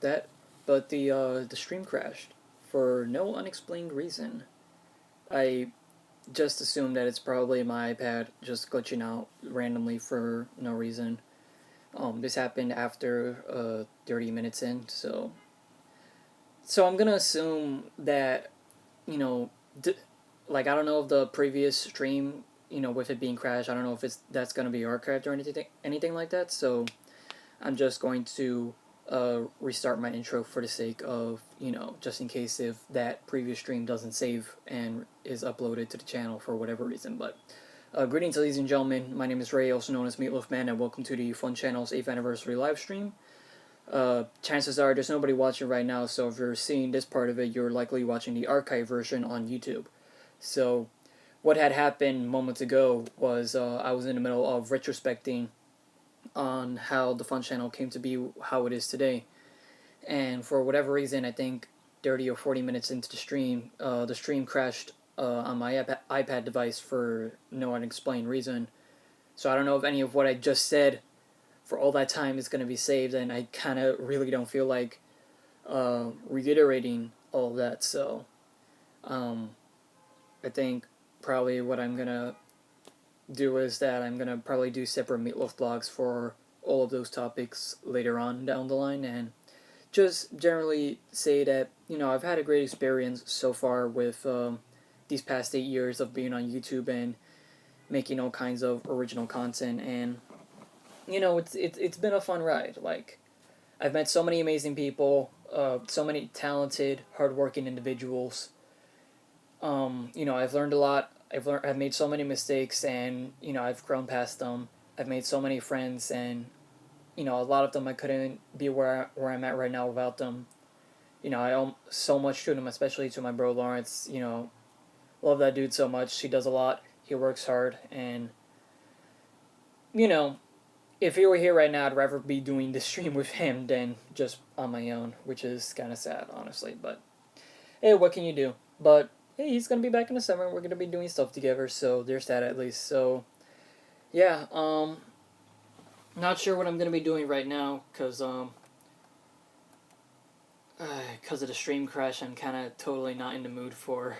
that, but the stream crashed for no unexplained reason. I just assumed that it's probably my iPad just glitching out randomly for no reason. This happened after 30 minutes in, so I'm gonna assume that you know, like I don't know if the previous stream, with it being crashed, I don't know if that's gonna be archived or anything like that. So I'm just going to restart my intro for the sake of just in case if that previous stream doesn't save and is uploaded to the channel for whatever reason. But greetings, ladies and gentlemen. My name is Ray, also known as Meatloaf Man, and welcome to the F.U.N channel's 8th anniversary live stream. Chances are there's nobody watching right now, so if you're seeing this part of it, you're likely watching the archive version on YouTube. So, what had happened moments ago was I was in the middle of retrospecting on how the F.U.N channel came to be how it is today. And for whatever reason, I think 30 or 40 minutes into the stream crashed on my iPad device for no unexplained reason. So I don't know if any of what I just said for all that time is going to be saved, and I kind of really don't feel like reiterating all of that. So I think probably what I'm going to do is that I'm going to probably do separate Meatloaf vlogs for all of those topics later on down the line, and just generally say that, I've had a great experience so far with these past 8 years of being on YouTube and making all kinds of original content, and it's been a fun ride. Like, I've met so many amazing people, so many talented, hardworking individuals. I've learned a lot. I've made so many mistakes, and I've grown past them. I've made so many friends, and a lot of them I couldn't be where I'm at right now without them. I owe so much to them, especially to my bro Lawrence. Love that dude so much. He does a lot. He works hard, and you know, if he were here right now, I'd rather be doing this stream with him than just on my own, which is kind of sad, honestly. But hey, what can you do? But hey, he's gonna be back in the summer. We're gonna be doing stuff together, so there's that at least. So yeah, not sure what I'm gonna be doing right now, cause of the stream crash. I'm kind of totally not in the mood for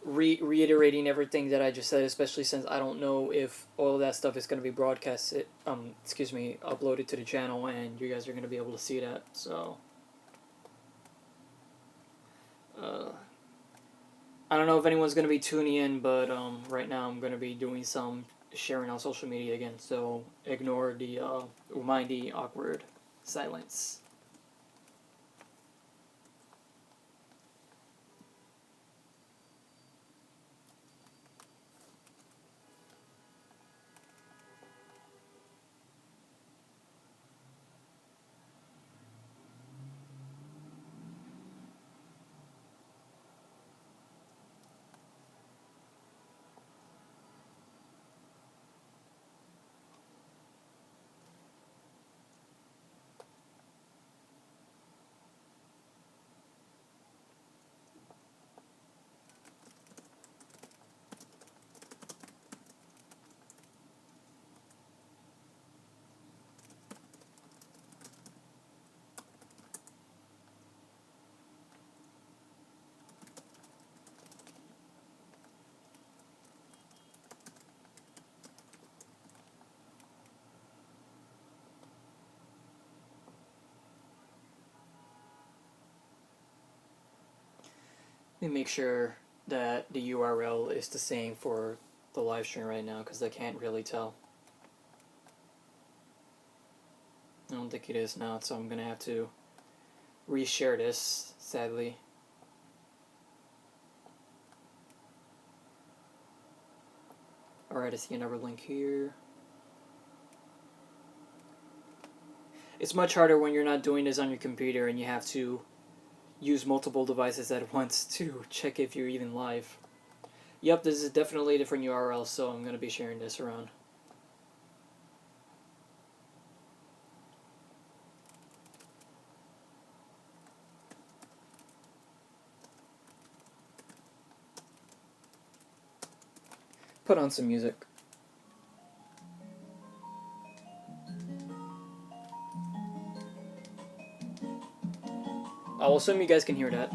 reiterating everything that I just said, especially since I don't know if all of that stuff is going to be broadcasted, uploaded to the channel, and you guys are going to be able to see that. So, I don't know if anyone's going to be tuning in, but right now I'm going to be doing some sharing on social media again, so ignore the mindy awkward silence. Let me make sure that the URL is the same for the live stream right now, because I can't really tell. I don't think it is now, so I'm gonna have to reshare this, sadly. Alright, I see another link here. It's much harder when you're not doing this on your computer and you have to use multiple devices at once to check if you're even live. Yep, this is definitely a different URL, so I'm going to be sharing this around. Put on some music. I'll assume you guys can hear that.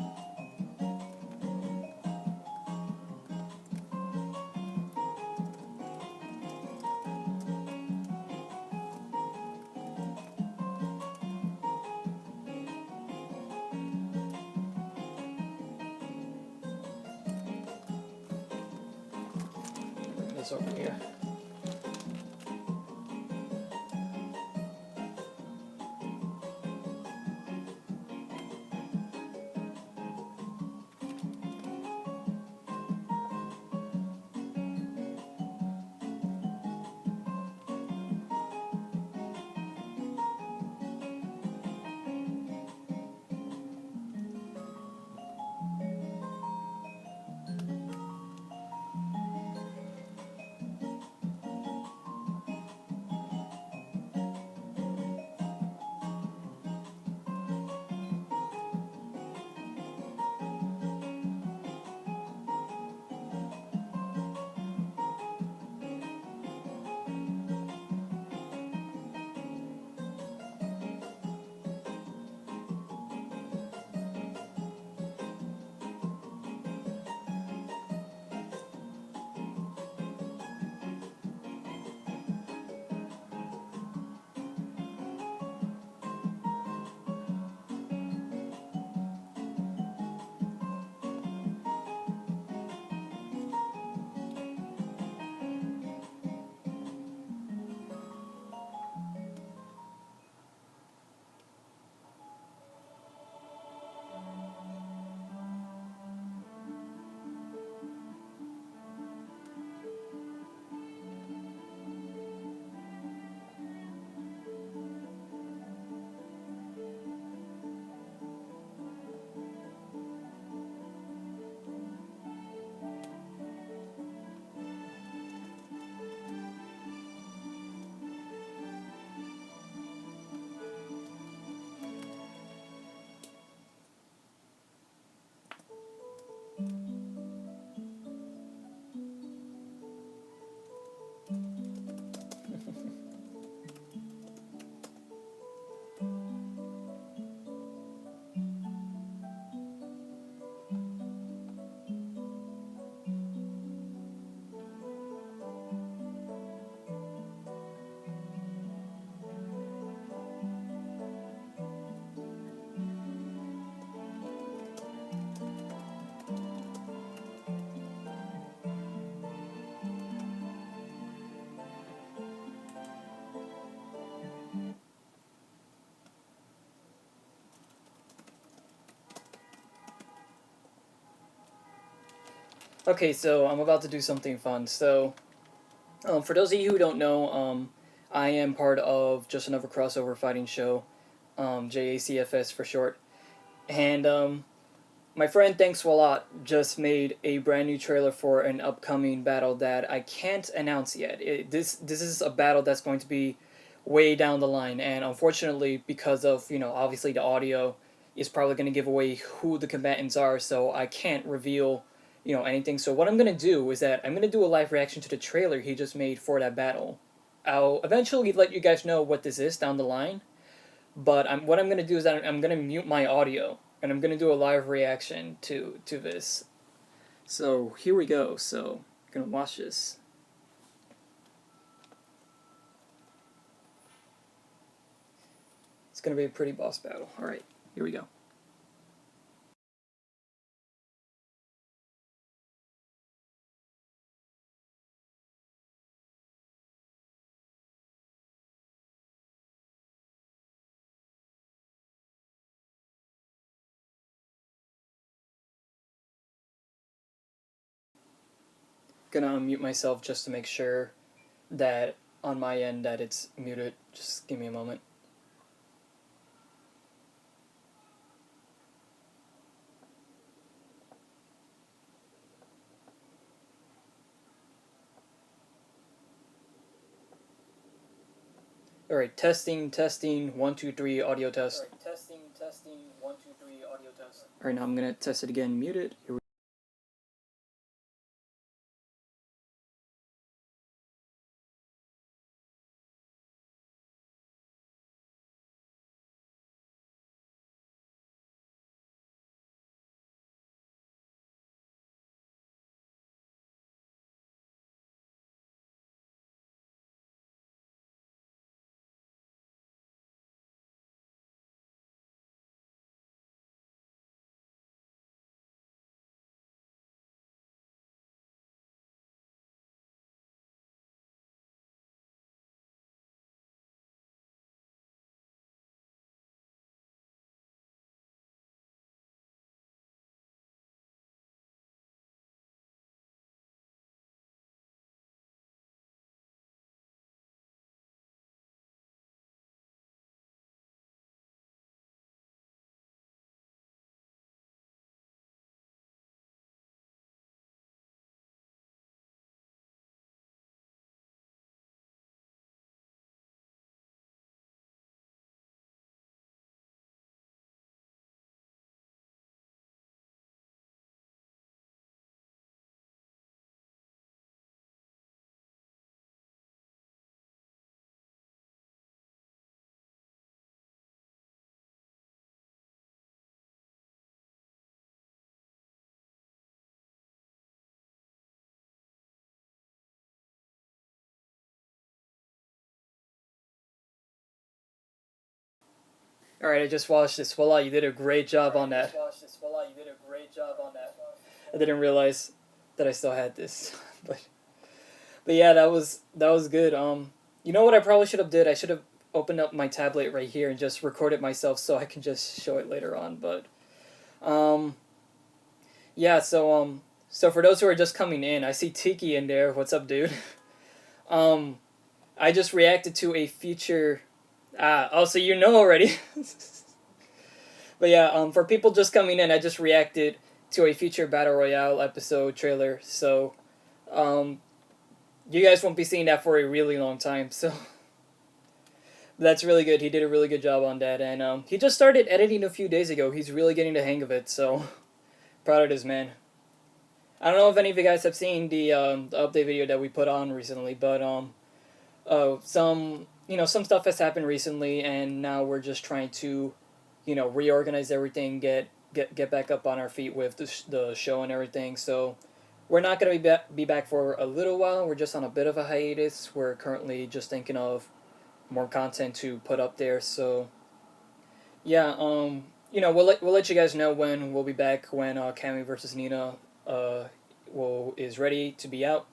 Bring this over here. Okay, so I'm about to do something fun. So, for those of you who don't know, I am part of just another crossover fighting show, JACFS for short. And my friend Thanks a Lot just made a brand new trailer for an upcoming battle that I can't announce yet. This is a battle that's going to be way down the line, and unfortunately, because of obviously the audio is probably going to give away who the combatants are, so I can't reveal anything. So what I'm gonna do is that I'm gonna do a live reaction to the trailer he just made for that battle. I'll eventually let you guys know what this is down the line, but what I'm gonna do is that I'm gonna mute my audio and I'm gonna do a live reaction to this. So here we go. So I'm gonna watch this. It's gonna be a pretty boss battle. All right, here we go. Gonna unmute myself just to make sure that on my end that it's muted. Just give me a moment. All right, testing, 1, 2, 3, audio test. All right, testing, 1, 2, 3, audio test. All right, now I'm gonna test it again. Mute it. Here we All right, I just watched this. Voila, you did a great job on that. I didn't realize that I still had this, but yeah, that was good. You know what I probably should have did? I should have opened up my tablet right here and just recorded myself so I can just show it later on. But um, yeah, so for those who are just coming in, I see Tiki in there. What's up, dude? um, I just reacted to a future. Oh, so you know already. But yeah, for people just coming in, I just reacted to a future battle royale episode trailer. So, um, you guys won't be seeing that for a really long time. So that's really good. He did a really good job on that, and he just started editing a few days ago. He's really getting the hang of it. So proud of this man. I don't know if any of you guys have seen the update video that we put on recently, but some some stuff has happened recently, and now we're just trying to reorganize everything, get back up on our feet with the show and everything. So we're not gonna be back for a little while. We're just on a bit of a hiatus. We're currently just thinking of more content to put up there. So yeah, we'll let you guys know when we'll be back, when Cammy versus Nina is ready to be out.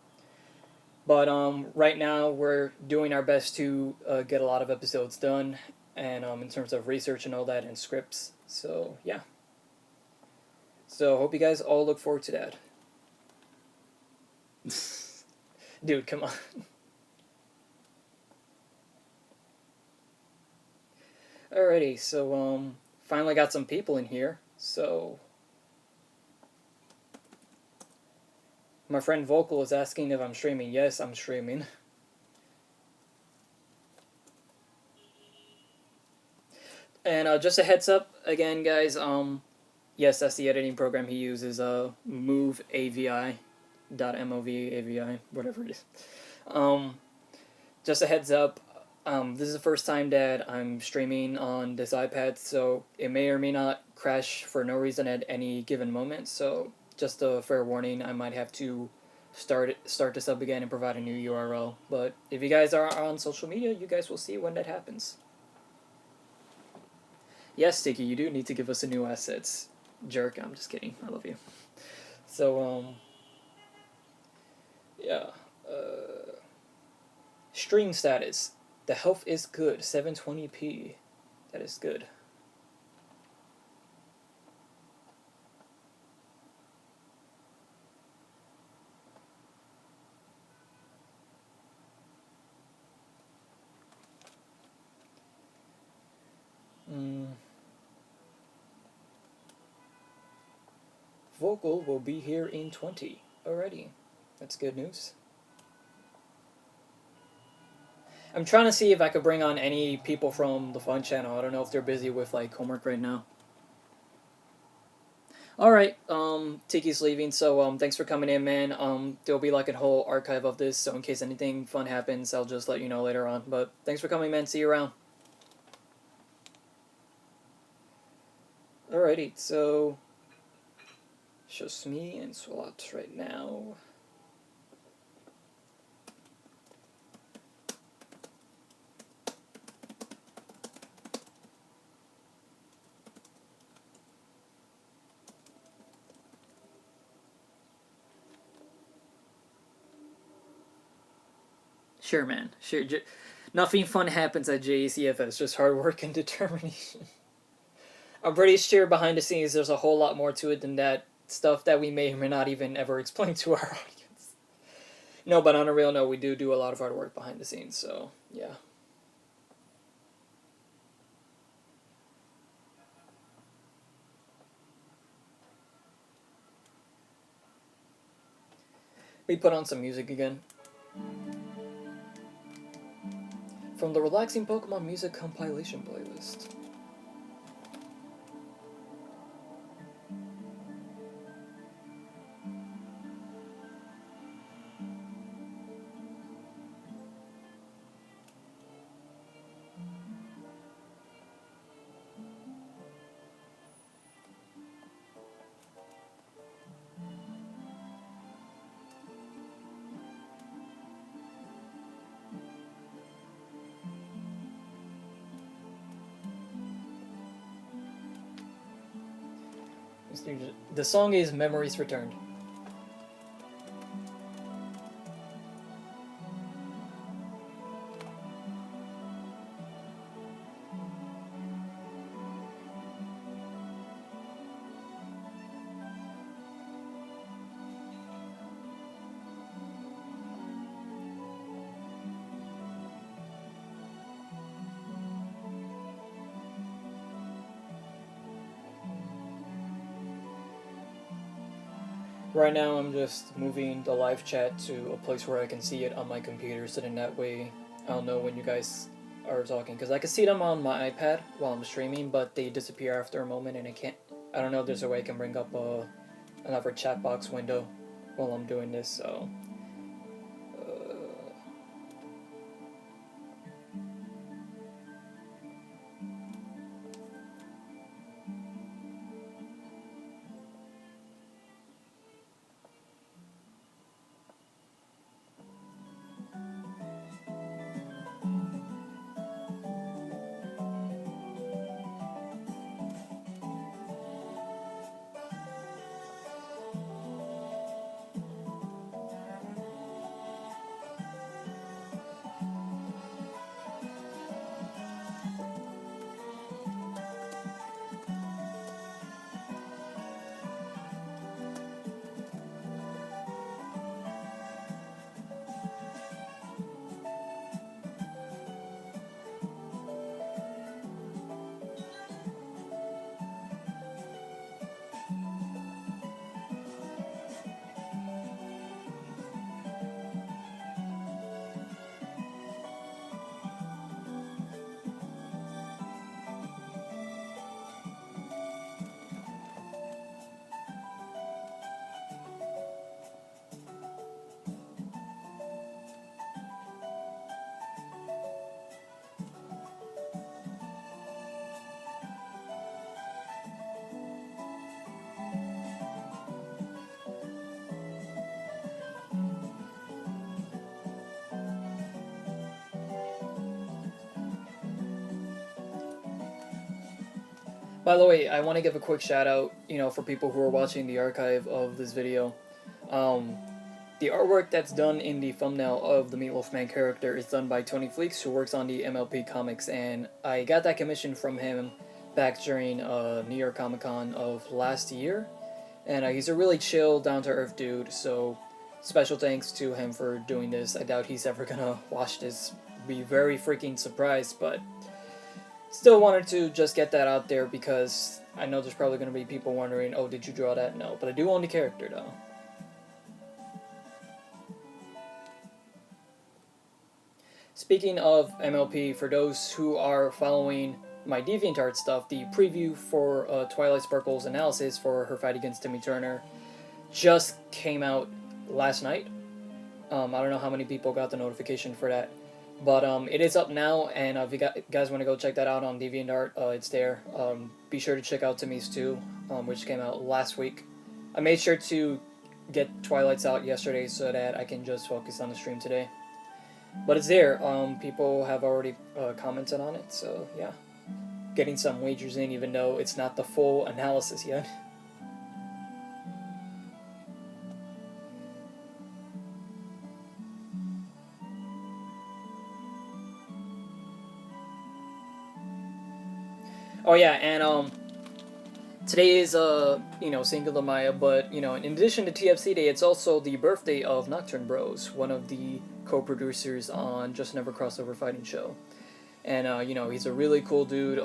But right now we're doing our best to get a lot of episodes done, and in terms of research and all that and scripts. So yeah. So hope you guys all look forward to that. Dude, come on. Alrighty, so finally got some people in here. So my friend Vocal is asking if I'm streaming. Yes, I'm streaming. And just a heads up again, guys. Yes, that's the editing program he uses. Move AVI, .mov AVI, whatever it is. Just a heads up. This is the first time that I'm streaming on this iPad, so it may or may not crash for no reason at any given moment. So just a fair warning, I might have to start this up again and provide a new URL. But if you guys are on social media, you guys will see when that happens. Yes, Sticky, you do need to give us a new assets. Jerk, I'm just kidding. I love you. So, yeah. Stream status. The health is good. 720p. That is good. Vocal will be here in 20 already. That's good news. I'm trying to see if I could bring on any people from the F.U.N channel. I don't know if they're busy with like homework right now. Alright, Tiki's leaving, so thanks for coming in, man. There'll be like a whole archive of this, so in case anything fun happens, I'll just let you know later on. But thanks for coming, man. See you around. Alrighty, so just me and Swat right now. Sure, man. Sure. Nothing fun happens at JECFS, just hard work and determination. I'm pretty sure behind the scenes there's a whole lot more to it than that stuff that we may or may not even ever explain to our audience. No, but on a real note, we do a lot of hard work behind the scenes, so yeah. We put on some music again. From the relaxing Pokemon music compilation playlist. The song is Memories Returned. Right now, I'm just moving the live chat to a place where I can see it on my computer, so then that way I'll know when you guys are talking. Because I can see them on my iPad while I'm streaming, but they disappear after a moment, and I can't. I don't know if there's a way I can bring up another chat box window while I'm doing this, so. By the way, I want to give a quick shout out, for people who are watching the archive of this video. The artwork that's done in the thumbnail of the Meatloaf Man character is done by Tony Fleeks, who works on the MLP comics, and I got that commission from him back during New York Comic Con of last year, and he's a really chill, down-to-earth dude, so special thanks to him for doing this. I doubt he's ever gonna watch this, be very freaking surprised, but still wanted to just get that out there because I know there's probably gonna be people wondering, oh, did you draw that? No, but I do own the character, though. Speaking of MLP, for those who are following my DeviantArt stuff, the preview for Twilight Sparkle's analysis for her fight against Timmy Turner just came out last night. I don't know how many people got the notification for that, but it is up now, and if you guys want to go check that out on DeviantArt, it's there. Be sure to check out Timmy's 2, which came out last week. I made sure to get Twilight's out yesterday so that I can just focus on the stream today. But it's there. People have already commented on it, so yeah. Getting some wagers in, even though it's not the full analysis yet. Oh yeah, and today is Cinco de Mayo, but in addition to TFC Day, it's also the birthday of Nocturne Bros, one of the co-producers on Just Never Crossover Fighting Show. And he's a really cool dude,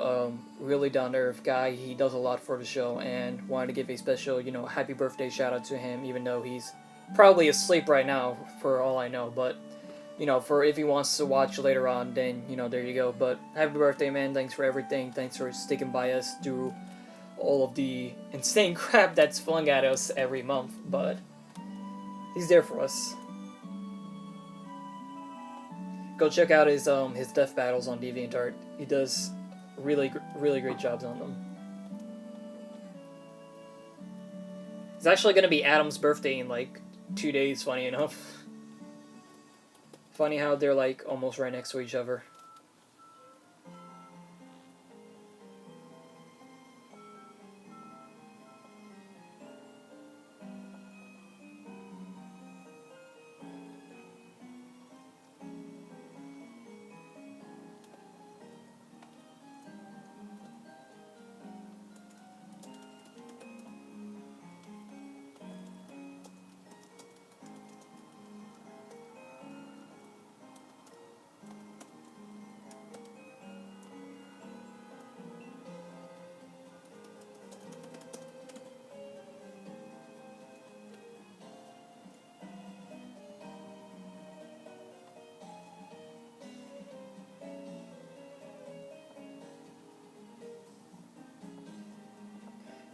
really down-to-earth guy. He does a lot for the show, and wanted to give a special happy birthday shout out to him, even though he's probably asleep right now for all I know. But for if he wants to watch later on, then there you go. But happy birthday, man! Thanks for everything. Thanks for sticking by us through all of the insane crap that's flung at us every month. But he's there for us. Go check out his death battles on DeviantArt. He does really great jobs on them. It's actually going to be Adam's birthday in like 2 days, funny enough. Funny how they're like almost right next to each other.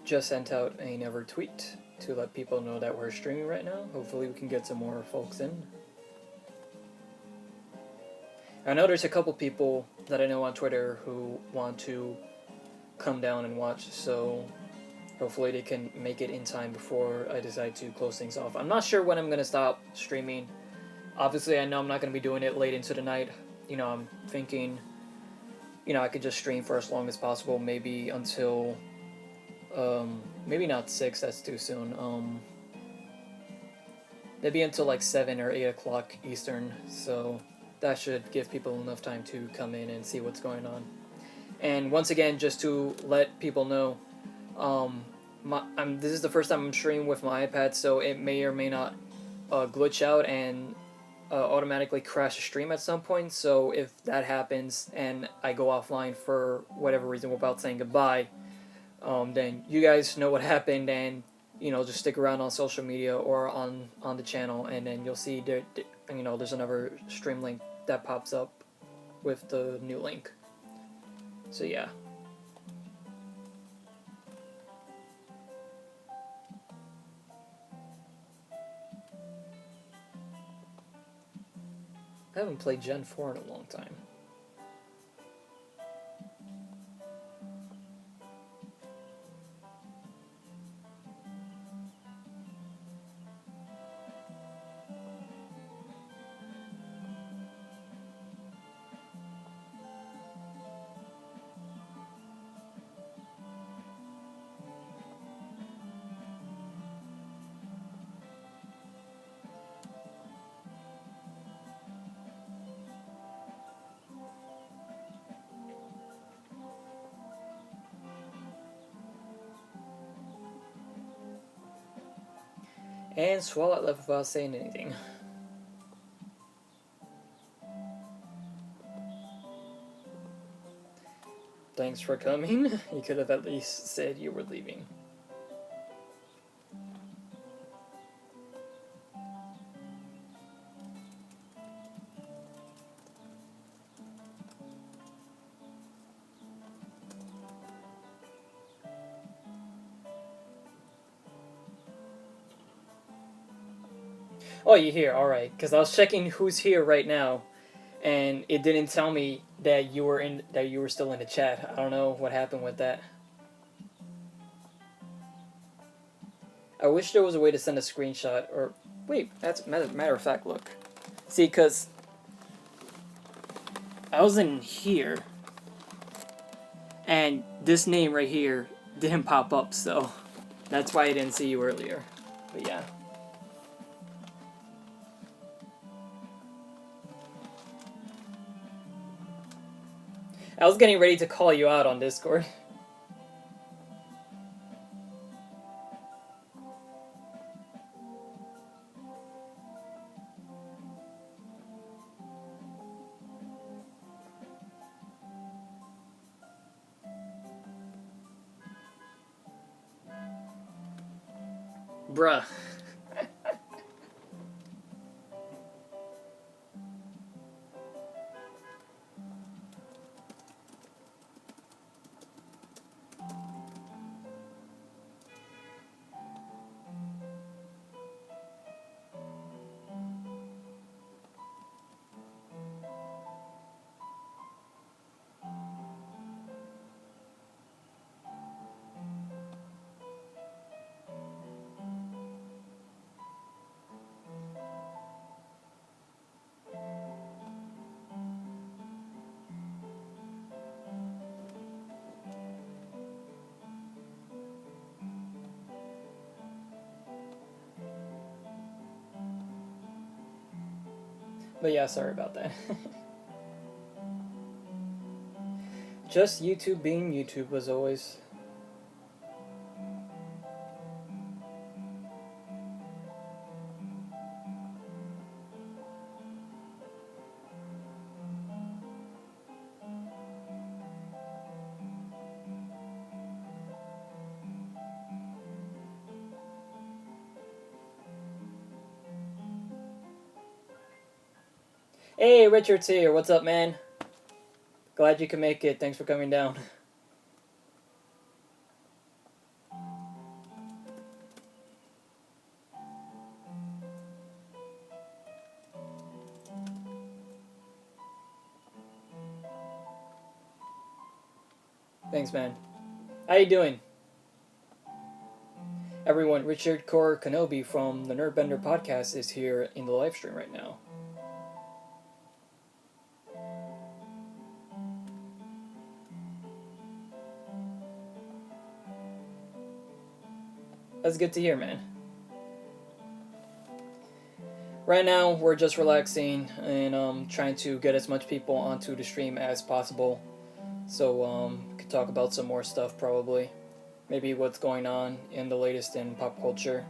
just sent out another tweet to let people know that we're streaming right now. Hopefully we can get some more folks in. I know there's a couple people that I know on Twitter who want to come down and watch, so hopefully they can make it in time before I decide to close things off. I'm not sure when I'm going to stop streaming. Obviously, I know I'm not going to be doing it late into the night. You know, I'm thinking, you know, I could just stream for as long as possible, maybe until, maybe not 6, that's too soon. Maybe until like 7 or 8 o'clock Eastern, so that should give people enough time to come in and see what's going on. And once again, just to let people know, this is the first time I'm streaming with my iPad, so it may or may not glitch out and automatically crash the stream at some point. So if that happens and I go offline for whatever reason without saying goodbye, then you guys know what happened, and you know, just stick around on social media or on the channel, and then you'll see you know, there's another stream link that pops up with the new link. So yeah. I haven't played Gen 4 in a long time. And Swallow left without saying anything. Thanks for coming. You could have at least said you were leaving. Oh, you're here. All right. Because I was checking who's here right now, and it didn't tell me that you were still in the chat. I don't know what happened with that. I wish there was a way to send a screenshot, or wait, that's matter of fact. Look, see, because I was in here, and this name right here didn't pop up, so that's why I didn't see you earlier. But yeah. I was getting ready to call you out on Discord. Bruh. But yeah, sorry about that. Just YouTube being YouTube as always. Hey, Richard's here. What's up, man? Glad you can make it. Thanks for coming down. Thanks, man. How you doing? Everyone, Richard Core Kenobi from the Nerdbender podcast is here in the live stream right now. That's good to hear, man. Right now, we're just relaxing and trying to get as much people onto the stream as possible. So we could talk about some more stuff probably. Maybe what's going on in the latest in pop culture.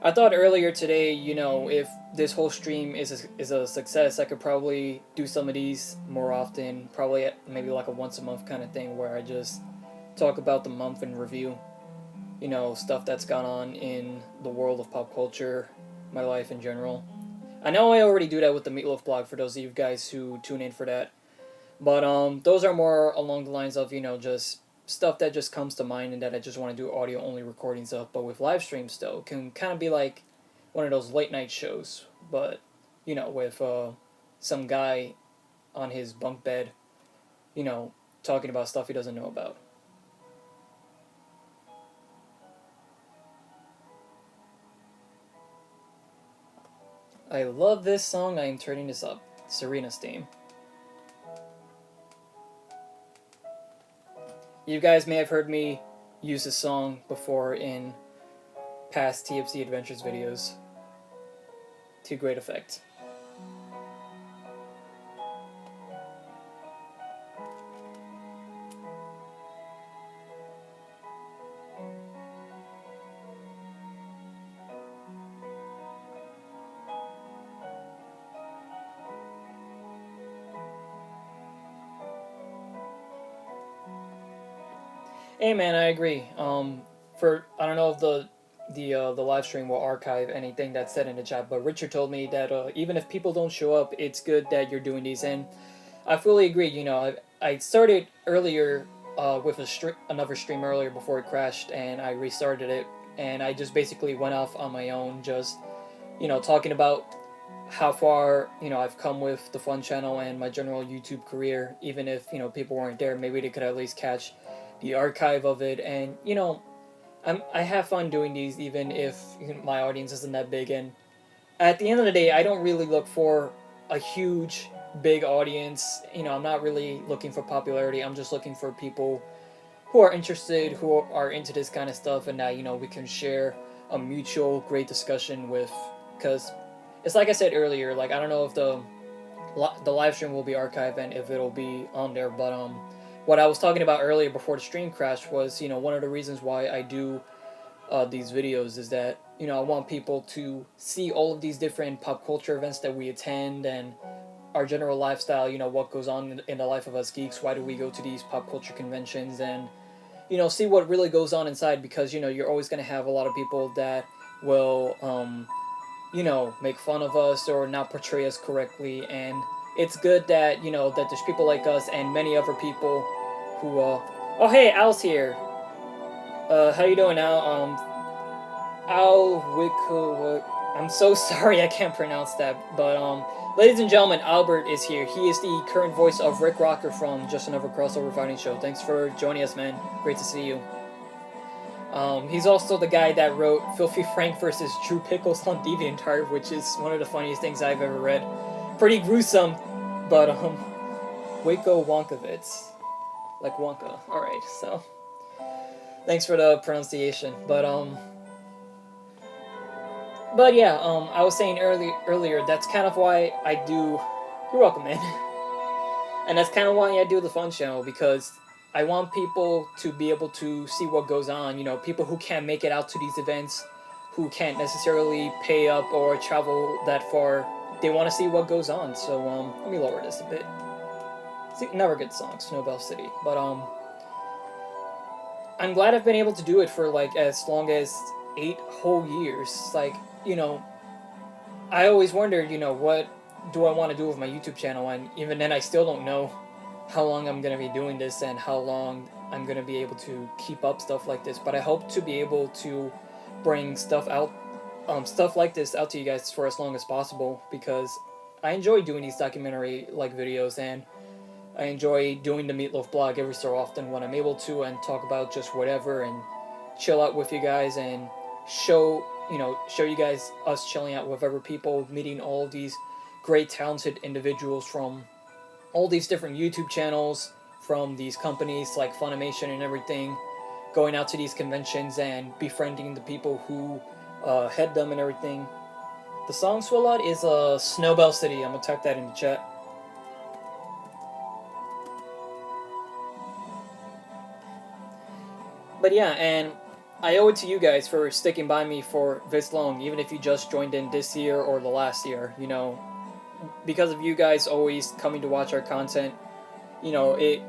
I thought earlier today, if this whole stream is a success, I could probably do some of these more often. Probably maybe like a once a month kind of thing where I just talk about the month in review. Stuff that's gone on in the world of pop culture, my life in general. I know I already do that with the Meatloaf blog for those of you guys who tune in for that. But those are more along the lines of, just stuff that just comes to mind and that I just want to do audio only recordings of. But with live streams though, it can kind of be like one of those late night shows, but with some guy on his bunk bed, talking about stuff he doesn't know about. I love this song. I am turning this up. Serena's theme. You guys may have heard me use this song before in past TFC Adventures videos to great effect. Hey man, I agree. I don't know if the live stream will archive anything that's said in the chat, but Richard told me that even if people don't show up, it's good that you're doing these, and I fully agree. I started earlier with another stream earlier before it crashed, and I restarted it, and I just basically went off on my own, just talking about how far I've come with the F.U.N channel and my general YouTube career. Even if people weren't there, maybe they could at least catch the archive of it, and I have fun doing these even if my audience isn't that big, and at the end of the day I don't really look for a huge big audience. I'm not really looking for popularity. I'm just looking for people who are interested, who are into this kind of stuff, and that we can share a mutual great discussion with, because it's like I said earlier, like I don't know if the live stream will be archived and if it'll be on there, but what I was talking about earlier before the stream crashed was, one of the reasons why I do these videos is that, I want people to see all of these different pop culture events that we attend and our general lifestyle, what goes on in the life of us geeks, why do we go to these pop culture conventions, and, see what really goes on inside, because, you're always going to have a lot of people that will, make fun of us or not portray us correctly, and it's good that, that there's people like us and many other people who, oh hey, Al's here. How you doing, Al? Al Wick, I'm so sorry I can't pronounce that, but, ladies and gentlemen, Albert is here. He is the current voice of Rick Rocker from Just Another Crossover Fighting Show. Thanks for joining us, man. Great to see you. He's also the guy that wrote Filthy Frank versus Drew Pickles on DeviantArt, which is one of the funniest things I've ever read. Pretty gruesome, but, Waco Wonkovitz. Like Wonka. Alright, so thanks for the pronunciation. But yeah, I was saying earlier, that's kind of why I do... You're welcome, man. And that's kind of why I do the F.U.N channel, because I want people to be able to see what goes on. People who can't make it out to these events, who can't necessarily pay up or travel that far, they want to see what goes on. So, let me lower this a bit. Never good song, Snowbell City. But, I'm glad I've been able to do it for, like, as long as 8 whole years. Like, I always wondered, what do I want to do with my YouTube channel? And even then, I still don't know how long I'm going to be doing this and how long I'm going to be able to keep up stuff like this. But I hope to be able to bring stuff like this out to you guys for as long as possible, because I enjoy doing these documentary, like, videos, and I enjoy doing the Meatloaf blog every so often when I'm able to, and talk about just whatever and chill out with you guys and show you guys us chilling out with other people, meeting all of these great talented individuals from all these different YouTube channels, from these companies like Funimation and everything, going out to these conventions and befriending the people who head them and everything. The song Swalot is Snowbell City. I'm gonna type that in the chat. But yeah, and I owe it to you guys for sticking by me for this long, even if you just joined in this year or the last year. Because of you guys always coming to watch our content, it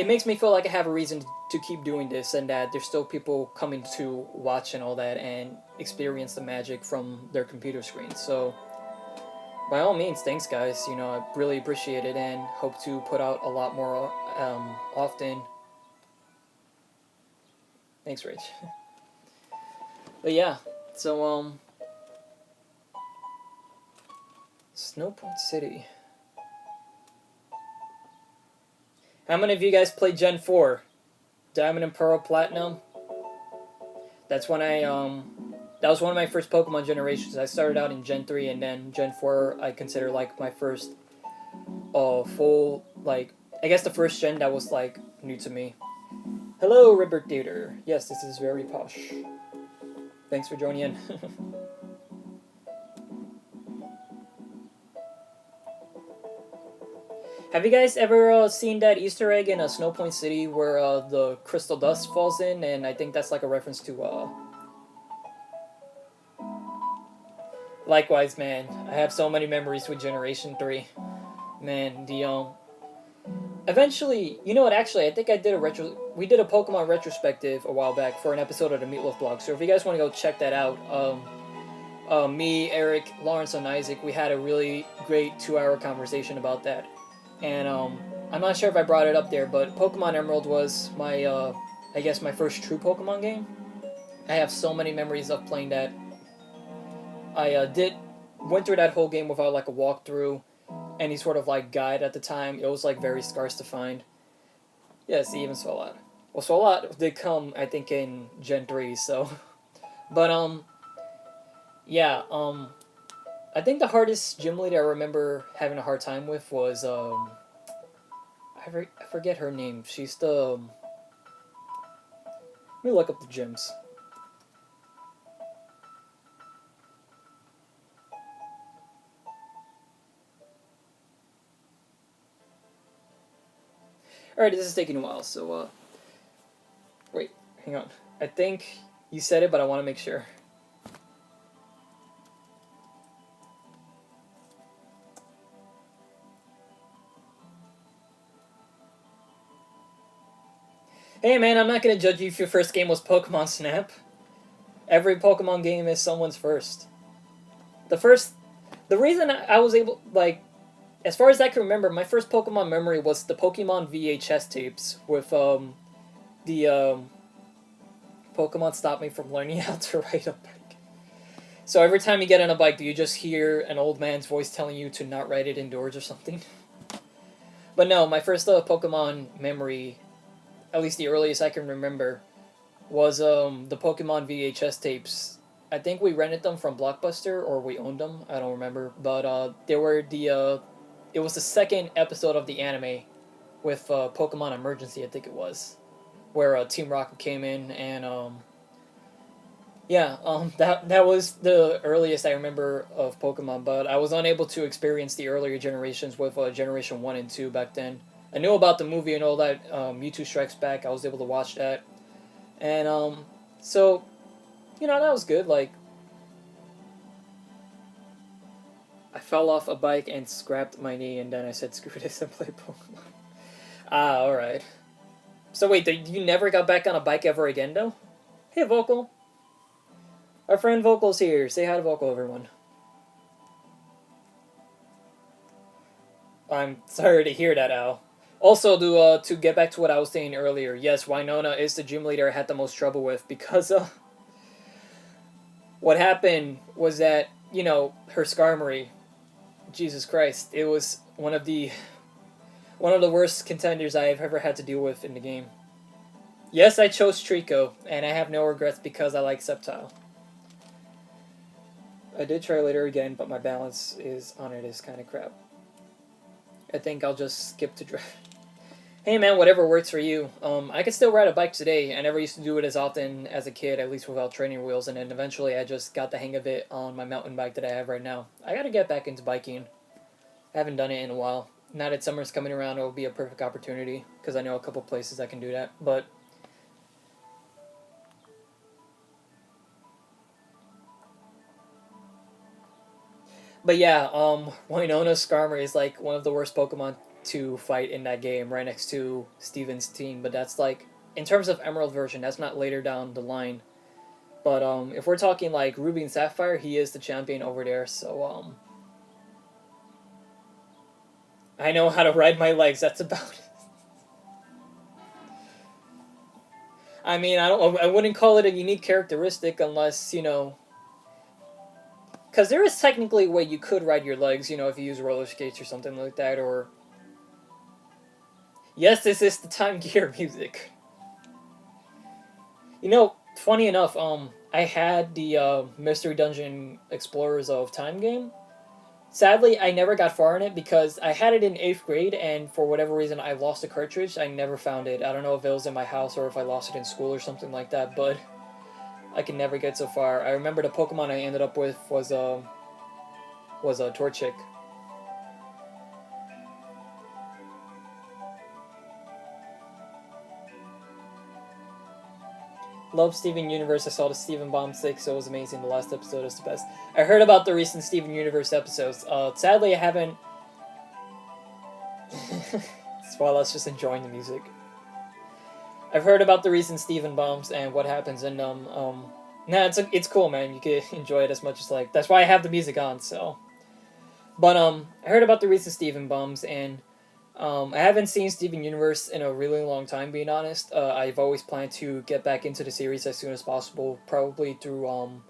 makes me feel like I have a reason to keep doing this, and that there's still people coming to watch and all that and experience the magic from their computer screens. So by all means, thanks guys. I really appreciate it and hope to put out a lot more often. Thanks, Rich. But yeah, so Snowpoint City. How many of you guys played Gen 4? Diamond and Pearl Platinum? That's when that was one of my first Pokemon generations. I started out in Gen 3, and then Gen 4 I consider like my first full, like, I guess the first gen that was like new to me. Hello, River Theater. Yes, this is very posh. Thanks for joining in. Have you guys ever seen that Easter egg in Snowpoint City where the crystal dust falls in? And I think that's like a reference to... Likewise, man. I have so many memories with Generation 3. Man, eventually, you know what, actually, I think we did a Pokemon retrospective a while back for an episode of the Meatloaf blog, so if you guys want to go check that out, me, Eric, Lawrence, and Isaac, we had a really great 2-hour conversation about that. And I'm not sure if I brought it up there, but Pokemon Emerald was my, I guess, my first true Pokemon game. I have so many memories of playing that. I went through that whole game without like a walkthrough, any sort of like guide at the time. It was like very scarce to find. Yes, even Swalot. Well, Swalot did come, I think, in Gen 3, so. But yeah, I think the hardest gym leader I remember having a hard time with was I forget her name. She's the let me look up the gyms. Alright, this is taking a while, so wait, hang on. I think you said it, but I want to make sure. Hey man, I'm not gonna judge you if your first game was Pokemon Snap. Every Pokemon game is someone's first. The reason I was able, like, as far as I can remember, my first Pokemon memory was the Pokemon VHS tapes with the Pokemon stopped me from learning how to ride a bike. So every time you get on a bike, do you just hear an old man's voice telling you to not ride it indoors or something? But no, my first Pokemon memory, at least the earliest I can remember, was the Pokemon VHS tapes. I think we rented them from Blockbuster, or we owned them, I don't remember. But they were it was the second episode of the anime with Pokemon Emergency, I think it was, where Team Rocket came in, and that was the earliest I remember of Pokemon. But I was unable to experience the earlier generations with Generation 1 and 2 back then. I knew about the movie and all that. Mewtwo Strikes Back, I was able to watch that, and so that was good. Like, I fell off a bike and scrapped my knee, and then I said, screw this and play Pokemon. Alright. So wait, you never got back on a bike ever again, though? Hey, Vocal. Our friend Vocal's here. Say hi to Vocal, everyone. I'm sorry to hear that, Al. Also, to get back to what I was saying earlier, yes, Winona is the gym leader I had the most trouble with, because what happened was that, her Skarmory, Jesus Christ, it was one of the One of the worst contenders I have ever had to deal with in the game. Yes, I chose Trico, and I have no regrets because I like Sceptile. I did try later again, but my balance is on it is kind of crap. I think I'll just skip to draft. Hey man, whatever works for you. I could still ride a bike today. I never used to do it as often as a kid, at least without training wheels, and then eventually I just got the hang of it on my mountain bike that I have right now. I gotta get back into biking. I haven't done it in a while. Now that summer's coming around, it will be a perfect opportunity, because I know a couple places I can do that, But yeah, Winona Skarmory is like one of the worst Pokemon to fight in that game, right next to Steven's team. But that's like, in terms of Emerald version, that's not later down the line. But if we're talking like Ruby and Sapphire, he is the champion over there. So I know how to ride my legs. That's about it. I mean, I wouldn't call it a unique characteristic unless because there is technically a way you could ride your legs. If you use roller skates or something like that, or yes, this is the Time Gear music. Funny enough, I had the Mystery Dungeon Explorers of Time game. Sadly, I never got far in it because I had it in 8th grade, and for whatever reason, I lost the cartridge. I never found it. I don't know if it was in my house or if I lost it in school or something like that, but I can never get so far. I remember the Pokemon I ended up with was a Torchic. Love Steven Universe. I saw the Steven Bomb 6, so it was amazing. The last episode is the best. I heard about the recent Steven Universe episodes. Sadly, I haven't. While I was just enjoying the music. I've heard about the recent Steven Bombs and what happens in them. Nah, it's cool, man. You can enjoy it as much as like. That's why I have the music on. So, but I heard about the recent Steven Bombs and I haven't seen Steven Universe in a really long time, being honest. I've always planned to get back into the series as soon as possible, probably through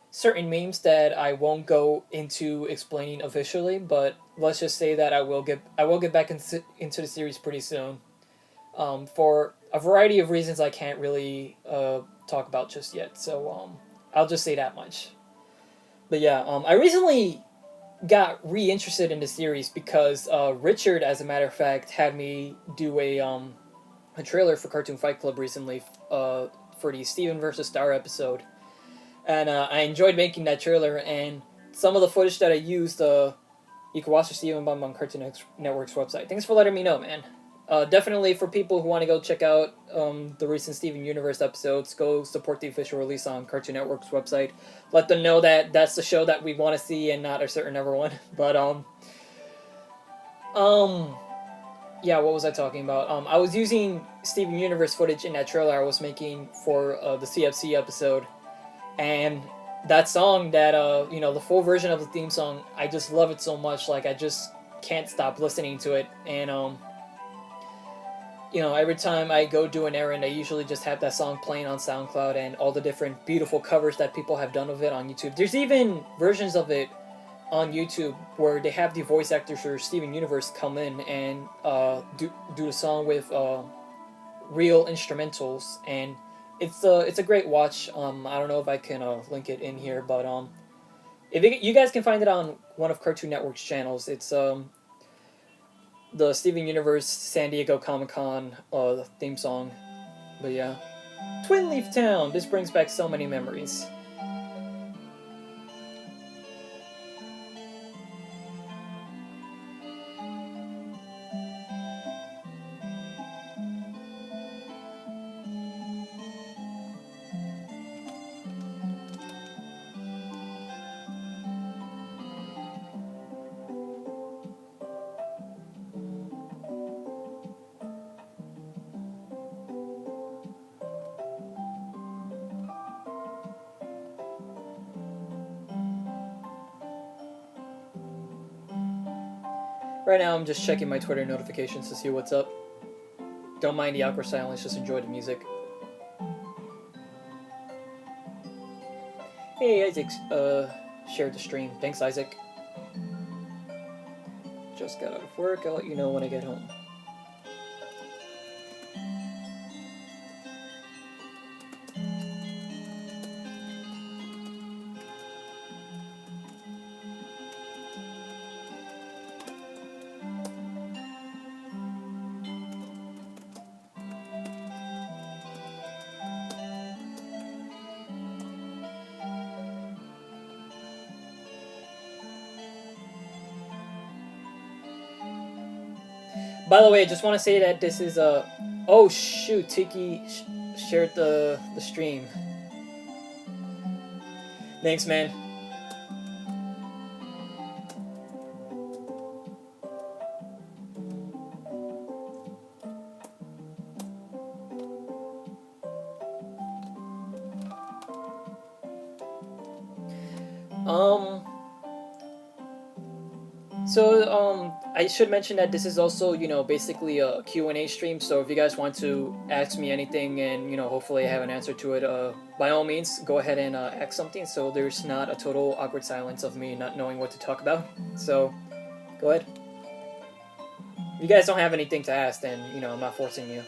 certain memes that I won't go into explaining officially, but let's just say that I will get back into the series pretty soon. For a variety of reasons I can't really talk about just yet, so I'll just say that much. But yeah, I recently got re-interested in the series because Richard, as a matter of fact, had me do a trailer for Cartoon Fight Club recently for the Steven versus Star episode, and I enjoyed making that trailer. And some of the footage that I used, you can watch the Steven Bomb on Cartoon Network's website. Thanks for letting me know, man. Definitely for people who want to go check out the recent Steven Universe episodes, go support the official release on Cartoon Network's website. Let them know that that's the show that we want to see and not a certain other one. But yeah, what was I talking about? I was using Steven Universe footage in that trailer I was making for the CFC episode, and that song, the full version of the theme song, I just love it so much. Like I just can't stop listening to it, and every time I go do an errand, I usually just have that song playing on SoundCloud and all the different beautiful covers that people have done of it on YouTube. There's even versions of it on YouTube where they have the voice actors for Steven Universe come in and do the song with real instrumentals, and it's a great watch. I don't know if I can link it in here, but you guys can find it on one of Cartoon Network's channels. It's the Steven Universe San Diego Comic-Con theme song. But yeah. Twin Leaf Town! This brings back so many memories. Right now I'm just checking my Twitter notifications to see what's up. Don't mind the awkward silence, just enjoy the music. Hey, Isaac shared the stream. Thanks, Isaac. Just got out of work. I'll let you know when I get home. By the way, I just want to say that this is a. Oh shoot, Tiki shared the stream. Thanks, man. Um. So I should mention that this is also basically a Q&A stream. So if you guys want to ask me anything and hopefully I have an answer to it, by all means go ahead and ask something. So there's not a total awkward silence of me not knowing what to talk about. So go ahead. If you guys don't have anything to ask, then I'm not forcing you.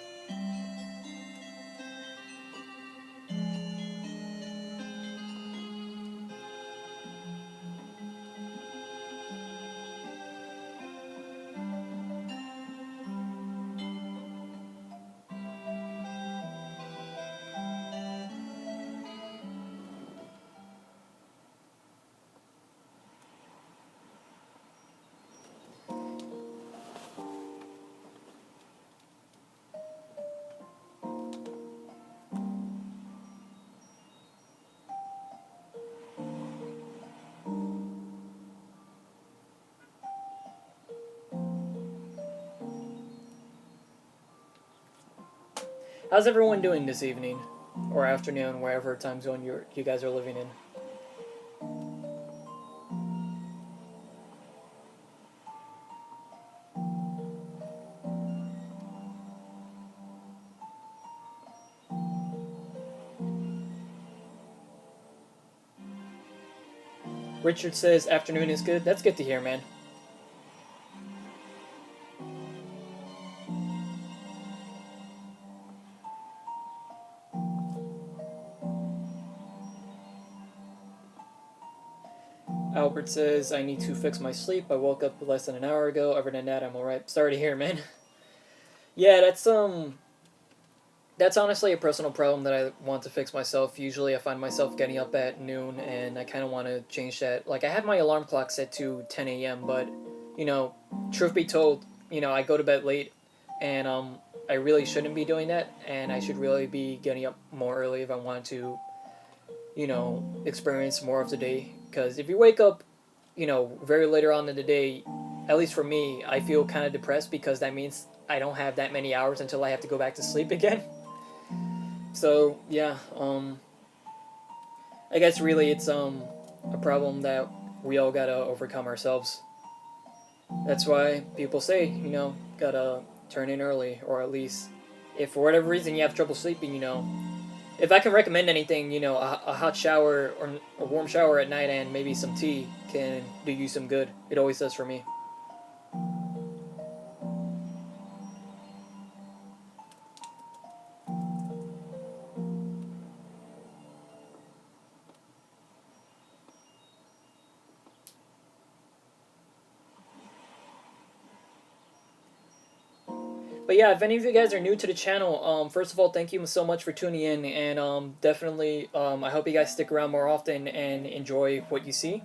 How's everyone doing this evening or afternoon, wherever time zone you guys are living in? Richard says afternoon is good. That's good to hear, man. Albert says I need to fix my sleep. I woke up less than an hour ago. Other than that, I'm alright. Sorry to hear, man. Yeah, that's honestly a personal problem that I want to fix myself. Usually I find myself getting up at noon and I kind of want to change that. Like I had my alarm clock set to 10 a.m., but truth be told, I go to bed late and I really shouldn't be doing that and I should really be getting up more early if I want to experience more of the day. Because if you wake up, very later on in the day, at least for me, I feel kind of depressed because that means I don't have that many hours until I have to go back to sleep again. So yeah, I guess really it's a problem that we all gotta overcome ourselves. That's why people say gotta turn in early, or at least if for whatever reason you have trouble sleeping, if I can recommend anything, a hot shower or a warm shower at night and maybe some tea can do you some good. It always does for me. But yeah, if any of you guys are new to the channel, first of all, thank you so much for tuning in, and definitely, I hope you guys stick around more often and enjoy what you see.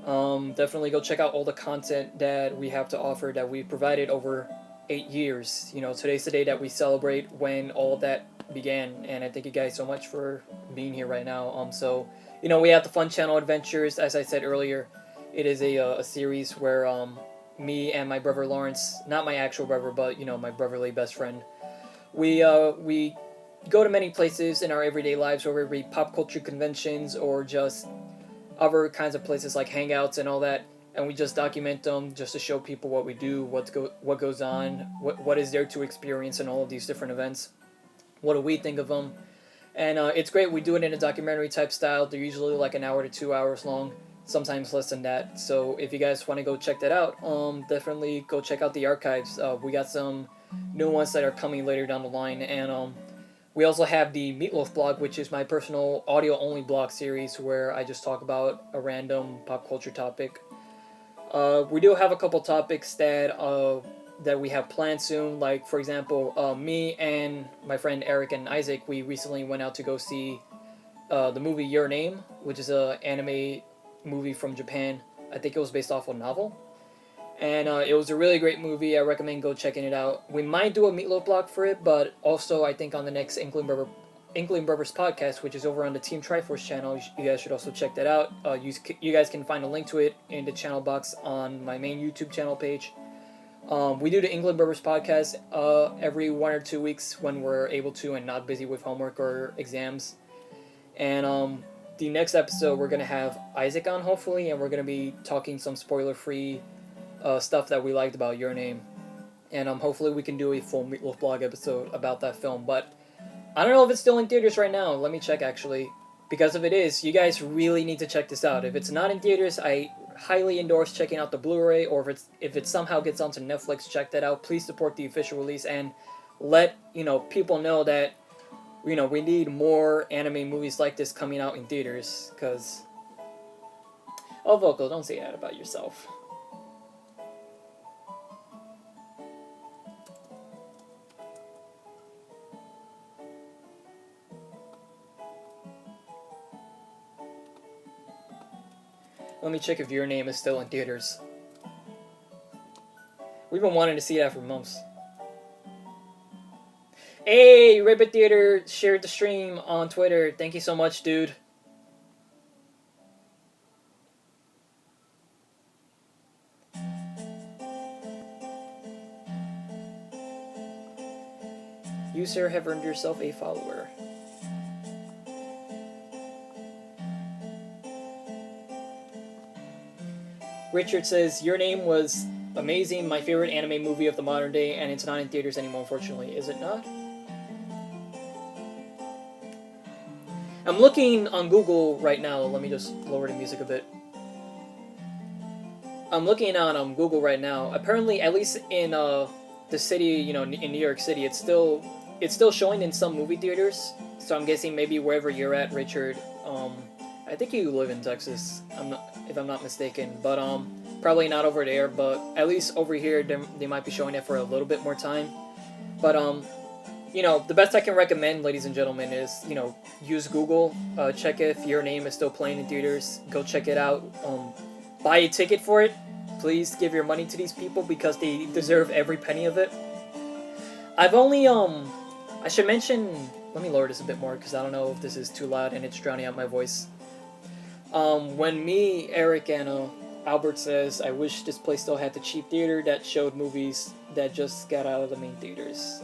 Definitely go check out all the content that we have to offer that we provided over 8 years. Today's the day that we celebrate when all of that began, and I thank you guys so much for being here right now. We have the Fun Channel Adventures, as I said earlier. It is a series where me and my brother Lawrence, not my actual brother, but my brotherly best friend, we go to many places in our everyday lives, whether it be pop culture conventions or just other kinds of places like hangouts and all that, and we just document them just to show people what we do, what goes on, what is there to experience in all of these different events. What do we think of them? And it's great. We do it in a documentary type style. They're usually like an hour to 2 hours long, sometimes less than that. So if you guys want to go check that out, definitely go check out the archives. We got some new ones that are coming later down the line, and we also have the Meatloaf blog, which is my personal audio-only blog series where I just talk about a random pop culture topic. We do have a couple topics that we have planned soon. Like, for example, me and my friend Eric and Isaac, we recently went out to go see the movie Your Name, which is an anime movie from Japan. I think it was based off a novel. And it was a really great movie. I recommend go checking it out. We might do a Meatloaf blog for it, but also I think on the next Inkling Brothers podcast, which is over on the Team Triforce channel, you guys should also check that out. You guys can find a link to it in the channel box on my main YouTube channel page. We do the England Brothers podcast every 1 or 2 weeks when we're able to and not busy with homework or exams. And the next episode, we're going to have Isaac on, hopefully, and we're going to be talking some spoiler-free stuff that we liked about Your Name. And hopefully we can do a full Meatloaf blog episode about that film. But I don't know if it's still in theaters right now. Let me check, actually. Because if it is, you guys really need to check this out. If it's not in theaters, I highly endorse checking out the Blu-ray, or if it somehow gets onto Netflix, check that out. Please support the official release and let people know that we need more anime movies like this coming out in theaters. Because Vocal, don't say that about yourself. Let me check if Your Name is still in theaters. We've been wanting to see that for months. Hey, Ribbit Theater shared the stream on Twitter. Thank you so much, dude. You, sir, have earned yourself a follower. Richard says, Your Name was amazing, my favorite anime movie of the modern day, and it's not in theaters anymore, unfortunately. Is it not? I'm looking on Google right now. Let me just lower the music a bit. I'm looking on Google right now. Apparently, at least in the city, in New York City, it's still showing in some movie theaters. So I'm guessing maybe wherever you're at, Richard. I think you live in Texas, if I'm not mistaken. But probably not over there. But at least over here, they might be showing it for a little bit more time. But the best I can recommend, ladies and gentlemen, is use Google. Check if Your Name is still playing in theaters. Go check it out. Buy a ticket for it. Please give your money to these people because they deserve every penny of it. I've only I should mention. Let me lower this a bit more because I don't know if this is too loud and it's drowning out my voice. When me, Eric, and Albert says, I wish this place still had the cheap theater that showed movies that just got out of the main theaters.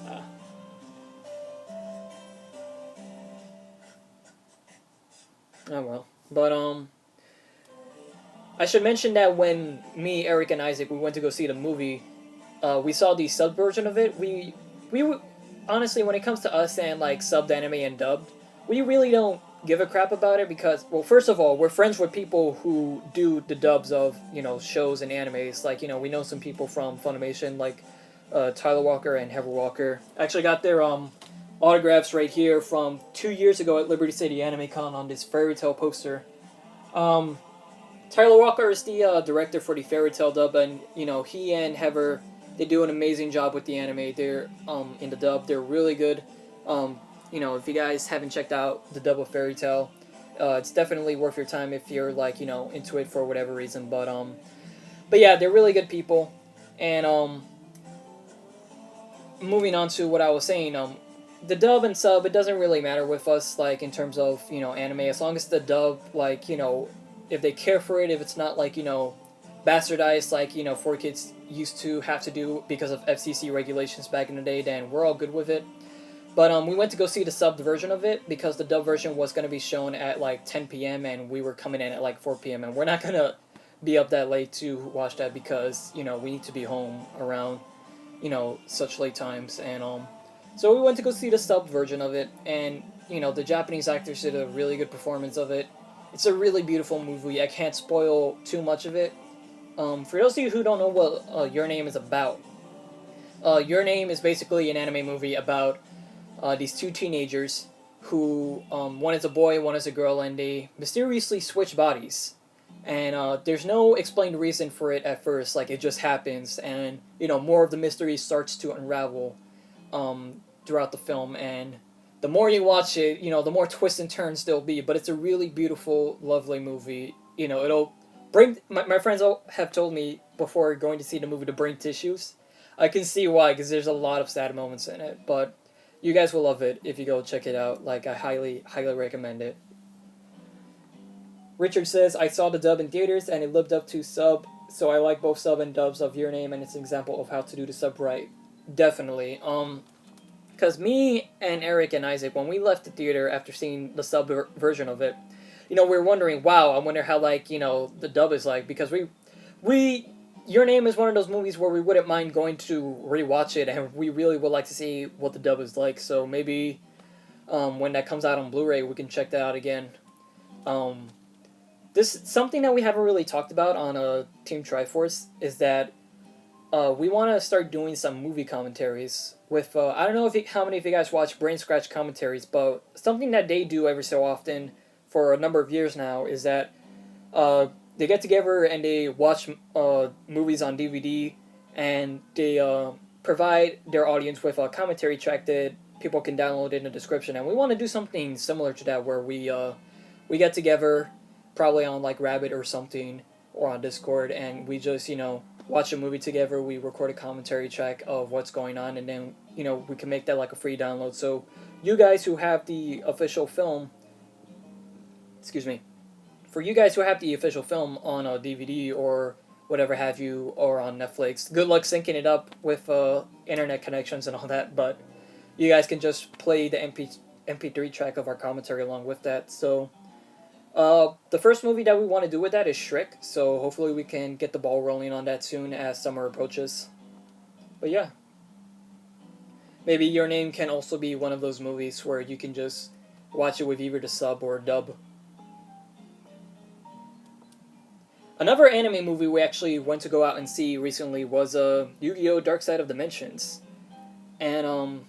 Oh well. But I should mention that when me, Eric, and Isaac, we went to go see the movie, we saw the sub version of it. We honestly, when it comes to us and like subbed anime and dubbed, we really don't give a crap about it because, well, first of all, we're friends with people who do the dubs of shows and animes. Like we know some people from Funimation, like Tyler Walker and Heather Walker. I actually got their autographs right here from 2 years ago at Liberty City Anime Con on this Fairy Tail poster. Tyler Walker is the director for the Fairy Tail dub, and he and Heather, they do an amazing job with the anime. They're in the dub. They're really good. If you guys haven't checked out the dub of Fairy Tail, it's definitely worth your time if you're like into it for whatever reason. But yeah, they're really good people. And moving on to what I was saying, the dub and sub, it doesn't really matter with us, like in terms of anime, as long as the dub, like if they care for it, if it's not like bastardized like 4Kids used to have to do because of FCC regulations back in the day, then we're all good with it. But we went to go see the subbed version of it because the dub version was going to be shown at like 10 p.m. and we were coming in at like 4 p.m. and we're not going to be up that late to watch that because we need to be home around such late times. And so we went to go see the subbed version of it, and the Japanese actors did a really good performance of it. It's a really beautiful movie. I can't spoil too much of it. For those of you who don't know what Your Name is about, Your Name is basically an anime movie about these two teenagers who, one is a boy, one is a girl, and they mysteriously switch bodies. And there's no explained reason for it at first, like it just happens, and more of the mystery starts to unravel throughout the film, and the more you watch it, the more twists and turns there'll be, but it's a really beautiful, lovely movie. It'll bring, my friends have told me before going to see the movie to bring tissues. I can see why, because there's a lot of sad moments in it, but you guys will love it if you go check it out. Like, I highly recommend it. Richard says, I saw the dub in theaters and it lived up to sub, so I like both sub and dubs of Your Name, and it's an example of how to do the sub right. Definitely. Because me and Eric and Isaac, when we left the theater after seeing the sub version of it, we were wondering, wow, I wonder how, like, the dub is like, because Your Name is one of those movies where we wouldn't mind going to rewatch it, and we really would like to see what the dub is like, so maybe when that comes out on Blu-ray, we can check that out again. This something that we haven't really talked about on Team Triforce is that we want to start doing some movie commentaries with, I don't know how many of you guys watch Brain Scratch commentaries, but something that they do every so often for a number of years now is that they get together and they watch movies on DVD, and they provide their audience with a commentary track that people can download in the description. And we want to do something similar to that, where we get together, probably on like Rabbit or something, or on Discord, and we just watch a movie together. We record a commentary track of what's going on, and then we can make that like a free download. So you guys who have the official film, for you guys who have the official film on a DVD or whatever have you, or on Netflix, good luck syncing it up with internet connections and all that, but you guys can just play the MP3 track of our commentary along with that. So the first movie that we want to do with that is Shrek, so hopefully we can get the ball rolling on that soon as summer approaches. But yeah. Maybe Your Name can also be one of those movies where you can just watch it with either the sub or dub. Another anime movie we actually went to go out and see recently was Yu-Gi-Oh! Dark Side of Dimensions. And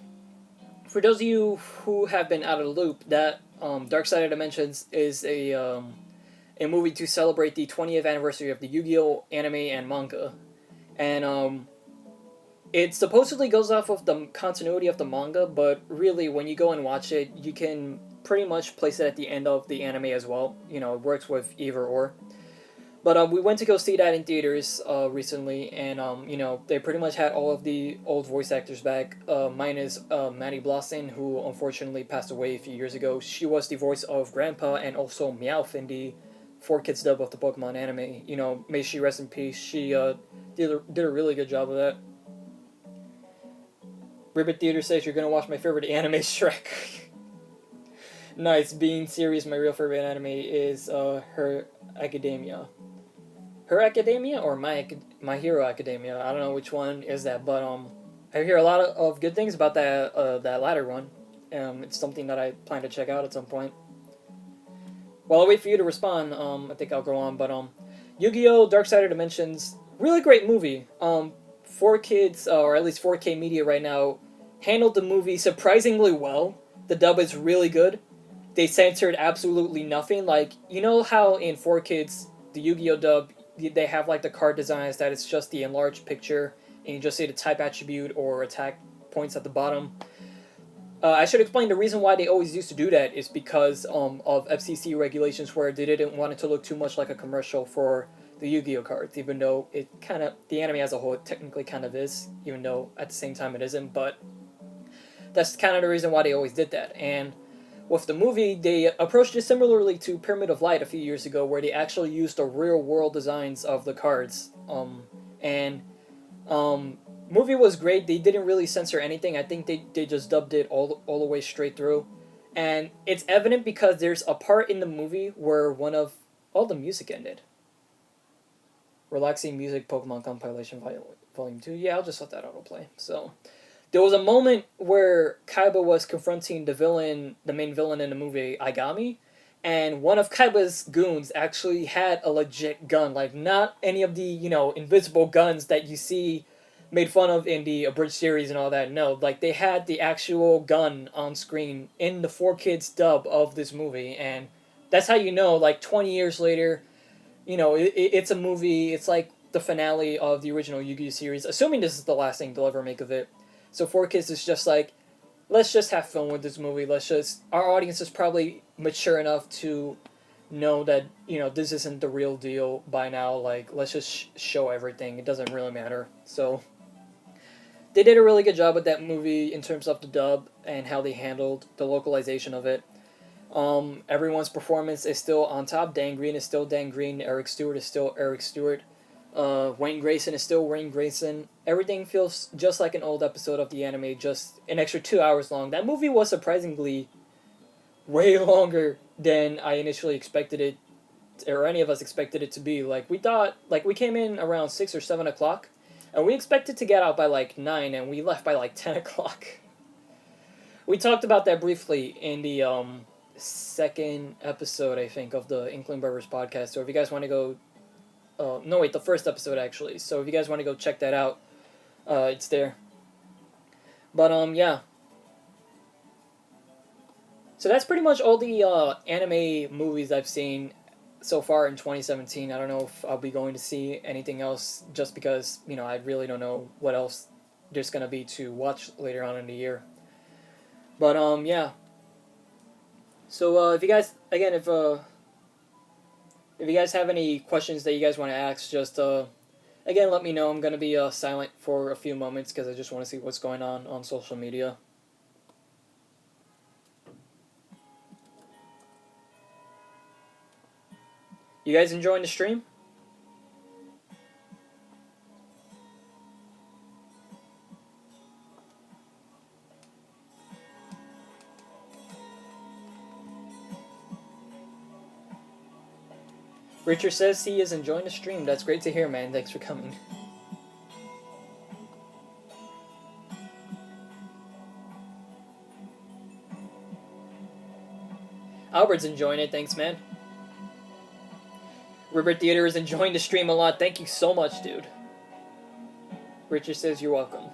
for those of you who have been out of the loop, that Dark Side of Dimensions is a movie to celebrate the 20th anniversary of the Yu-Gi-Oh! Anime and manga. And it supposedly goes off of the continuity of the manga, but really when you go and watch it, you can pretty much place it at the end of the anime as well. It works with either or. But we went to go see that in theaters recently, and they pretty much had all of the old voice actors back, minus Maddie Blossom, who unfortunately passed away a few years ago. She was the voice of Grandpa and also Meowth in the 4Kids dub of the Pokemon anime. May she rest in peace. She did a really good job of that. Ribbit Theater says you're gonna watch my favorite anime, Shrek. Nice. Being serious, my real favorite anime is Her Academia. Her Academia or My Hero Academia. I don't know which one is that, but I hear a lot of good things about that latter one. It's something that I plan to check out at some point. While I wait for you to respond, I think I'll go on. But Yu-Gi-Oh! Dark Side of Dimensions, really great movie. 4Kids, or at least 4K Media right now, handled the movie surprisingly well. The dub is really good. They censored absolutely nothing. Like, how in 4Kids, the Yu-Gi-Oh! Dub, they have like the card designs that it's just the enlarged picture, and you just see the type attribute or attack points at the bottom. I should explain the reason why they always used to do that is because of FCC regulations, where they didn't want it to look too much like a commercial for the Yu-Gi-Oh! Cards, even though the anime as a whole technically kind of is, even though at the same time it isn't, but that's kind of the reason why they always did that. And with the movie, they approached it similarly to Pyramid of Light a few years ago, where they actually used the real-world designs of the cards. Movie was great. They didn't really censor anything. I think they just dubbed it all the way straight through. And it's evident because there's a part in the movie where the music ended. Relaxing Music Pokemon Compilation Volume 2. Yeah, I'll just let that autoplay. So there was a moment where Kaiba was confronting the main villain in the movie, Aigami, and one of Kaiba's goons actually had a legit gun, like not any of the, invisible guns that you see made fun of in the abridged series and all that. No, like they had the actual gun on screen in the 4Kids dub of this movie, and that's how like 20 years later, it's a movie, it's like the finale of the original Yu-Gi-Oh! Series, assuming this is the last thing they'll ever make of it. So 4Kids is just like, let's just have fun with this movie. Our audience is probably mature enough to know that, this isn't the real deal by now. Like, let's just show everything. It doesn't really matter. So they did a really good job with that movie in terms of the dub and how they handled the localization of it. Everyone's performance is still on top. Dan Green is still Dan Green. Eric Stewart is still Eric Stewart. Wayne Grayson is still Wayne Grayson. Everything feels just like an old episode of the anime, just an extra 2 hours long. That movie was surprisingly way longer than I initially expected it, or any of us expected it to be. Like, we thought, like, we came in around 6 or 7 o'clock, and we expected to get out by like 9, and we left by like 10 o'clock. We talked about that briefly in the second episode, I think, of the Inkling Brothers podcast. So if you guys want to go, no wait, the first episode actually. So if you guys want to go check that out, it's there. But yeah. So that's pretty much all the anime movies I've seen so far in 2017. I don't know if I'll be going to see anything else, just because, I really don't know what else there's gonna be to watch later on in the year. But yeah. So if you guys, again, if you guys have any questions that you guys want to ask, just again, let me know. I'm gonna be silent for a few moments because I just want to see what's going on social media. You guys enjoying the stream? Richard says he is enjoying the stream. That's great to hear, man. Thanks for coming. Albert's enjoying it. Thanks, man. River Theater is enjoying the stream a lot. Thank you so much, dude. Richard says you're welcome.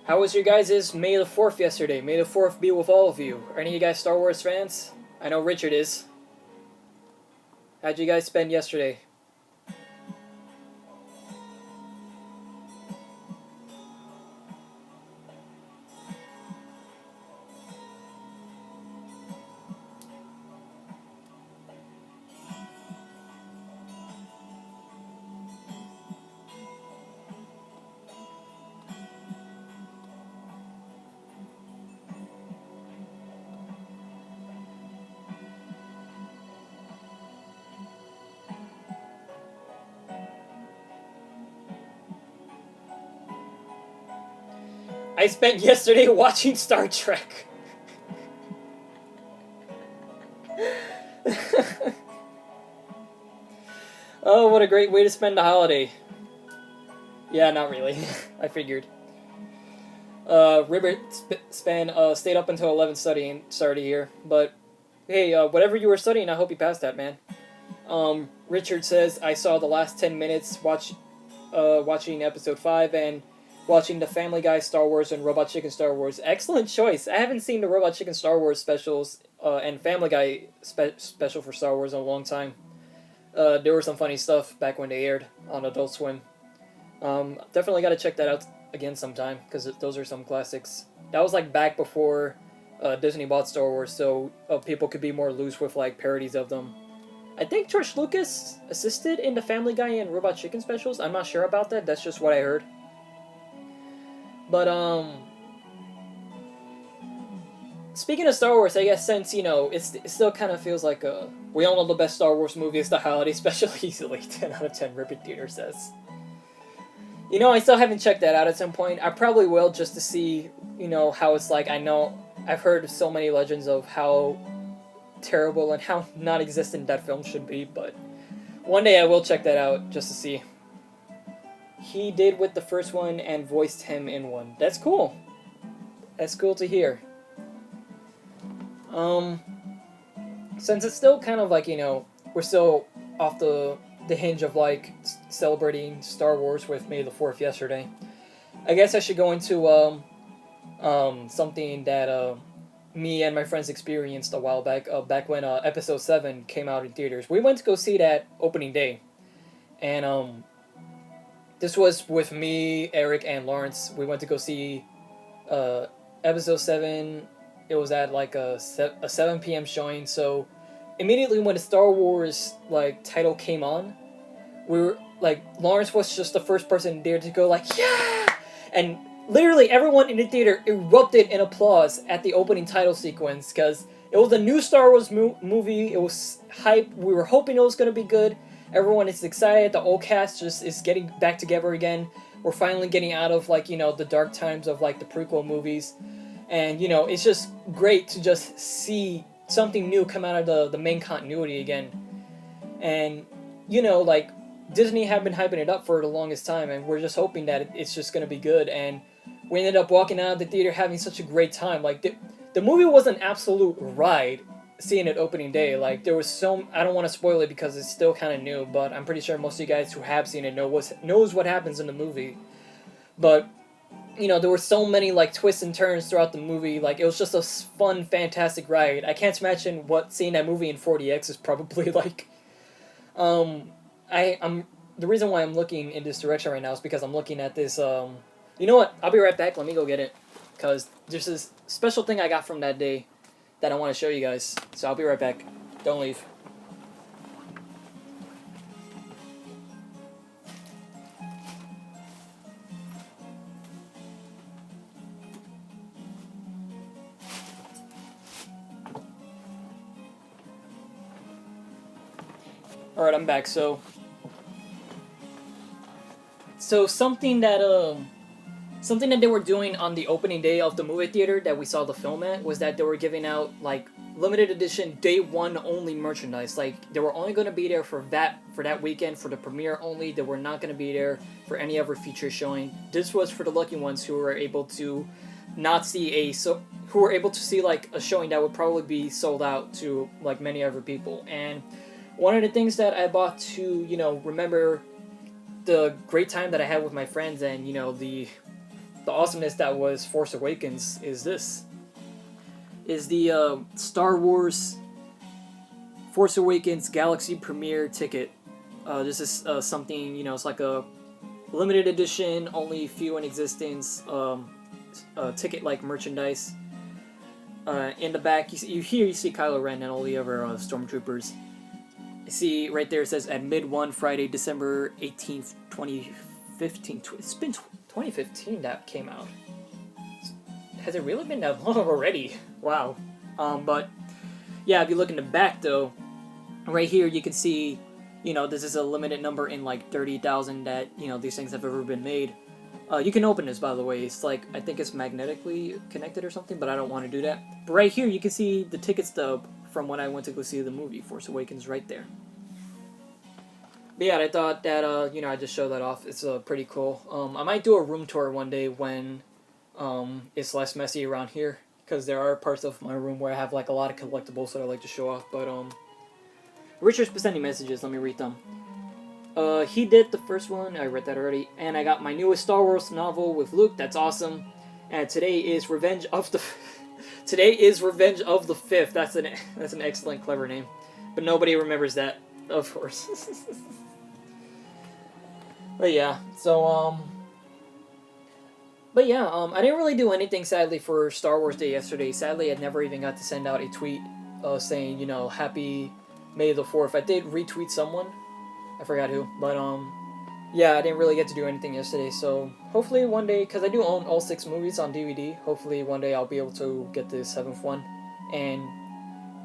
How was your guys' May the 4th yesterday? May the 4th be with all of you. Are any of you guys Star Wars fans? I know Richard is. How'd you guys spend yesterday? I spent yesterday watching Star Trek. Oh, what a great way to spend the holiday. Yeah, not really. I figured. Ribbert stayed up until 11 studying. Sorry to hear. But, hey, whatever you were studying, I hope you passed that, man. Richard says, I saw the last 10 minutes watching episode 5 and watching the Family Guy Star Wars and Robot Chicken Star Wars. Excellent choice. I haven't seen the Robot Chicken Star Wars specials and Family Guy special for Star Wars in a long time. There were some funny stuff back when they aired on Adult Swim. Definitely got to check that out again sometime, because those are some classics. That was like back before Disney bought Star Wars, so people could be more loose with like parodies of them. I think George Lucas assisted in the Family Guy and Robot Chicken specials. I'm not sure about that. That's just what I heard. But, speaking of Star Wars, I guess since, it still kind of feels like we all know the best Star Wars movie is the holiday special easily. 10 out of 10, Ribbit Theater says. I still haven't checked that out at some point. I probably will, just to see, how it's like. I know I've heard so many legends of how terrible and how non-existent that film should be, but one day I will check that out just to see. He did with the first one and voiced him in one. That's cool. That's cool to hear. Since it's still kind of like, we're still off the hinge of like celebrating Star Wars with May the 4th yesterday, I guess I should go into something that me and my friends experienced a while back, back when Episode 7 came out in theaters. We went to go see that opening day, and this was with me, Eric, and Lawrence. We went to go see uh, Episode 7. It was at like a 7 p.m. showing, so immediately when the Star Wars like title came on, we were like, Lawrence was just the first person there to go like, yeah! And literally everyone in the theater erupted in applause at the opening title sequence, because it was a new Star Wars movie. It was hype. We were hoping it was going to be good. Everyone is excited. The old cast just is getting back together again. We're finally getting out of, like, the dark times of, like, the prequel movies. And, it's just great to just see something new come out of the main continuity again. And, like, Disney had been hyping it up for the longest time, and we're just hoping that it's just going to be good. And we ended up walking out of the theater having such a great time. Like, the movie was an absolute ride, seeing it opening day. Like, there was I don't want to spoil it because it's still kind of new, but I'm pretty sure most of you guys who have seen it knows what happens in the movie. But, there were so many, like, twists and turns throughout the movie. Like, it was just a fun, fantastic ride. I can't imagine what seeing that movie in 4DX is probably like. I'm the reason why I'm looking in this direction right now is because I'm looking at this. You know what? I'll be right back. Let me go get it, because there's this special thing I got from that day that I want to show you guys. So I'll be right back. Don't leave. All right, I'm back. So something that they were doing on the opening day of the movie theater that we saw the film at was that they were giving out, like, limited edition day one only merchandise. Like, they were only going to be there for that weekend, for the premiere only. They were not going to be there for any other feature showing. This was for the lucky ones who were able to who were able to see, like, a showing that would probably be sold out to, like, many other people. And one of the things that I bought to, remember the great time that I had with my friends and, the awesomeness that was Force Awakens is the Star Wars Force Awakens Galaxy Premiere ticket. This is something, it's like a limited edition, only few in existence ticket, like, merchandise. In the back, you see Kylo Ren and all the other stormtroopers. See, right there it says at mid-1 Friday, December 18th, 2015. It's been 2015 that came out. Has it really been that long already? Wow. But, yeah, if you look in the back, though, right here you can see, this is a limited number in, like, 30,000 that, these things have ever been made. You can open this, by the way. It's like, I think it's magnetically connected or something, but I don't want to do that. But right here you can see the ticket stub from when I went to go see the movie, Force Awakens, right there. But yeah, I thought that, I just show that off. It's pretty cool. I might do a room tour one day when it's less messy around here, because there are parts of my room where I have, like, a lot of collectibles that I like to show off. But Richard's been sending messages. Let me read them. He did the first one. I read that already. And I got my newest Star Wars novel with Luke. That's awesome. And today is Revenge of the 5th. That's an excellent, clever name. But nobody remembers that, of course. But yeah, so, I didn't really do anything, sadly, for Star Wars Day yesterday. Sadly, I never even got to send out a tweet saying, Happy May the 4th. I did retweet someone. I forgot who. But, yeah, I didn't really get to do anything yesterday. So, hopefully one day, because I do own all 6 movies on DVD, hopefully one day I'll be able to get the 7th one. And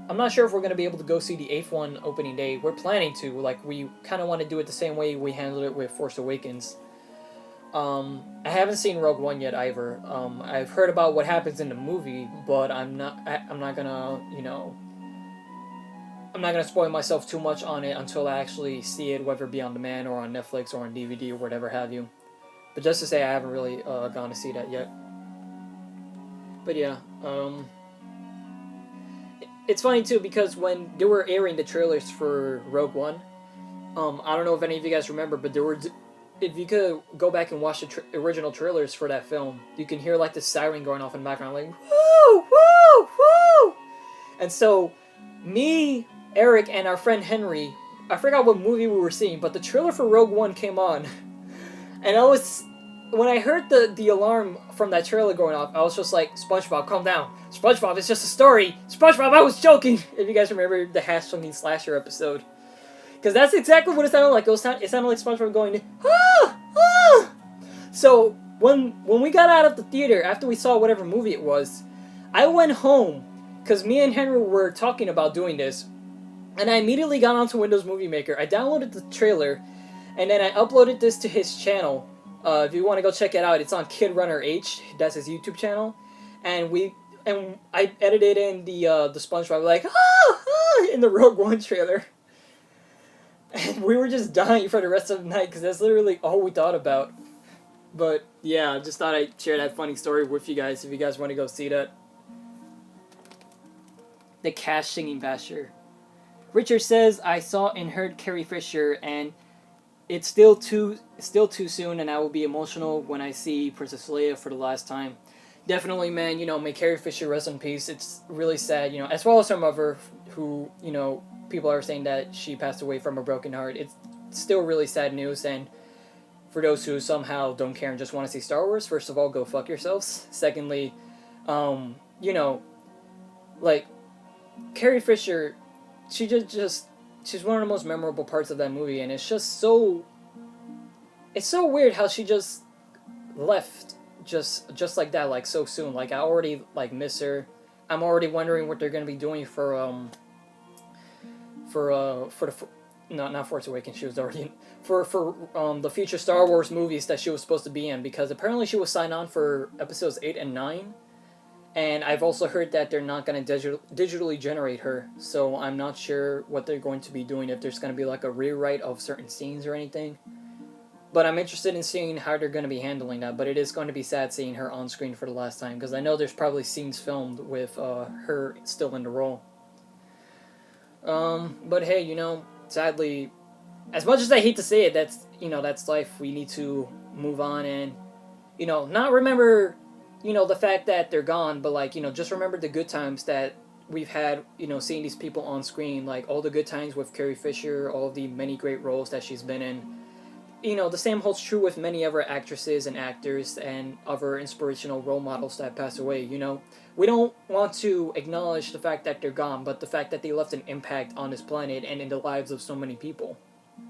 I'm not sure if we're going to be able to go see the 8th one opening day. We're planning to. Like, we kind of want to do it the same way we handled it with Force Awakens. I haven't seen Rogue One yet either. I've heard about what happens in the movie, but I'm not gonna, I'm not gonna spoil myself too much on it until I actually see it, whether it be on demand or on Netflix or on DVD or whatever have you. But just to say, I haven't really gone to see that yet. But yeah, it's funny too, because when they were airing the trailers for Rogue One, I don't know if any of you guys remember, but if you could go back and watch the original trailers for that film, you can hear like the siren going off in the background, like woo, woo, woo. And so, me, Eric, and our friend Henry, I forgot what movie we were seeing, but the trailer for Rogue One came on, and when I heard the alarm from that trailer going off, I was just like, SpongeBob, calm down. SpongeBob, it's just a story. SpongeBob, I was joking. If you guys remember the Hash Slinging Slasher episode. Because that's exactly what it sounded like. It sounded like SpongeBob going, ah, ah. So, when we got out of the theater, after we saw whatever movie it was, I went home, because me and Henry were talking about doing this, and I immediately got onto Windows Movie Maker. I downloaded the trailer, and then I uploaded this to his channel. If you want to go check it out, it's on Kid Runner H. That's his YouTube channel, and I edited in the SpongeBob like in the Rogue One trailer, and we were just dying for the rest of the night because that's literally all we thought about. But yeah, I just thought I'd share that funny story with you guys if you guys want to go see that. The Cash Singing Basher. Richard says, I saw and heard Carrie Fisher, and it's still too soon, and I will be emotional when I see Princess Leia for the last time. Definitely, man, may Carrie Fisher rest in peace. It's really sad, as well as her mother, who, people are saying that she passed away from a broken heart. It's still really sad news, and for those who somehow don't care and just want to see Star Wars, first of all, go fuck yourselves. Secondly, like, Carrie Fisher, she's one of the most memorable parts of that movie, and it's so weird how she just left just like that, like so soon. Like, I already miss her. I'm already wondering what they're gonna be doing for not Force Awakens. She was already in, for the future Star Wars movies that she was supposed to be in, because apparently she was signed on for episodes 8 and 9. And I've also heard that they're not going to digitally generate her, so I'm not sure what they're going to be doing, if there's going to be like a rewrite of certain scenes or anything. But I'm interested in seeing how they're going to be handling that, but it is going to be sad seeing her on screen for the last time, because I know there's probably scenes filmed with her still in the role. But hey, sadly, as much as I hate to say it, that's life. We need to move on and, not remember the fact that they're gone, but just remember the good times that we've had, seeing these people on screen, like all the good times with Carrie Fisher, all of the many great roles that she's been in. The same holds true with many other actresses and actors and other inspirational role models that pass away, We don't want to acknowledge the fact that they're gone, but the fact that they left an impact on this planet and in the lives of so many people.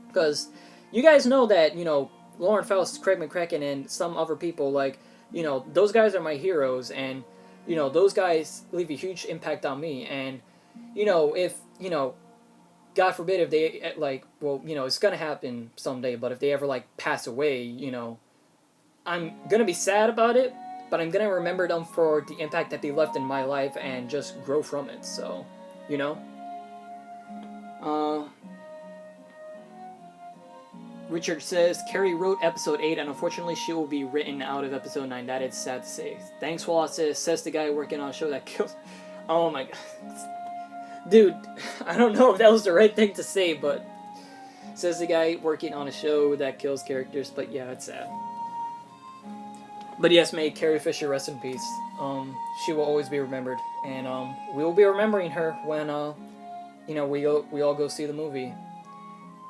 Because you guys know that, Lauren Faust, Craig McCracken, and some other people, those guys are my heroes, and, those guys leave a huge impact on me, and, if, God forbid if they, it's gonna happen someday, but if they ever, pass away, I'm gonna be sad about it, but I'm gonna remember them for the impact that they left in my life and just grow from it, so, Richard says, Carrie wrote episode 8, and unfortunately she will be written out of episode 9. That is sad to say. Thanks, Wallace, says the guy working on a show that kills... Oh my god. Dude, I don't know if that was the right thing to say, but... Says the guy working on a show that kills characters, but yeah, it's sad. But yes, may Carrie Fisher rest in peace. She will always be remembered, and we will be remembering her when, we all go see the movie.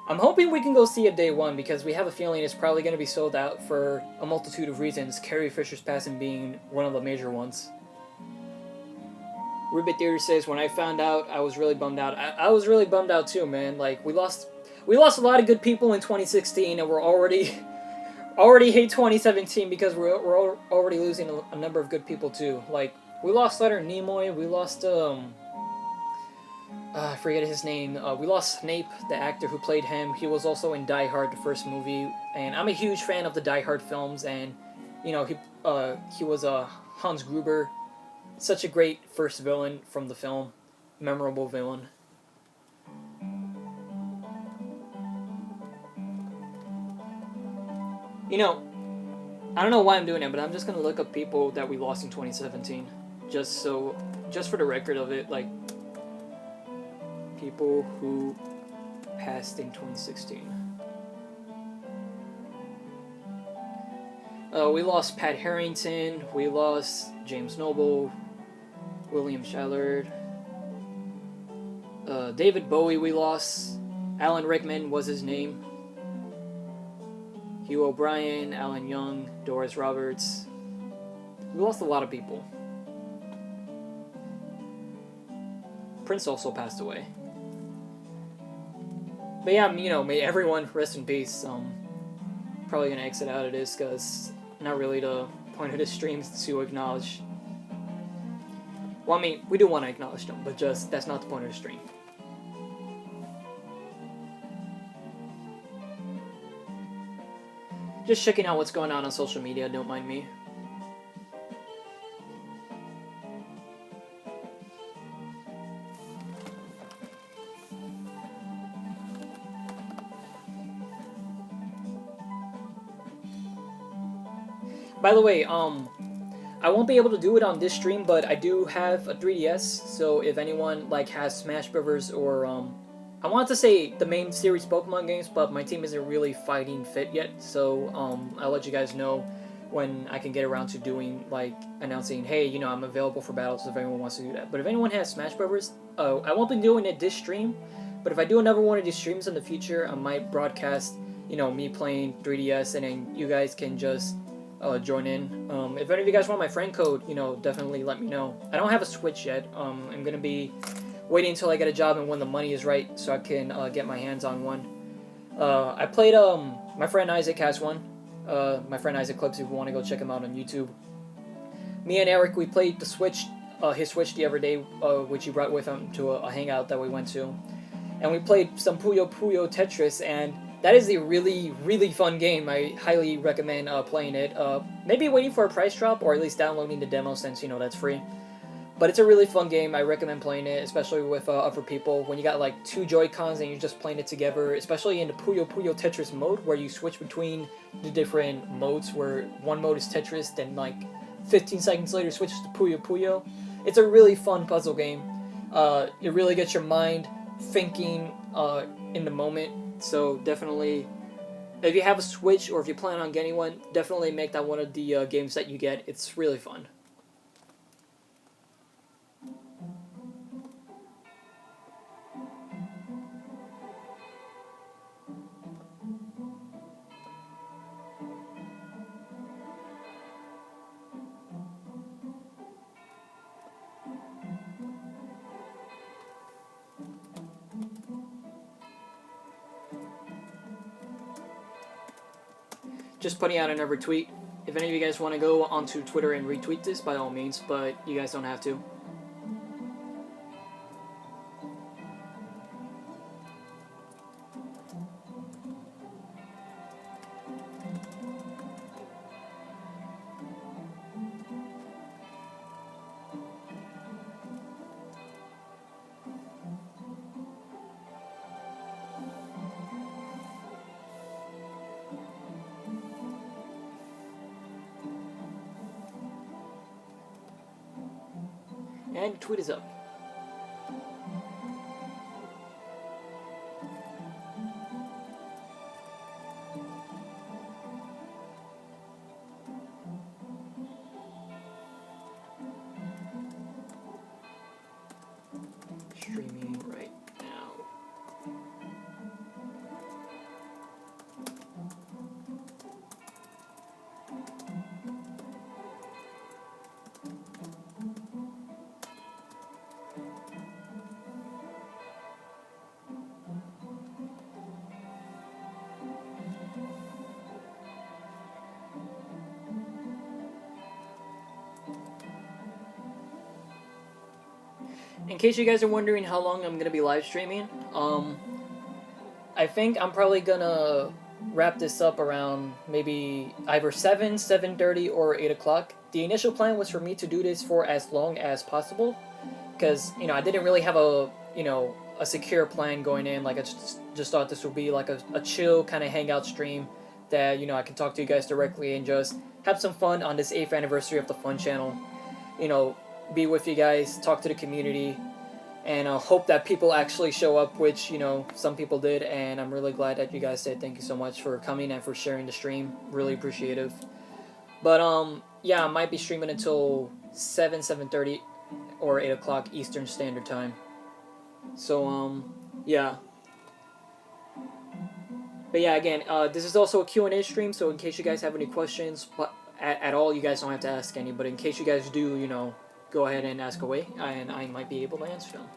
I'm hoping we can go see it day one, because we have a feeling it's probably going to be sold out for a multitude of reasons, Carrie Fisher's passing being one of the major ones. Ribbit Theater says, when I found out, I was really bummed out. I was really bummed out too, man. We lost a lot of good people in 2016, and we're already hate 2017 because we're already losing a number of good people too. We lost Leonard Nimoy, we lost, I forget his name. We lost Snape, the actor who played him. He was also in Die Hard, the first movie, and I'm a huge fan of the Die Hard films. And he was Hans Gruber, such a great first villain from the film, memorable villain. I don't know why I'm doing it, but I'm just gonna look up people that we lost in 2017, just for the record of it, people who passed in 2016. We lost Pat Harrington. We lost James Noble, William Shallard, David Bowie. We lost. Alan Rickman was his name. Hugh O'Brien, Alan Young, Doris Roberts. We lost a lot of people. Prince also passed away. But yeah, may everyone rest in peace. Probably gonna exit out of this because not really the point of this stream is to acknowledge. Well, we do want to acknowledge them, but just that's not the point of the stream. Just checking out what's going on social media, don't mind me. By the way, I won't be able to do it on this stream, but I do have a 3DS, so if anyone has Smash Brothers or I wanted to say the main series Pokemon games, but my team isn't really fighting fit yet, so I'll let you guys know when I can get around to doing announcing, hey, I'm available for battles if anyone wants to do that. But if anyone has Smash Brothers, I won't be doing it this stream, but if I do another one of these streams in the future, I might broadcast me playing 3DS, and then you guys can just join in. If any of you guys want my friend code, definitely let me know. I don't have a Switch yet. I'm gonna be waiting until I get a job and when the money is right so I can get my hands on one. I played, my friend Isaac has one. My friend Isaac Clips, if you want to go check him out on YouTube. Me and Eric, we played the Switch, his Switch the other day, which he brought with him to a hangout that we went to. And we played some Puyo Puyo Tetris, and that is a really, really fun game. I highly recommend playing it. Maybe waiting for a price drop, or at least downloading the demo since, that's free. But it's a really fun game. I recommend playing it, especially with other people. When you got 2 Joy-Cons and you're just playing it together, especially in the Puyo Puyo Tetris mode, where you switch between the different modes, where one mode is Tetris, then 15 seconds later switches to Puyo Puyo. It's a really fun puzzle game. It really gets your mind thinking in the moment. So definitely, if you have a Switch or if you plan on getting one, definitely make that one of the games that you get. It's really fun. Just putting out another tweet. If any of you guys want to go onto Twitter and retweet this, by all means, but you guys don't have to. And tweet is up. Streaming right now. In case you guys are wondering how long I'm going to be live streaming, I think I'm probably going to wrap this up around maybe either 7, 7:30, or 8 o'clock. The initial plan was for me to do this for as long as possible, because, I didn't really have a secure plan going in. I just thought this would be a chill kind of hangout stream that, I can talk to you guys directly and just have some fun on this 8th anniversary of the F.U.N channel. Be with you guys, talk to the community, and hope that people actually show up, which, some people did, and I'm really glad that you guys did. Thank you so much for coming and for sharing the stream. Really appreciative. But yeah, I might be streaming until 7:30, or 8 o'clock Eastern Standard Time. So yeah. But yeah, again, this is also a Q&A stream, so in case you guys have any questions, but at all, you guys don't have to ask any. But in case you guys do, you know, go ahead and ask away, and I might be able to answer them.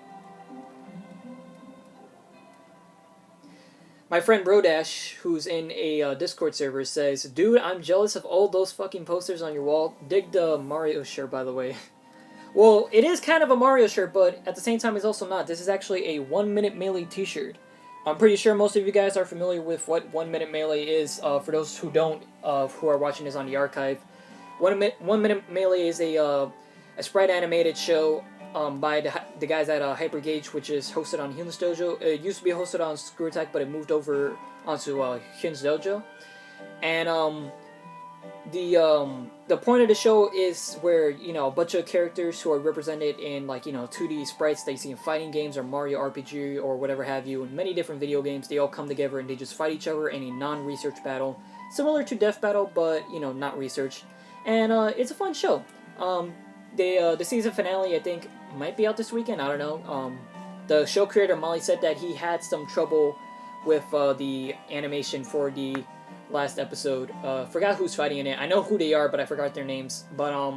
My friend Rodash, who's in a Discord server, says, "Dude, I'm jealous of all those fucking posters on your wall. Dig the Mario shirt, by the way." Well, it is kind of a Mario shirt, but at the same time, it's also not. This is actually a 1 Minute Melee t-shirt. I'm pretty sure most of you guys are familiar with what 1 Minute Melee is. For those who don't, who are watching this on the archive, 1 Minute Melee is a sprite animated show by the guys at Hypergauge, which is hosted on F.U.N's Dojo. It used to be hosted on Screw Attack, but it moved over onto F.U.N's Dojo. And the point of the show is where, you know, a bunch of characters who are represented in, like, you know, 2D sprites that you see in fighting games or Mario RPG or whatever have you, in many different video games, they all come together and they just fight each other in a non-research battle, similar to Death Battle, but, you know, not research. And it's a fun show. The season finale, I think, might be out this weekend. I don't know. The show creator Molly said that he had some trouble with the animation for the last episode. Forgot who's fighting in it. I know who they are, but I forgot their names. But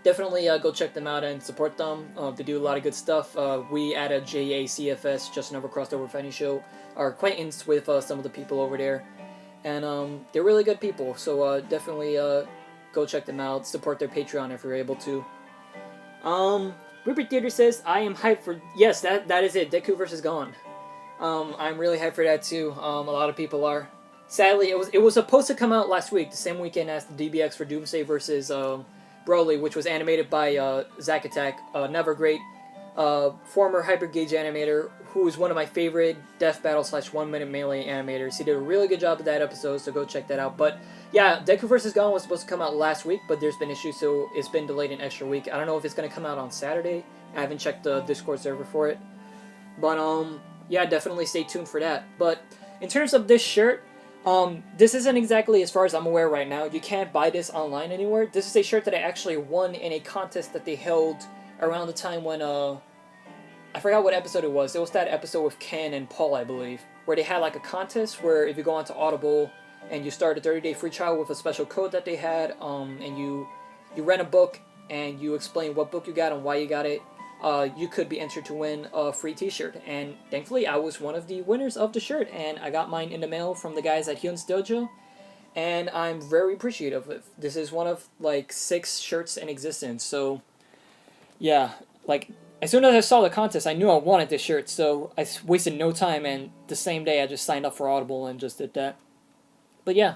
definitely go check them out and support them. They do a lot of good stuff. We at a JACFS, Just Another Crossed Over Fighting Show, are acquaintance with some of the people over there, and they're really good people. So definitely go check them out. Support their Patreon if you're able to. Rupert Theater says, "I am hyped for..." Yes, that is it. Deku vs. Gone. I'm really hyped for that too. A lot of people are. Sadly, it was supposed to come out last week, the same weekend as the DBX for Doomsday versus Broly, which was animated by Zack Attack, another great former Hypergauge animator, who is one of my favorite Death Battle / 1 Minute Melee animators. He did a really good job with that episode, so go check that out. But yeah, Deku vs. Gone was supposed to come out last week, but there's been issues, so it's been delayed an extra week. I don't know if it's going to come out on Saturday. I haven't checked the Discord server for it. But yeah, definitely stay tuned for that. But in terms of this shirt, this isn't exactly, as far as I'm aware right now, you can't buy this online anywhere. This is a shirt that I actually won in a contest that they held around the time when, I forgot what episode it was. It was that episode with Ken and Paul, I believe, where they had like a contest where if you go onto Audible and you start a 30-day free trial with a special code that they had, and you rent a book and you explain what book you got and why you got it, you could be entered to win a free t-shirt. And thankfully, I was one of the winners of the shirt, and I got mine in the mail from the guys at F.U.N's Dojo, and I'm very appreciative of it. This is one of, like, 6 shirts in existence, so yeah, like, as soon as I saw the contest, I knew I wanted this shirt, so I wasted no time, and the same day I just signed up for Audible and just did that. But yeah,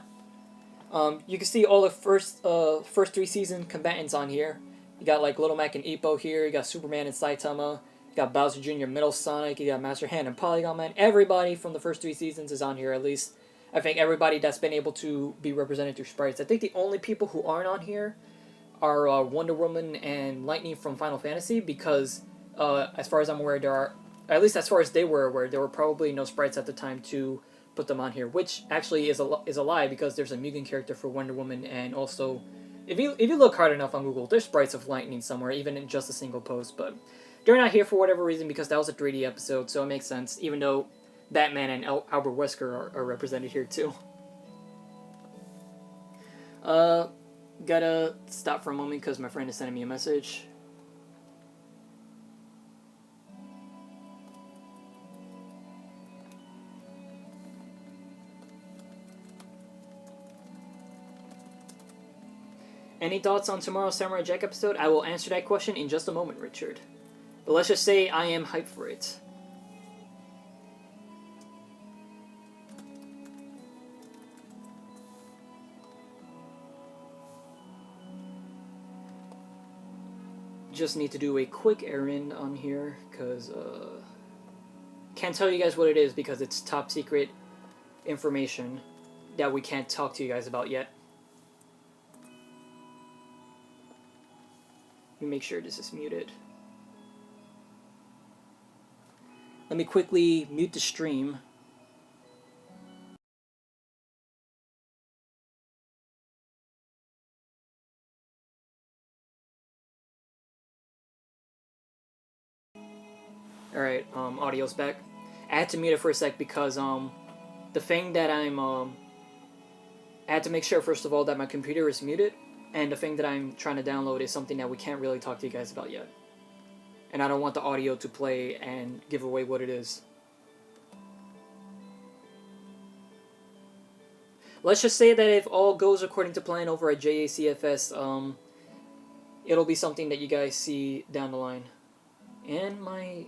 you can see all the first 3 season combatants on here. You got like Little Mac and Ippo here. You got Superman and Saitama. You got Bowser Jr., Metal Sonic. You got Master Hand and Polygon Man. Everybody from the first 3 seasons is on here, at least. I think everybody that's been able to be represented through sprites. I think the only people who aren't on here are Wonder Woman and Lightning from Final Fantasy, because as far as I'm aware, there are, at least as far as they were aware, there were probably no sprites at the time to put them on here, which actually is a lie, because there's a Mugen character for Wonder Woman, and also, if you look hard enough on Google, there's sprites of Lightning somewhere, even in just a single post, but they're not here for whatever reason, because that was a 3D episode, so it makes sense, even though Batman and Albert Wesker are represented here too. Gotta stop for a moment because my friend is sending me a message. Any thoughts on tomorrow's Samurai Jack episode? I will answer that question in just a moment, Richard. But let's just say I am hyped for it. Just need to do a quick errand on here, because, can't tell you guys what it is because it's top secret information that we can't talk to you guys about yet. Let me make sure this is muted. Let me quickly mute the stream. audio's back. I had to mute it for a sec because the thing that I'm I had to make sure first of all that my computer is muted, and the thing that I'm trying to download is something that we can't really talk to you guys about yet. And I don't want the audio to play and give away what it is. Let's just say that if all goes according to plan over at JACFS, it'll be something that you guys see down the line. And my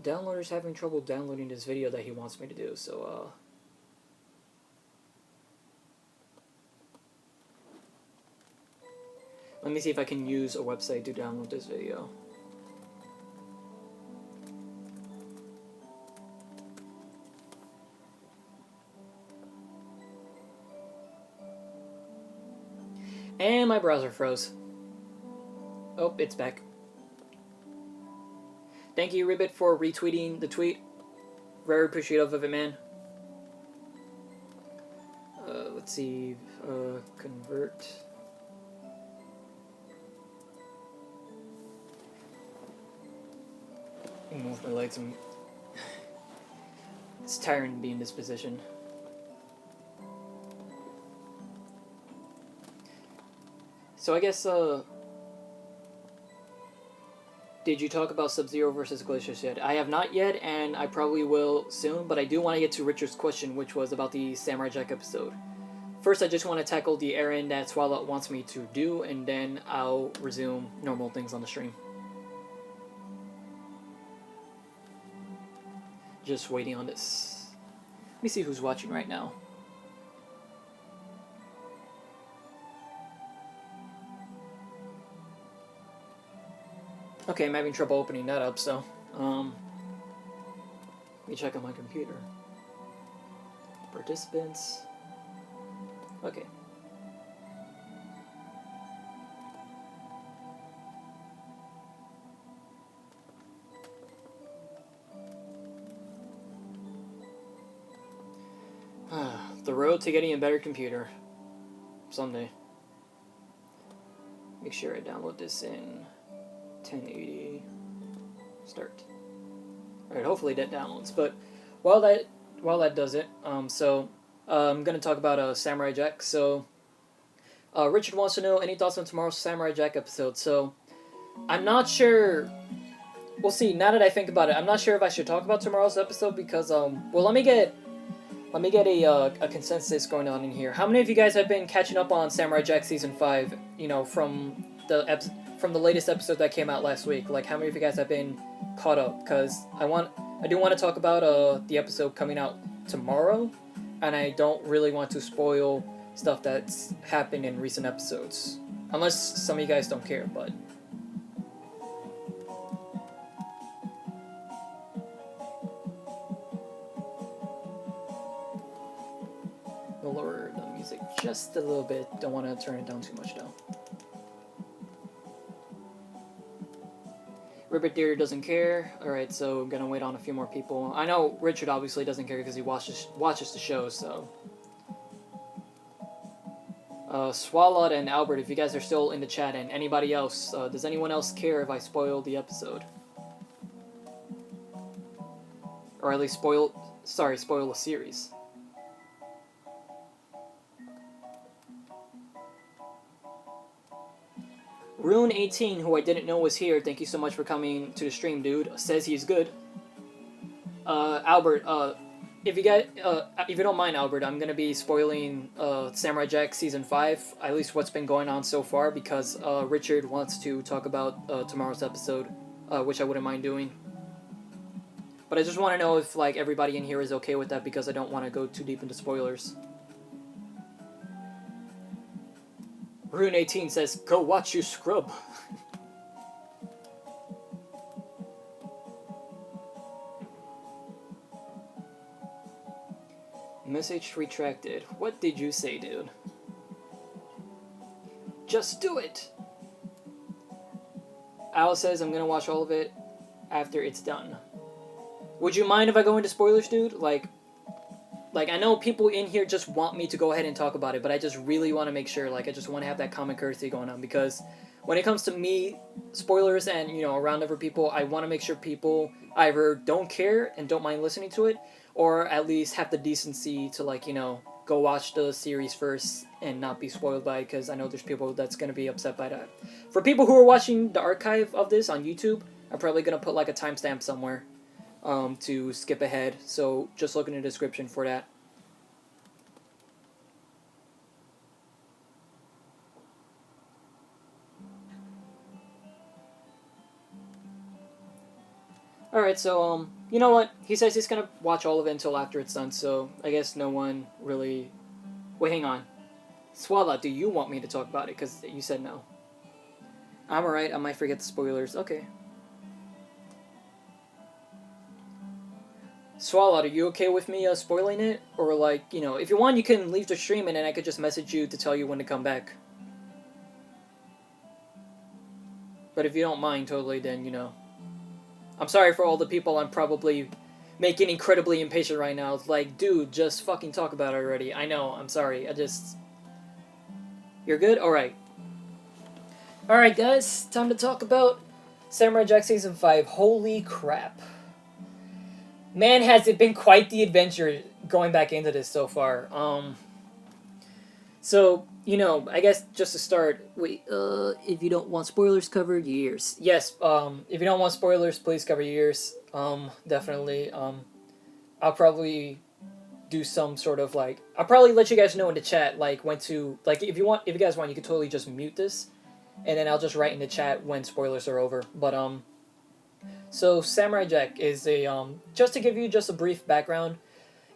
downloader's having trouble downloading this video that he wants me to do, so let me see if I can use a website to download this video. And my browser froze. Oh, it's back. Thank you, Ribbit, for retweeting the tweet. Very appreciative of it, man. Let's see. Convert. Move my legs. It's tiring being in this position. So I guess, did you talk about Sub-Zero versus Glacius yet? I have not yet, and I probably will soon, but I do want to get to Richard's question, which was about the Samurai Jack episode. First, I just want to tackle the errand that Swallow wants me to do, and then I'll resume normal things on the stream. Just waiting on this. Let me see who's watching right now. Okay, I'm having trouble opening that up, so, let me check on my computer. Participants. Okay. The road to getting a better computer. Someday. Make sure I download this in 1080. Start. Alright, hopefully that downloads. But while that does it, I'm gonna talk about Samurai Jack. So Richard wants to know any thoughts on tomorrow's Samurai Jack episode. So I'm not sure. We'll see. Now that I think about it, I'm not sure if I should talk about tomorrow's episode because well, let me get a consensus going on in here. How many of you guys have been catching up on Samurai Jack season 5? You know, from the latest episode that came out last week. Like, how many of you guys have been caught up? Because I do want to talk about the episode coming out tomorrow, and I don't really want to spoil stuff that's happened in recent episodes, unless some of you guys don't care. But we'll lower the music just a little bit. Don't want to turn it down too much though. Ribbit Deer doesn't care. Alright, so I'm gonna wait on a few more people. I know Richard obviously doesn't care because he watches the show, so. Swallowed and Albert, if you guys are still in the chat, and anybody else, does anyone else care if I spoil the episode? Or at least spoil the series. Rune18, who I didn't know was here, thank you so much for coming to the stream, dude. Says he's good. Albert, if you don't mind, Albert, I'm gonna be spoiling Samurai Jack season 5, at least what's been going on so far, because Richard wants to talk about tomorrow's episode, which I wouldn't mind doing. But I just want to know if like everybody in here is okay with that, because I don't want to go too deep into spoilers. Rune18 says, "Go watch you scrub." Message retracted. What did you say, dude? Just do it! Al says, I'm gonna watch all of it after it's done. Would you mind if I go into spoilers, dude? Like, I know people in here just want me to go ahead and talk about it, but I just really want to make sure, like, I just want to have that common courtesy going on, because when it comes to me, spoilers and, around other people, I want to make sure people either don't care and don't mind listening to it, or at least have the decency to, like, go watch the series first and not be spoiled by it, because I know there's people that's going to be upset by that. For people who are watching the archive of this on YouTube, I'm probably going to put like a timestamp somewhere to skip ahead, so just look in the description for that. Alright, so, you know what? He says he's gonna watch all of it until after it's done, so I guess no one really... Wait, hang on. Swala, do you want me to talk about it? Because you said no. I'm alright, I might forget the spoilers. Okay. Swala, are you okay with me spoiling it? Or, like, if you want, you can leave the stream and then I could just message you to tell you when to come back. But if you don't mind totally, then, I'm sorry for all the people I'm probably making incredibly impatient right now. It's like, dude, just fucking talk about it already. I know, I'm sorry. You're good? Alright. Alright, guys. Time to talk about Samurai Jack Season 5. Holy crap. Man, has it been quite the adventure going back into this so far. So, I guess just to start, if you don't want spoilers, cover your ears. Yes, if you don't want spoilers, please cover your ears. Definitely. I'll probably do some sort of, like, I'll probably let you guys know in the chat, like, when to, like, if you guys want, you can totally just mute this, and then I'll just write in the chat when spoilers are over. But, so Samurai Jack is just to give you just a brief background,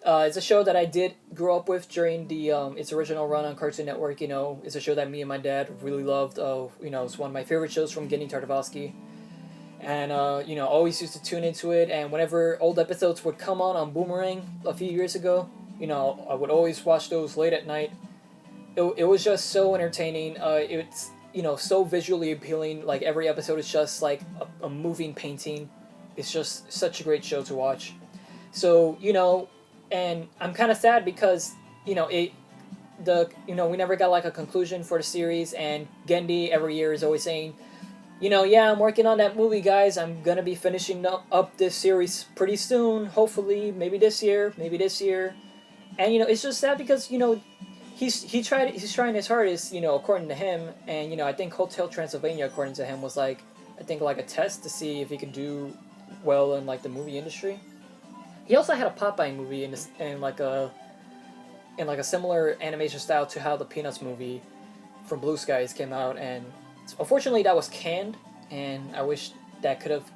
it's a show that I did grow up with during the its original run on Cartoon Network. It's a show that me and my dad really loved. It's one of my favorite shows from Genny Tartakovsky. And, always used to tune into it. And whenever old episodes would come on Boomerang a few years ago, I would always watch those late at night. It was just so entertaining. It's, so visually appealing. Like, every episode is just like a moving painting. It's just such a great show to watch. So, and I'm kind of sad because, we never got like a conclusion for the series, and Gendy every year is always saying, yeah, I'm working on that movie, guys. I'm gonna be finishing up this series pretty soon, hopefully, maybe this year. And, it's just sad because, he's trying his hardest, according to him, and, I think Hotel Transylvania, according to him, was like, I think like a test to see if he could do well in like the movie industry. He also had a Popeye movie in like a similar animation style to how the Peanuts movie from Blue Skies came out, and unfortunately that was canned, and I wish that could have,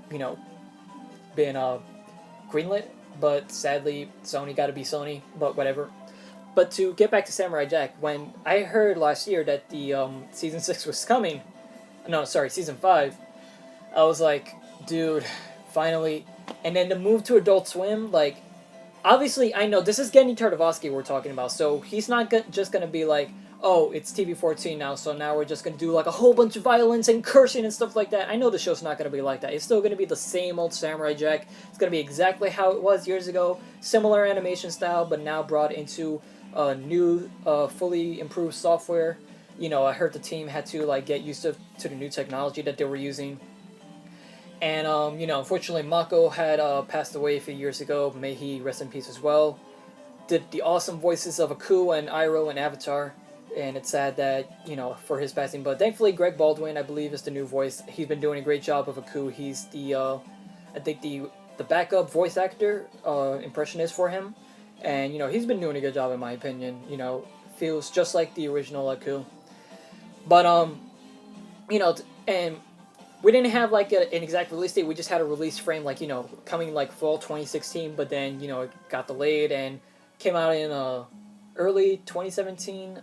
been greenlit, but sadly Sony got to be Sony, but whatever. But to get back to Samurai Jack, when I heard last year that the season 6 was coming, season 5, I was like, dude, finally. And then the move to Adult Swim, like, obviously, I know this is Genny Tartakovsky we're talking about, so he's not just gonna be like, oh, it's TV-14 now, so now we're just gonna do like a whole bunch of violence and cursing and stuff like that. I know the show's not gonna be like that. It's still gonna be the same old Samurai Jack. It's gonna be exactly how it was years ago, similar animation style, but now brought into new, fully improved software. I heard the team had to like get used to the new technology that they were using. And, unfortunately, Mako had passed away a few years ago. May he rest in peace as well. Did the awesome voices of Aku and Iroh and Avatar. And it's sad that, for his passing. But thankfully, Greg Baldwin, I believe, is the new voice. He's been doing a great job of Aku. He's the, I think, the backup voice actor, impressionist for him. And, he's been doing a good job, in my opinion. Feels just like the original Aku. But, and we didn't have like an exact release date. We just had a release frame, like, coming like fall 2016, but then, it got delayed and came out in early 2017.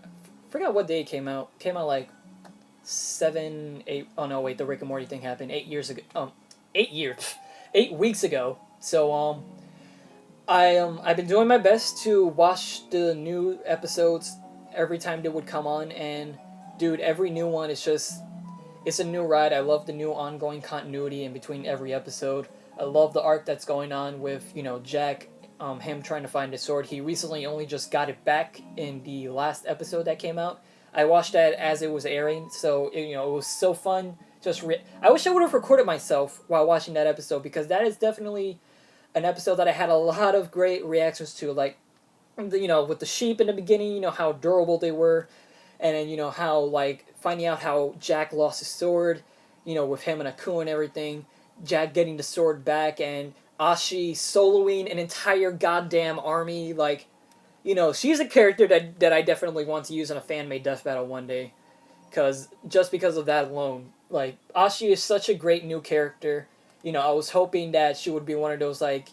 Forgot what day it came out. Came out like 7, 8. Oh no, wait, the Rick and Morty thing happened 8 years ago. 8 weeks ago. So I've been doing my best to watch the new episodes every time they would come on, and dude, every new one is just, it's a new ride. I love the new ongoing continuity in between every episode. I love the arc that's going on with, Jack, him trying to find his sword. He recently only just got it back in the last episode that came out. I watched that as it was airing, so it was so fun. I wish I would have recorded myself while watching that episode, because that is definitely an episode that I had a lot of great reactions to. Like, with the sheep in the beginning, how adorable they were, and then how, like, finding out how Jack lost his sword, with him and Aku and everything, Jack getting the sword back, and Ashi soloing an entire goddamn army. Like, she's a character that I definitely want to use in a fan-made death battle one day, because of that alone. Like, Ashi is such a great new character. I was hoping that she would be one of those, like,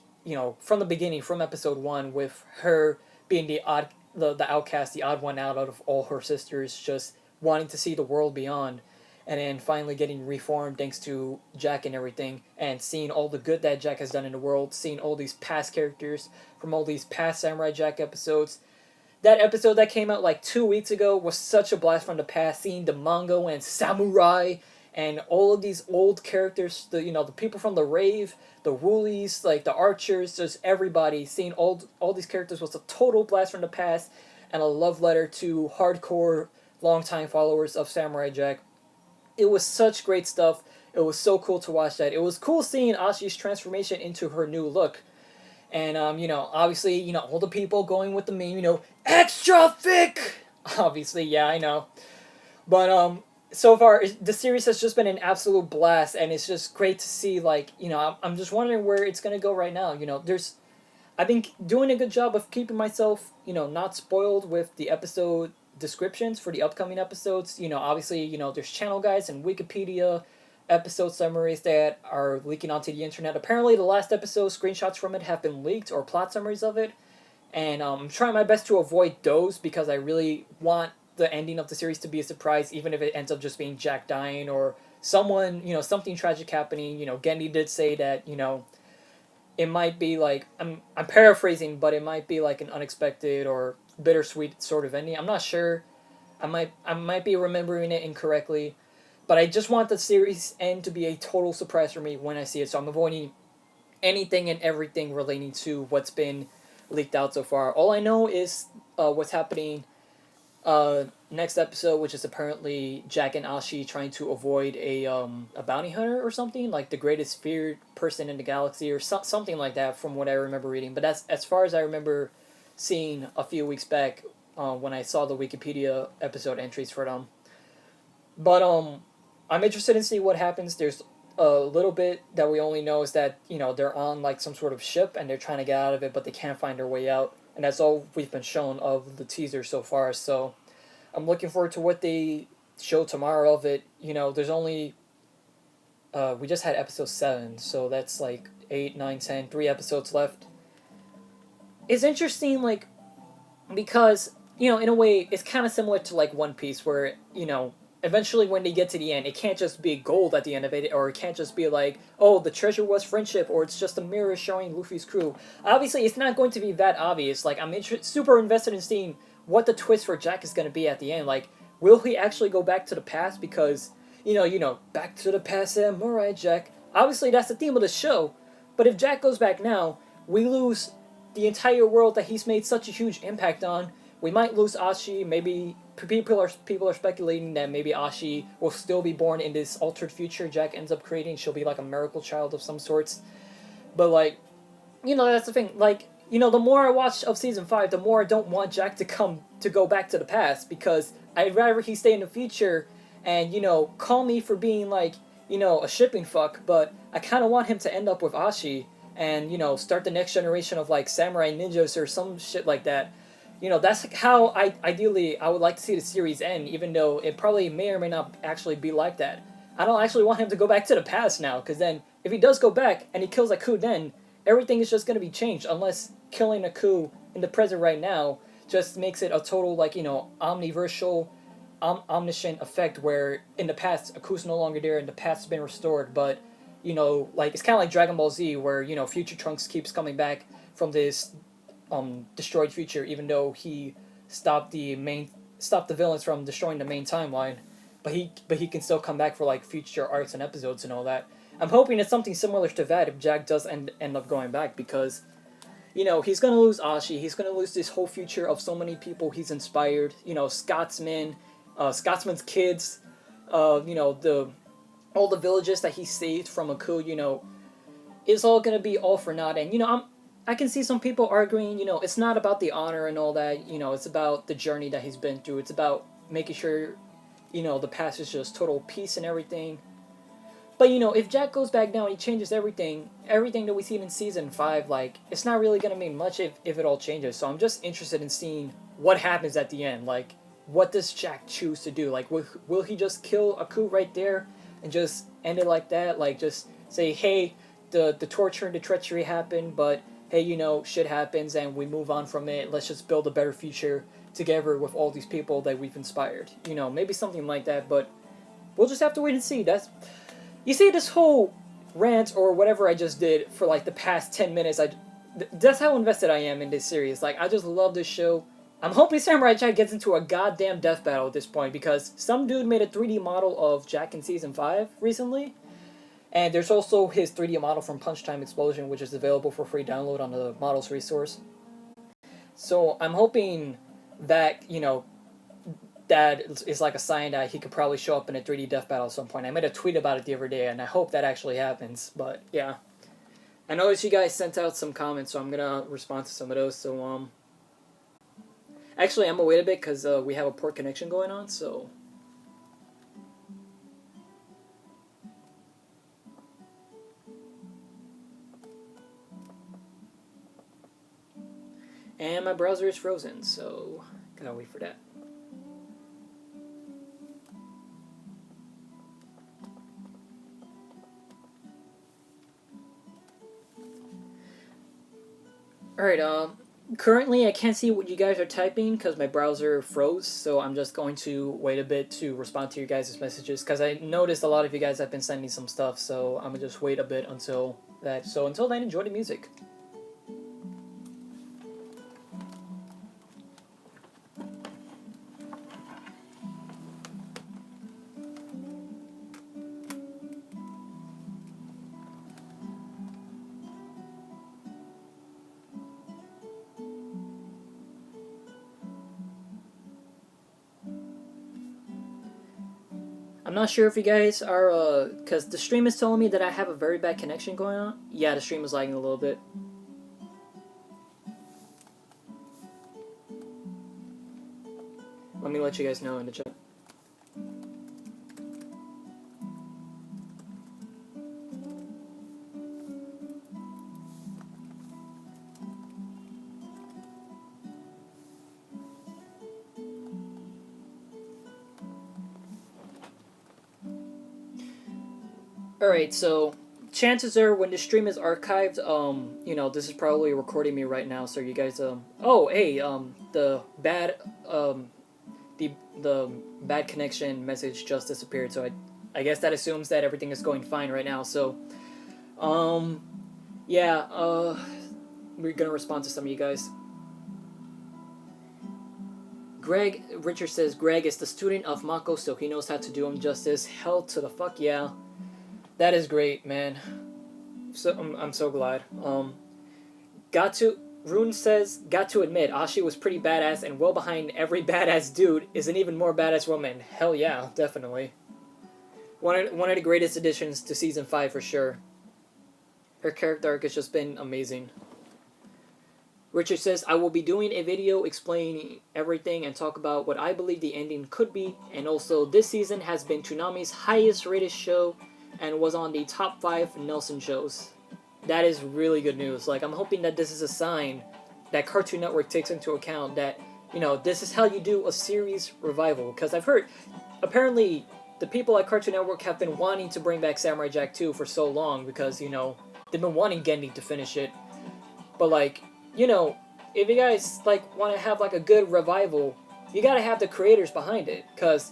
from the beginning, from episode 1, with her being the outcast, the odd one out of all her sisters, just wanting to see the world beyond, and then finally getting reformed thanks to Jack and everything, and seeing all the good that Jack has done in the world, seeing all these past characters from all these past Samurai Jack episodes. That episode that came out like 2 weeks ago was such a blast from the past, seeing the Mongo and Samurai and all of these old characters, the people from the Rave, the Woolies, like the Archers, just everybody, seeing all these characters was a total blast from the past, and a love letter to hardcore longtime followers of Samurai Jack. It was such great stuff. It was so cool to watch that. It was cool seeing Ashi's transformation into her new look. And, obviously, all the people going with the meme, extra thick! Obviously, yeah, I know. But, so far, the series has just been an absolute blast, and it's just great to see, like, I'm just wondering where it's going to go right now. I've been doing a good job of keeping myself, not spoiled with the episode descriptions for the upcoming episodes. Obviously, there's channel guides and Wikipedia episode summaries that are leaking onto the internet. Apparently, the last episode, screenshots from it have been leaked, or plot summaries of it. And I'm trying my best to avoid those, because I really want the ending of the series to be a surprise, even if it ends up just being Jack dying or someone, something tragic happening. Gendy did say that, it might be like, I'm paraphrasing, but it might be like an unexpected or bittersweet sort of ending. I'm not sure. I might be remembering it incorrectly, but I just want the series end to be a total surprise for me when I see it. So I'm avoiding anything and everything relating to what's been leaked out so far. All I know is what's happening next episode, which is apparently Jack and Ashi trying to avoid a bounty hunter or something, like the greatest feared person in the galaxy, or something like that, from what I remember reading. But that's as far as I remember seeing a few weeks back when I saw the Wikipedia episode entries for them. But I'm interested in seeing what happens. There's a little bit that we only know is that they're on like some sort of ship and they're trying to get out of it, but they can't find their way out, and that's all we've been shown of the teaser so far. So I'm looking forward to what they show tomorrow of it. There's only we just had episode 7, so that's like 8, 9, 10, 3 episodes left. It's interesting, like, because in a way it's kind of similar to like One Piece, where eventually when they get to the end, it can't just be gold at the end of it, or it can't just be like, oh, the treasure was friendship, or it's just a mirror showing Luffy's crew. Obviously, it's not going to be that obvious. Like, I'm super invested in seeing what the twist for Jack is going to be at the end. Like, will he actually go back to the past? Because, back to the past, Samurai Jack. Obviously, that's the theme of the show. But if Jack goes back now, we lose the entire world that he's made such a huge impact on. We might lose Ashi. Maybe people are speculating that maybe Ashi will still be born in this altered future Jack ends up creating. She'll be like a miracle child of some sorts. But like, that's the thing. Like, the more I watch of season 5, the more I don't want Jack to go back to the past, because I'd rather he stay in the future and call me for being like a shipping fuck. But I kind of want him to end up with Ashi and start the next generation of like samurai ninjas or some shit like that. That's how ideally I would like to see the series end, even though it probably may or may not actually be like that. I don't actually want him to go back to the past now, because then, if he does go back and he kills Aku, then everything is just going to be changed, unless killing Aku in the present right now just makes it a total, like, omniversal, omniscient effect, where in the past, Aku's no longer there and the past has been restored, but, like, it's kind of like Dragon Ball Z, where, Future Trunks keeps coming back from this destroyed future, even though he stopped the villains from destroying the main timeline, but he can still come back for like future arcs and episodes and all that. I'm hoping it's something similar to that if Jack does end up going back, because he's gonna lose Ashi, he's gonna lose this whole future of so many people he's inspired. Scotsman, Scotsman's kids, all the villages that he saved from a coup, it's all gonna be all for naught. And I can see some people arguing, it's not about the honor and all that. It's about the journey that he's been through. It's about making sure, the past is just total peace and everything. But if Jack goes back now and he changes everything that we see in season 5, like it's not really gonna mean much if it all changes. So I'm just interested in seeing what happens at the end. Like, what does Jack choose to do? Like, will he just kill a coup right there and just end it like that? Like, just say, hey, the torture and the treachery happened, but hey, shit happens and we move on from it. Let's just build a better future together with all these people that we've inspired. Maybe something like that. But we'll just have to wait and see. You see, this whole rant or whatever I just did for like the past 10 minutes, that's how invested I am in this series. Like, I just love this show. I'm hoping Samurai Jack gets into a goddamn death battle at this point, because some dude made a 3D model of Jack in season 5 recently. And there's also his 3D model from Punch Time Explosion, which is available for free download on the models resource. So I'm hoping that, that is like a sign that he could probably show up in a 3D death battle at some point. I made a tweet about it the other day, and I hope that actually happens. But yeah, I noticed you guys sent out some comments, so I'm gonna respond to some of those. So actually, I'm gonna wait a bit because we have a poor connection going on. So and my browser is frozen, so gotta wait for that. Alright, currently I can't see what you guys are typing because my browser froze, so I'm just going to wait a bit to respond to your guys' messages, because I noticed a lot of you guys have been sending some stuff, so I'm gonna just wait a bit until that. So until then, enjoy the music. I'm not sure if you guys are, because the stream is telling me that I have a very bad connection going on. Yeah, the stream is lagging a little bit. Let me let you guys know in the chat. Alright, so chances are when the stream is archived, this is probably recording me right now, so you guys, oh, hey, the bad connection message just disappeared, so I guess that assumes that everything is going fine right now, so, yeah, we're gonna respond to some of you guys. Richard says, Greg is the student of Mako, so he knows how to do him justice. Hell to the fuck yeah. That is great, man. So I'm so glad. Rune says, got to admit, Ashi was pretty badass, and well behind every badass dude is an even more badass woman. Hell yeah, definitely. One of the greatest additions to season 5 for sure. Her character arc has just been amazing. Richard says, I will be doing a video explaining everything and talk about what I believe the ending could be, and also this season has been Toonami's highest rated show and was on the top 5 Nelson shows. That is really good news. Like, I'm hoping that this is a sign that Cartoon Network takes into account that, this is how you do a series revival. Because I've heard, apparently, the people at Cartoon Network have been wanting to bring back Samurai Jack 2 for so long because, they've been wanting Gendy to finish it. But, like, if you guys, like, want to have, like, a good revival, you gotta have the creators behind it. Because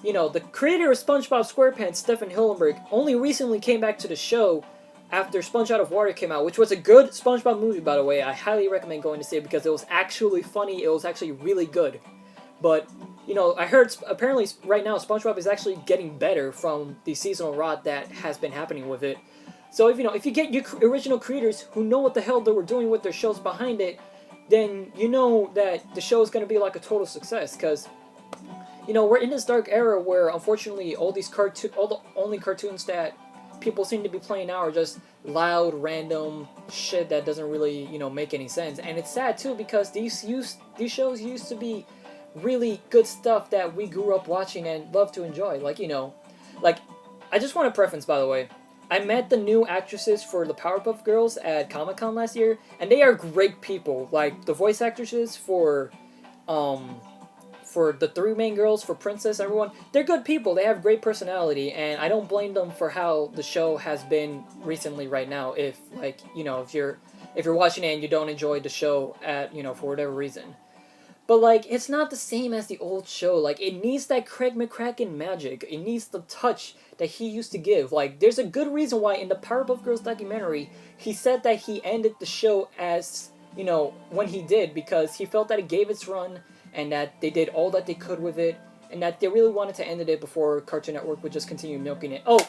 the creator of SpongeBob SquarePants, Stephen Hillenburg, only recently came back to the show after Sponge Out of Water came out, which was a good SpongeBob movie, by the way. I highly recommend going to see it because it was actually funny. It was actually really good. But, I heard apparently right now SpongeBob is actually getting better from the seasonal rot that has been happening with it. So if you get your original creators who know what the hell they were doing with their shows behind it, then you know that the show is going to be like a total success. Because we're in this dark era where unfortunately all the only cartoons that people seem to be playing now are just loud, random shit that doesn't really, make any sense. And it's sad too because these shows used to be really good stuff that we grew up watching and love to enjoy. Like I just want a preference, by the way. I met the new actresses for the Powerpuff Girls at Comic-Con last year, and they are great people. Like the voice actresses for the three main girls, for Princess, everyone, they're good people. They have great personality, and I don't blame them for how the show has been recently right now. If if you're watching it and you don't enjoy the show for whatever reason. But it's not the same as the old show. It needs that Craig McCracken magic. It needs the touch that he used to give. There's a good reason why in the Powerpuff Girls documentary, he said that he ended the show as, when he did, because he felt that it gave its run, and that they did all that they could with it, and that they really wanted to end it before Cartoon Network would just continue milking it. Oh,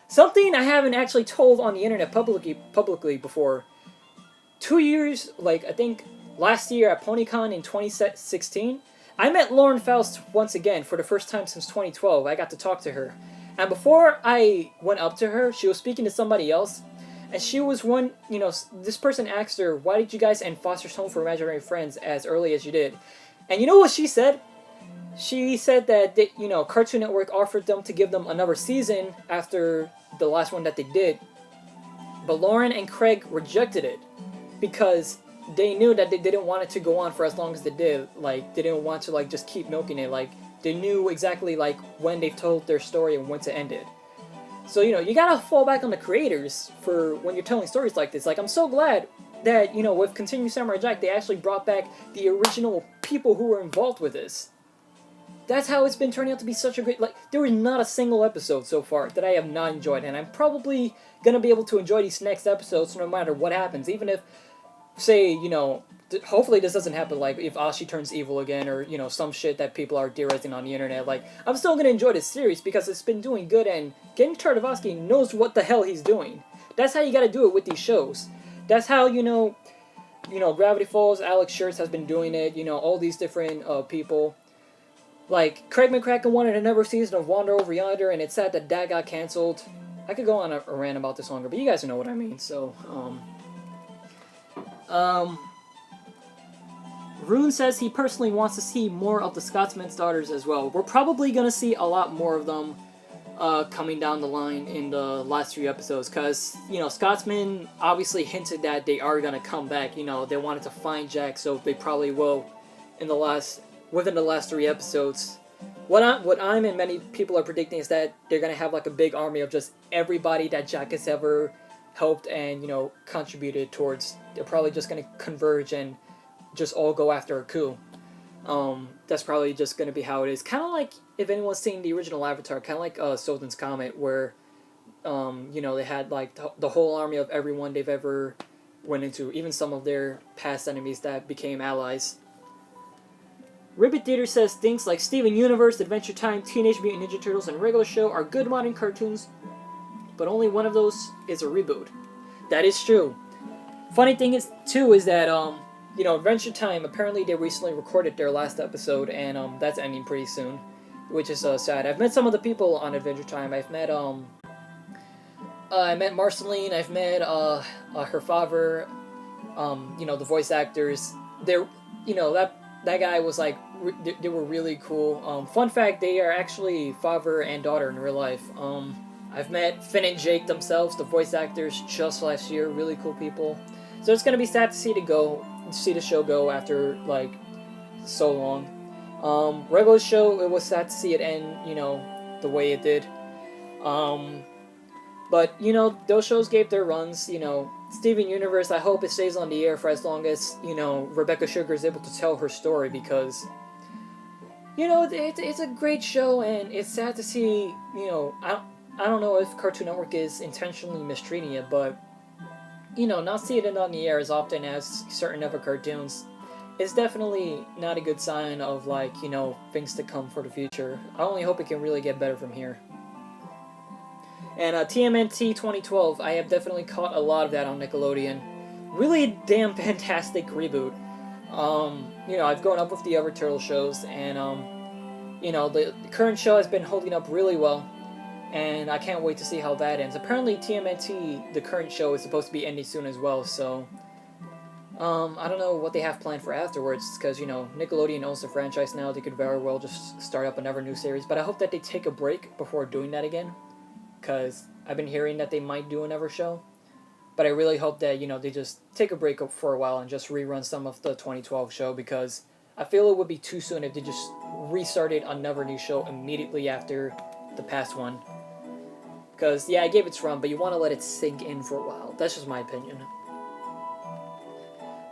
something I haven't actually told on the internet publicly before. 2 years, I think last year at PonyCon in 2016, I met Lauren Faust once again for the first time since 2012. I got to talk to her. And before I went up to her, she was speaking to somebody else, and she was this person asked her, why did you guys end Foster's Home for Imaginary Friends as early as you did? And you know what she said? She said that Cartoon Network offered them to give them another season after the last one that they did. But Lauren and Craig rejected it because they knew that they didn't want it to go on for as long as they did. They didn't want to just keep milking it. They knew exactly when they've told their story and when to end it. So you gotta fall back on the creators for when you're telling stories like this. I'm so glad that with Continued Samurai Jack, they actually brought back the original people who were involved with this. That's how it's been turning out to be such a great... there was not a single episode so far that I have not enjoyed, and I'm probably gonna be able to enjoy these next episodes no matter what happens, even if, say, hopefully this doesn't happen, if Ashi turns evil again, or, some shit that people are theorizing on the internet. I'm still gonna enjoy this series because it's been doing good, and Gen Tartakovsky knows what the hell he's doing. That's how you gotta do it with these shows. That's how, Gravity Falls, Alex Schertz has been doing it, all these different people. Craig McCracken wanted another season of Wander Over Yonder, and it's sad that got canceled. I could go on a rant about this longer, but you guys know what I mean, so, Rune says he personally wants to see more of the Scotsman's daughters as well. We're probably going to see a lot more of them coming down the line in the last 3 episodes, because, Scotsman obviously hinted that they are going to come back. They wanted to find Jack, so they probably will within the last 3 episodes. What I'm and many people are predicting is that they're going to have a big army of just everybody that Jack has ever helped and, contributed towards. They're probably just going to converge and just all go after a coup. That's probably just going to be how it is. Kind of like, if anyone's seen the original Avatar, kind of like Soden's Comet, where, they had, the whole army of everyone they've ever went into, even some of their past enemies that became allies. Ribbit Theater says things like Steven Universe, Adventure Time, Teenage Mutant Ninja Turtles, and Regular Show are good modern cartoons, but only one of those is a reboot. That is true. Funny thing is, too, is that, Adventure Time, apparently they recently recorded their last episode, and that's ending pretty soon, which is sad. I've met some of the people on Adventure Time. I've met, I met Marceline, I've met, her father, the voice actors. They're, that guy was, they were really cool. Fun fact, they are actually father and daughter in real life. I've met Finn and Jake themselves, the voice actors, just last year. Really cool people. So it's gonna be sad to see the show go after so long. Regular Show, it was sad to see it end, the way it did. But those shows gave their runs. Steven Universe, I hope it stays on the air for as long as Rebecca Sugar is able to tell her story, because it's a great show, and it's sad to see. I don't know if Cartoon Network is intentionally mistreating it, but not seeing it on the air as often as certain other cartoons is definitely not a good sign of things to come for the future. I only hope it can really get better from here. And TMNT 2012, I have definitely caught a lot of that on Nickelodeon. Really damn fantastic reboot. I've grown up with the other Turtle shows, and you know, the current show has been holding up really well, and I can't wait to see how that ends. Apparently, TMNT, the current show, is supposed to be ending soon as well, so I don't know what they have planned for afterwards, because, you know, Nickelodeon owns the franchise now. They could very well just start up another new series, but I hope that they take a break before doing that again, because I've been hearing that they might do another show. But I really hope that, you know, they just take a break for a while and just rerun some of the 2012 show, because I feel it would be too soon if they just restarted another new show immediately after the past one. Because, yeah, I gave its run, but you want to let it sink in for a while. That's just my opinion.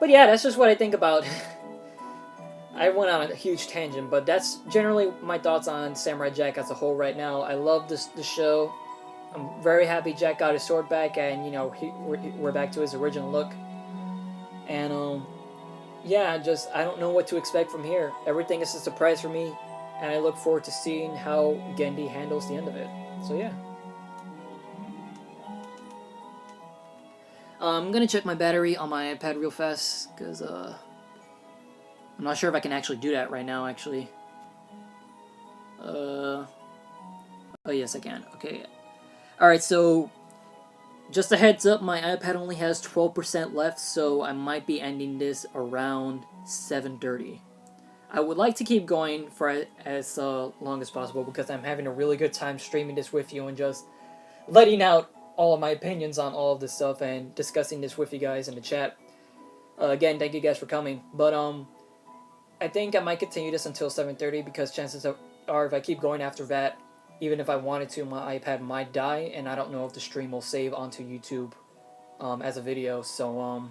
But yeah, that's just what I think about. I went on a huge tangent, but that's generally my thoughts on Samurai Jack as a whole right now. I love this show. I'm very happy Jack got his sword back, and, you know, we're back to his original look. And yeah, just I don't know what to expect from here. Everything is a surprise for me, and I look forward to seeing how Gendy handles the end of it. So yeah. I'm gonna check my battery on my iPad real fast, because I'm not sure if I can actually do that right now, actually. Oh yes, I can. Okay. Alright, so just a heads up, my iPad only has 12% left, so I might be ending this around 7:30. I would like to keep going for as long as possible, because I'm having a really good time streaming this with you and just letting out all of my opinions on all of this stuff and discussing this with you guys in the chat. Again, thank you guys for coming. But I think I might continue this until 7:30, because chances are if I keep going after that, even if I wanted to, my iPad might die, and I don't know if the stream will save onto YouTube as a video. So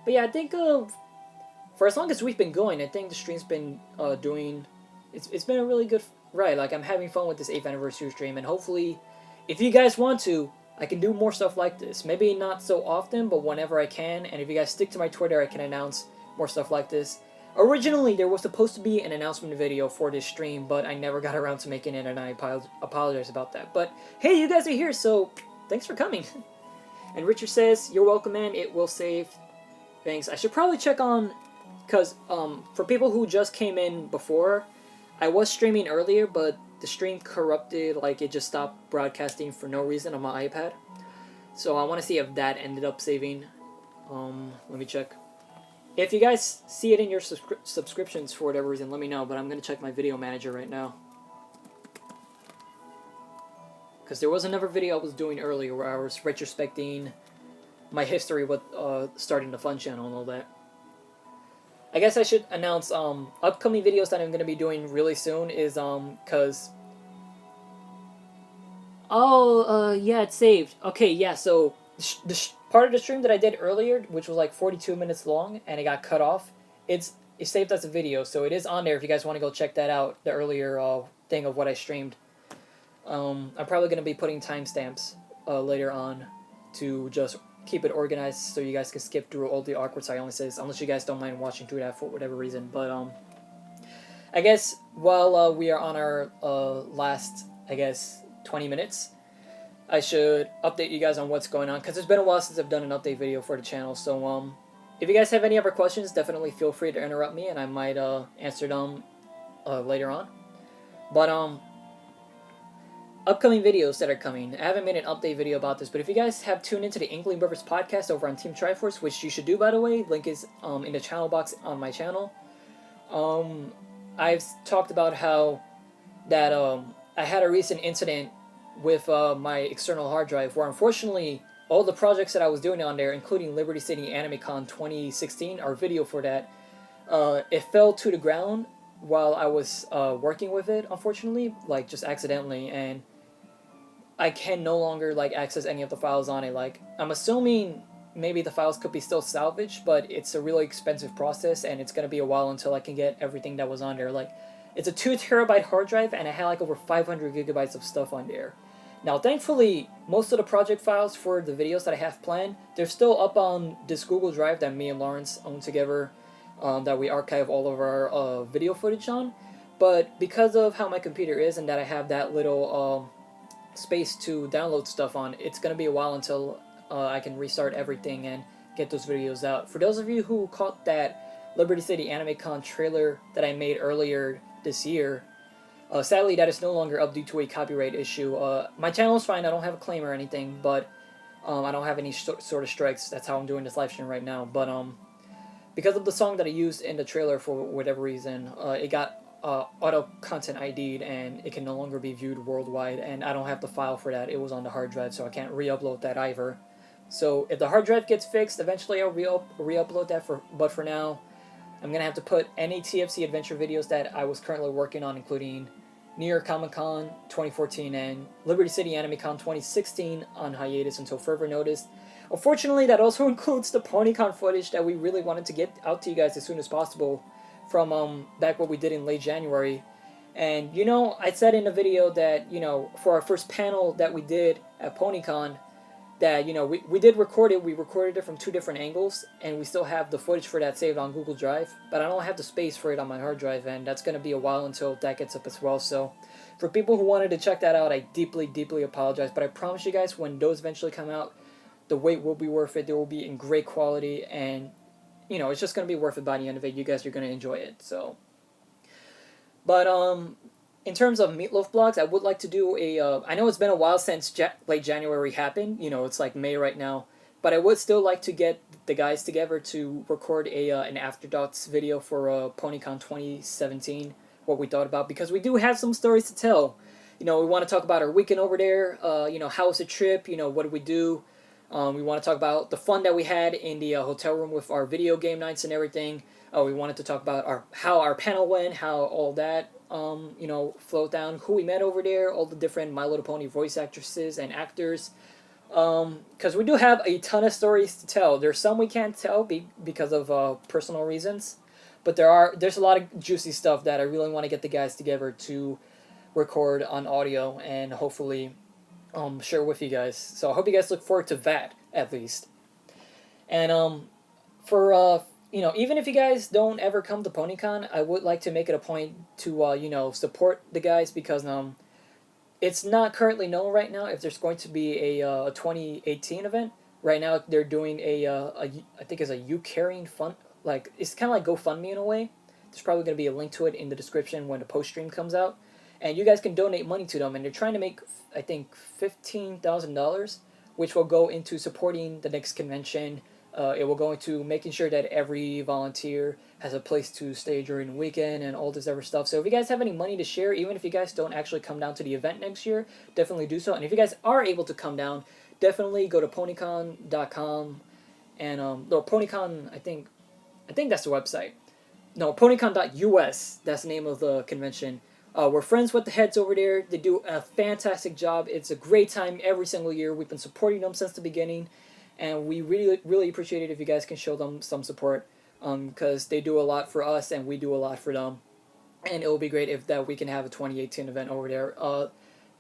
but yeah, I think for as long as we've been going, I think the stream's been doing. It's been a really good ride. Like, I'm having fun with this 8th anniversary stream, and hopefully, if you guys want to, I can do more stuff like this. Maybe not so often, but whenever I can. And if you guys stick to my Twitter, I can announce more stuff like this. Originally, there was supposed to be an announcement video for this stream, but I never got around to making it, and I apologize about that. But hey, you guys are here, so thanks for coming. And Richard says, "You're welcome, man. It will save." Thanks. I should probably check on, because for people who just came in before, I was streaming earlier, but the stream corrupted, like it just stopped broadcasting for no reason on my iPad. So I want to see if that ended up saving. Let me check. If you guys see it in your subscriptions for whatever reason, let me know, but I'm going to check my video manager right now. Because there was another video I was doing earlier where I was retrospecting my history with starting the F.U.N channel and all that. I guess I should announce upcoming videos that I'm going to be doing really soon is because yeah, it's saved. Okay, yeah, so the part of the stream that I did earlier, which was like 42 minutes long and it got cut off, it's saved as a video, so it is on there if you guys want to go check that out, the earlier thing of what I streamed. I'm probably going to be putting timestamps later on to just keep it organized so you guys can skip through all the awkward silences, unless you guys don't mind watching through that for whatever reason. But I guess while we are on our last, I guess, 20 minutes, I should update you guys on what's going on, because it's been a while since I've done an update video for the channel. So if you guys have any other questions, definitely feel free to interrupt me and I might answer them later on. But upcoming videos that are coming. I haven't made an update video about this, but if you guys have tuned into the Inkling Brothers podcast over on Team Triforce, which you should do, by the way, link is in the channel box on my channel. I've talked about how that I had a recent incident with my external hard drive where, unfortunately, all the projects that I was doing on there, including Liberty City AnimeCon 2016, our video for that, it fell to the ground while I was working with it, unfortunately, like just accidentally, and I can no longer like access any of the files on it. Like, I'm assuming maybe the files could be still salvaged, but it's a really expensive process, and it's gonna be a while until I can get everything that was on there. Like, it's a 2 terabyte hard drive, and I had like over 500 gigabytes of stuff on there. Now, thankfully, most of the project files for the videos that I have planned, they're still up on this Google Drive that me and Lawrence own together, that we archive all of our video footage on. But because of how my computer is and that I have that little space to download stuff on, it's going to be a while until I can restart everything and get those videos out. For those of you who caught that Liberty City AnimeCon trailer that I made earlier this year, Sadly, that is no longer up due to a copyright issue. My channel is fine. I don't have a claim or anything, but I don't have any sort of strikes. That's how I'm doing this live stream right now. But because of the song that I used in the trailer for whatever reason, it got auto content ID'd and it can no longer be viewed worldwide. And I don't have the file for that. It was on the hard drive, so I can't re-upload that either. So if the hard drive gets fixed, eventually I'll re-upload that. But for now, I'm gonna have to put any TFC adventure videos that I was currently working on, including New York Comic Con 2014 and Liberty City Anime Con 2016, on hiatus until further notice. Unfortunately, that also includes the PonyCon footage that we really wanted to get out to you guys as soon as possible from back what we did in late January. And, you know, I said in the video that, you know, for our first panel that we did at PonyCon, that, you know, we did record it. We recorded it from 2 different angles, and we still have the footage for that saved on Google Drive, but I don't have the space for it on my hard drive, and that's going to be a while until that gets up as well. So for people who wanted to check that out, I deeply, deeply apologize, but I promise you guys, when those eventually come out, the wait will be worth it. They will be in great quality, and, you know, it's just going to be worth it by the end of it. You guys are going to enjoy it. So, but in terms of Meatloaf blogs, I would like to do a, I know it's been a while since late January happened, you know, it's like May right now, but I would still like to get the guys together to record an Afterthoughts video for PonyCon 2017, what we thought about, because we do have some stories to tell. You know, we want to talk about our weekend over there, you know, how was the trip, you know, what did we do? We want to talk about the fun that we had in the hotel room with our video game nights and everything. We wanted to talk about how our panel went, how all that, you know, flowed down, who we met over there, all the different My Little Pony voice actresses and actors. Because we do have a ton of stories to tell. There's some we can't tell because of personal reasons, but there's a lot of juicy stuff that I really want to get the guys together to record on audio and hopefully share with you guys. So I hope you guys look forward to that, at least. And for you know, even if you guys don't ever come to PonyCon, I would like to make it a point to you know, support the guys, because it's not currently known right now if there's going to be a 2018 event. Right now they're doing I think it's a You Carrying Fund, like it's kind of like GoFundMe in a way. There's probably going to be a link to it in the description when the post stream comes out, and you guys can donate money to them. And they're trying to make, I think, $15,000, which will go into supporting the next convention. It will go into making sure that every volunteer has a place to stay during the weekend and all this other stuff. So if you guys have any money to share, even if you guys don't actually come down to the event next year, definitely do so. And if you guys are able to come down, definitely go to ponycon.com and no, ponycon, I think that's the website. No, ponycon.us, that's the name of the convention. We're friends with the heads over there. They do a fantastic job. It's a great time every single year. We've been supporting them since the beginning, and we really, really appreciate it if you guys can show them some support, because they do a lot for us and we do a lot for them. And it will be great if that we can have a 2018 event over there.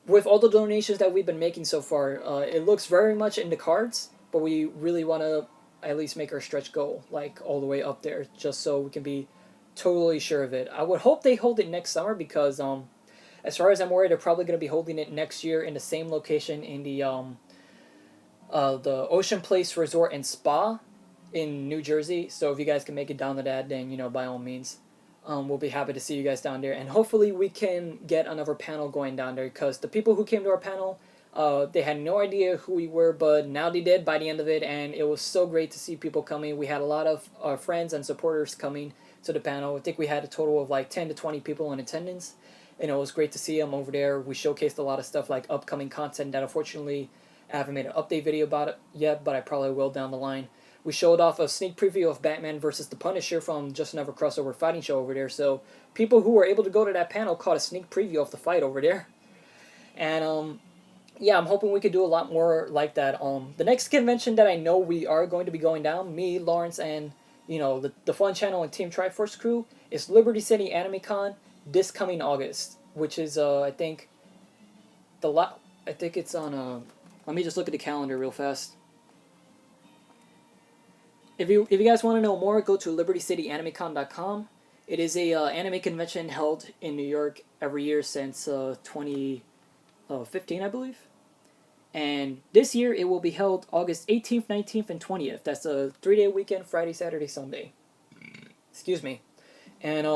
With all the donations that we've been making so far, it looks very much in the cards, but we really want to at least make our stretch goal like all the way up there, just so we can be totally sure of it. I would hope they hold it next summer, because as far as I'm aware, they're probably going to be holding it next year in the same location in the Ocean Place Resort and Spa in New Jersey. So if you guys can make it down to that, then, you know, by all means, we'll be happy to see you guys down there, and hopefully we can get another panel going down there, because the people who came to our panel, they had no idea who we were, but now they did by the end of it, and it was so great to see people coming. We had a lot of our friends and supporters coming to the panel. I think we had a total of like 10 to 20 people in attendance, and it was great to see them over there. We showcased a lot of stuff like upcoming content that unfortunately I haven't made an update video about it yet, but I probably will down the line. We showed off a sneak preview of Batman vs. the Punisher from Just Another Crossover Fighting Show over there, so people who were able to go to that panel caught a sneak preview of the fight over there. And yeah, I'm hoping we could do a lot more like that. The next convention that I know we are going to be going down, me, Lawrence, and, you know, the F.U.N channel and Team Triforce crew, is Liberty City Anime Con this coming August, which is I think it's on let me just look at the calendar real fast. If you guys want to know more, go to libertycityanimeCon.com. It is a anime convention held in New York every year since 2015, I believe. And this year it will be held August 18th, 19th, and 20th. That's a 3-day weekend, Friday, Saturday, Sunday. Excuse me. And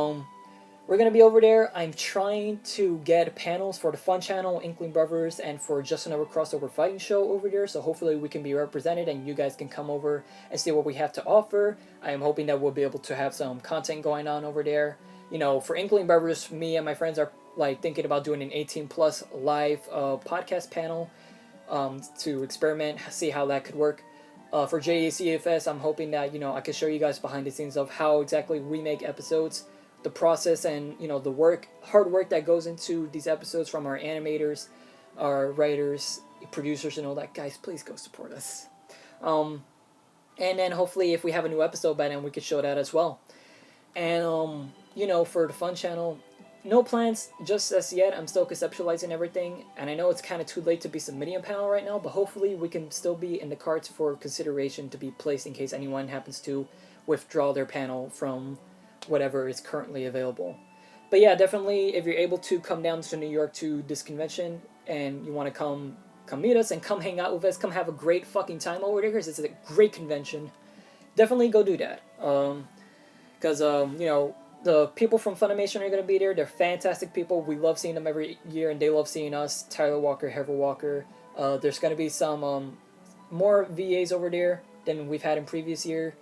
We're going to be over there. I'm trying to get panels for the F.U.N channel, Inkling Brothers, and for Just Another Crossover Fighting Show over there. So hopefully we can be represented and you guys can come over and see what we have to offer. I am hoping that we'll be able to have some content going on over there. You know, for Inkling Brothers, me and my friends are like thinking about doing an 18 plus live podcast panel to experiment, see how that could work. For JACFS, I'm hoping that, you know, I can show you guys behind the scenes of how exactly we make episodes, the process, and, you know, the hard work that goes into these episodes from our animators, our writers, producers, and all that. Guys, please go support us. And then hopefully if we have a new episode by then, we could show that as well. And, you know, for the F.U.N channel, no plans just as yet. I'm still conceptualizing everything, and I know it's kind of too late to be submitting a panel right now, but hopefully we can still be in the cards for consideration to be placed in case anyone happens to withdraw their panel from whatever is currently available. But yeah, definitely, if you're able to come down to New York to this convention and you want to come meet us and come hang out with us, come have a great fucking time over there, because it's a great convention, definitely go do that. Because, you know, the people from Funimation are going to be there. They're fantastic people. We love seeing them every year, and they love seeing us. Tyler Walker, Heather Walker. There's going to be some more VAs over there than we've had in previous year.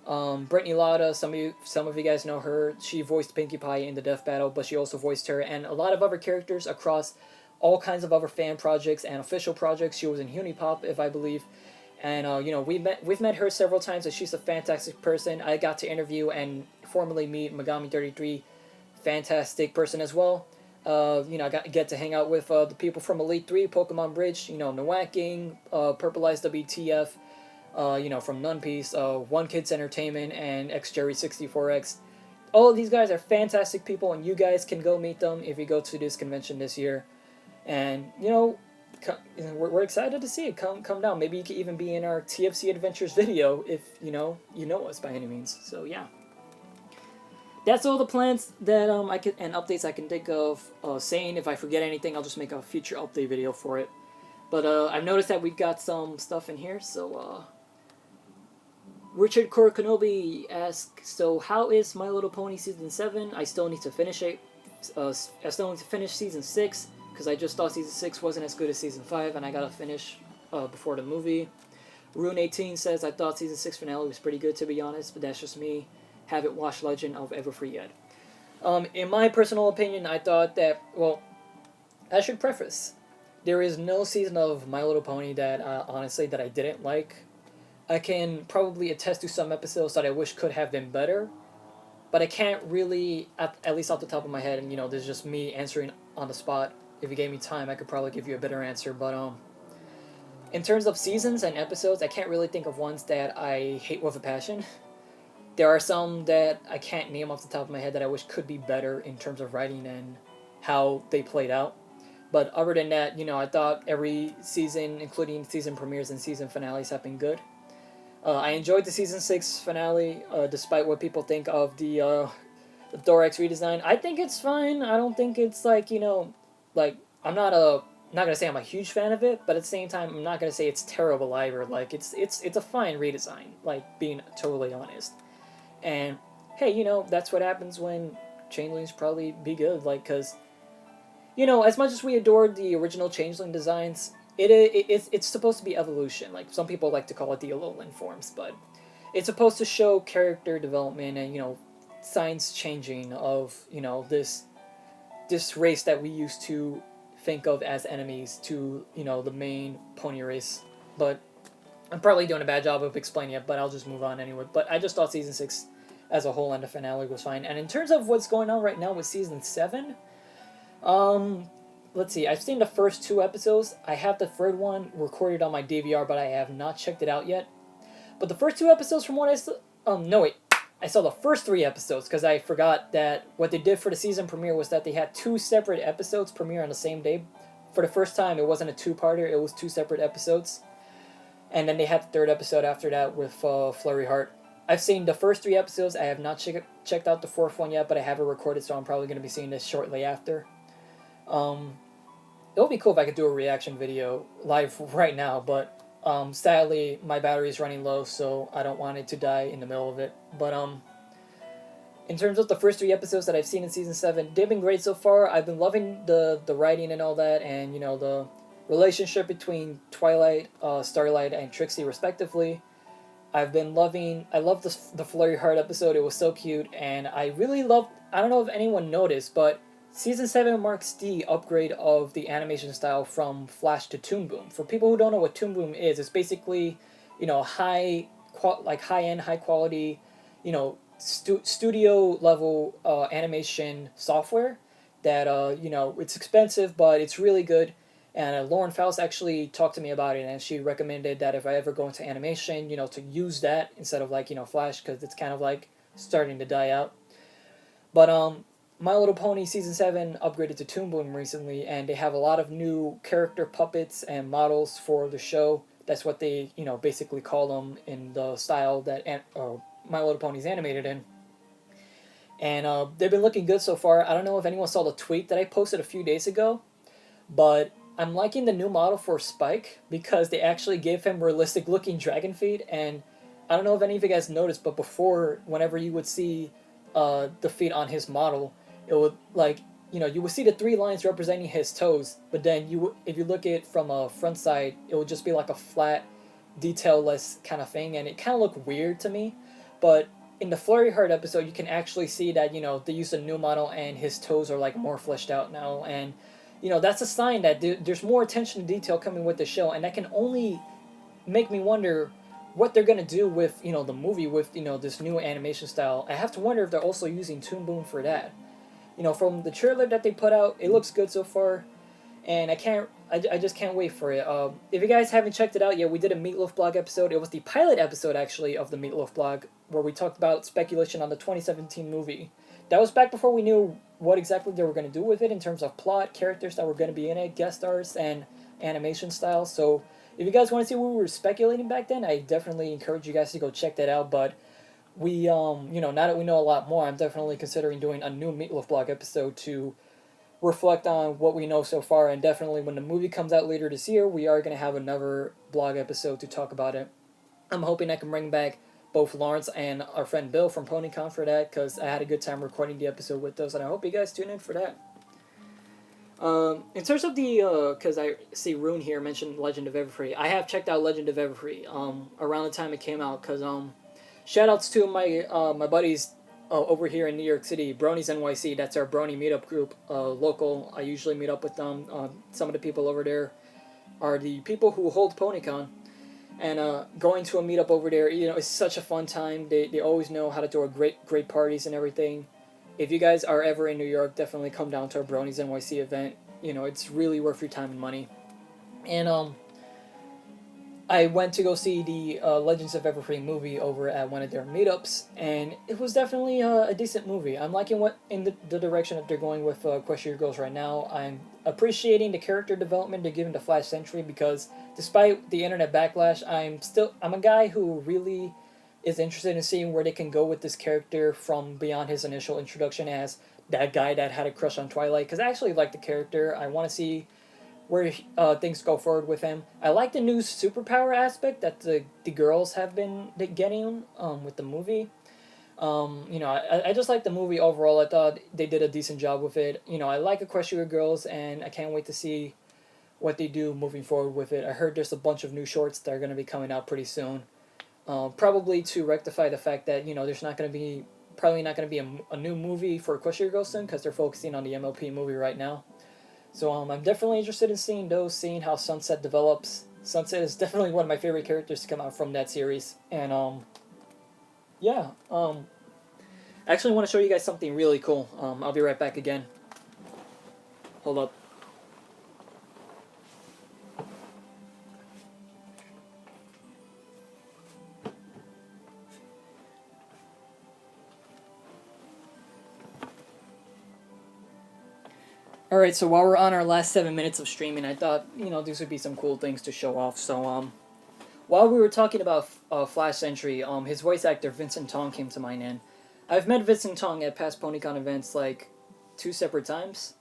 Brittany Lauda, some of you guys know her. She voiced Pinkie Pie in the Death Battle, but she also voiced her and a lot of other characters across all kinds of other fan projects and official projects. She was in Hunipop, if I believe. And, you know, we've met her several times, and she's a fantastic person. I got to interview and formally meet Megami33, fantastic person as well. You know, I get to hang out with the people from Elite 3, Pokemon Bridge, you know, Nowacking, Purple Eyes WTF, you know, from None Piece, One Kids Entertainment, and XJerry64X. All of these guys are fantastic people, and you guys can go meet them if you go to this convention this year. And, you know, we're excited to see it. Come down. Maybe you could even be in our TFC Adventures video if, you know us by any means. So, yeah. That's all the plans that I can, and updates I can think of saying. If I forget anything, I'll just make a future update video for it. But I've noticed that we've got some stuff in here, so Richard Korokanobi asks, so how is My Little Pony Season 7? I still need to finish it. I still need to finish Season 6, because I just thought Season 6 wasn't as good as Season 5, and I gotta finish before the movie. Rune18 says, I thought Season 6 finale was pretty good, to be honest, but that's just me. Haven't watched Legend of Everfree yet. In my personal opinion, I thought that, well, I should preface, there is no season of My Little Pony that, honestly, that I didn't like. I can probably attest to some episodes that I wish could have been better, but I can't really, at least off the top of my head, and, you know, this is just me answering on the spot. If you gave me time, I could probably give you a better answer, but, in terms of seasons and episodes, I can't really think of ones that I hate with a passion. There are some that I can't name off the top of my head that I wish could be better in terms of writing and how they played out. But other than that, you know, I thought every season, including season premieres and season finales, have been good. I enjoyed the Season 6 finale, despite what people think of the Thorax redesign. I think it's fine. I don't think it's like, you know, like, I'm not gonna say I'm a huge fan of it, but at the same time, I'm not gonna say it's terrible either. Like, it's a fine redesign, like, being totally honest. And, hey, you know, that's what happens when changelings probably be good, like, because, you know, as much as we adored the original changeling designs, it's supposed to be evolution. Like, some people like to call it the Alolan forms, but it's supposed to show character development and, you know, signs changing of, you know, this race that we used to think of as enemies to, you know, the main pony race. But I'm probably doing a bad job of explaining it, but I'll just move on anyway. But I just thought Season 6 as a whole and the finale was fine. And in terms of what's going on right now with Season 7, let's see, I've seen the first 2 episodes. I have the third one recorded on my DVR, but I have not checked it out yet. But the first 2 episodes from what I saw... no, wait. I saw the first 3 episodes, because I forgot that what they did for the season premiere was that they had 2 separate episodes premiere on the same day. For the first time, it wasn't a 2-parter, it was 2 separate episodes. And then they had the 3rd episode after that with Flurry Heart. I've seen the first 3 episodes. I have not checked out the 4th one yet, but I have it recorded, so I'm probably going to be seeing this shortly after. It would be cool if I could do a reaction video live right now, but sadly my battery is running low, so I don't want it to die in the middle of it. But in terms of the first 3 episodes that I've seen in season 7, they've been great so far. I've been loving the writing and all that, and the relationship between Twilight, Starlight, and Trixie respectively. I've been loving. I love the Flurry Heart episode. It was so cute, and I really loved. I don't know if anyone noticed, but season 7 marks the upgrade of the animation style from Flash to Toon Boom. For people who don't know what Toon Boom is, it's basically, high end, high quality, studio level animation software. That it's expensive, but it's really good. And Lauren Faust actually talked to me about it, and she recommended that if I ever go into animation, to use that instead of Flash, because it's kind of starting to die out. But My Little Pony season 7 upgraded to Toon Boom recently, and they have a lot of new character puppets and models for the show. That's what they basically call them in the style that My Little Pony's animated in. And they've been looking good so far. I don't know if anyone saw the tweet that I posted a few days ago, but I'm liking the new model for Spike because they actually gave him realistic looking dragon feet. And I don't know if any of you guys noticed, but before, whenever you would see the feet on his model, it would you would see the 3 lines representing his toes, but then if you look at it from a front side, it would just be like a flat, detail-less kind of thing, and it kind of looked weird to me. But in the Flurry Heart episode, you can actually see that they used a new model and his toes are more fleshed out now, and that's a sign that there's more attention to detail coming with the show, and that can only make me wonder what they're gonna do with the movie with this new animation style. I have to wonder if they're also using Toon Boom for that. From the trailer that they put out, it looks good so far, and I just can't wait for it. If you guys haven't checked it out yet, we did a Meatloaf blog episode. It was the pilot episode actually of the Meatloaf blog, where we talked about speculation on the 2017 movie. That was back before we knew what exactly they were going to do with it in terms of plot, characters that were going to be in it, guest stars, and animation style. So if you guys want to see what we were speculating back then, I definitely encourage you guys to go check that out. But we, now that we know a lot more, I'm definitely considering doing a new Meatloaf blog episode to reflect on what we know so far. And definitely when the movie comes out later this year, we are going to have another blog episode to talk about it. I'm hoping I can bring back both Lawrence and our friend Bill from PonyCon for that, because I had a good time recording the episode with those, and I hope you guys tune in for that. In terms of the, because I see Rune here mentioned Legend of Everfree, I have checked out Legend of Everfree around the time it came out, because shoutouts to my buddies over here in New York City, Bronies NYC. That's our Brony meetup group, local. I usually meet up with them. Some of the people over there are the people who hold PonyCon. And going to a meetup over there, it's such a fun time. They always know how to throw great parties and everything. If you guys are ever in New York, definitely come down to our Bronies NYC event. It's really worth your time and money. And I went to go see the Legends of Everfree movie over at one of their meetups, and it was definitely a decent movie. I'm liking what in the direction that they're going with Question Your Girls right now. I'm appreciating the character development they're giving to Flash Sentry, because despite the internet backlash, I'm a guy who really is interested in seeing where they can go with this character from beyond his initial introduction as that guy that had a crush on Twilight, because I actually like the character. I want to see where things go forward with him. I like the new superpower aspect that the girls have been getting with the movie. I just like the movie overall. I thought they did a decent job with it. I like Equestria Girls, and I can't wait to see what they do moving forward with it. I heard there's a bunch of new shorts that are going to be coming out pretty soon. Probably to rectify the fact that, there's probably not going to be a new movie for Equestria Girls soon, because they're focusing on the MLP movie right now. So I'm definitely interested in seeing seeing how Sunset develops. Sunset is definitely one of my favorite characters to come out from that series. And yeah. I actually want to show you guys something really cool. I'll be right back again. Hold up. Alright, so while we're on our last 7 minutes of streaming, I thought, these would be some cool things to show off. So, while we were talking about Flash Sentry, his voice actor, Vincent Tong, came to mind, and I've met Vincent Tong at past PonyCon events, 2 separate times.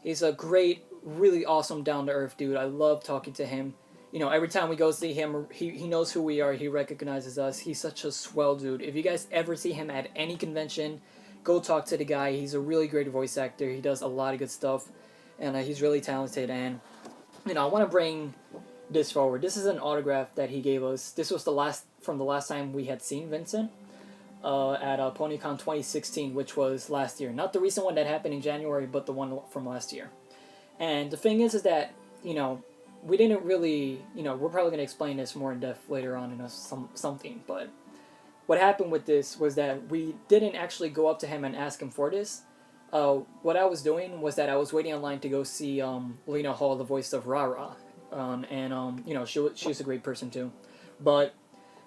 He's a great, really awesome, down-to-earth dude. I love talking to him. Every time we go see him, he knows who we are, he recognizes us. He's such a swell dude. If you guys ever see him at any convention, go talk to the guy. He's a really great voice actor. He does a lot of good stuff, and he's really talented. And I want to bring this forward. This is an autograph that he gave us. This was the last time we had seen Vincent at PonyCon 2016, which was last year. Not the recent one that happened in January, but the one from last year. And the thing is that we didn't really, we're probably going to explain this more in depth later on in something, but what happened with this was that we didn't actually go up to him and ask him for this. What I was doing was that I was waiting online to go see Lena Hall, the voice of Rara, and she's a great person too. But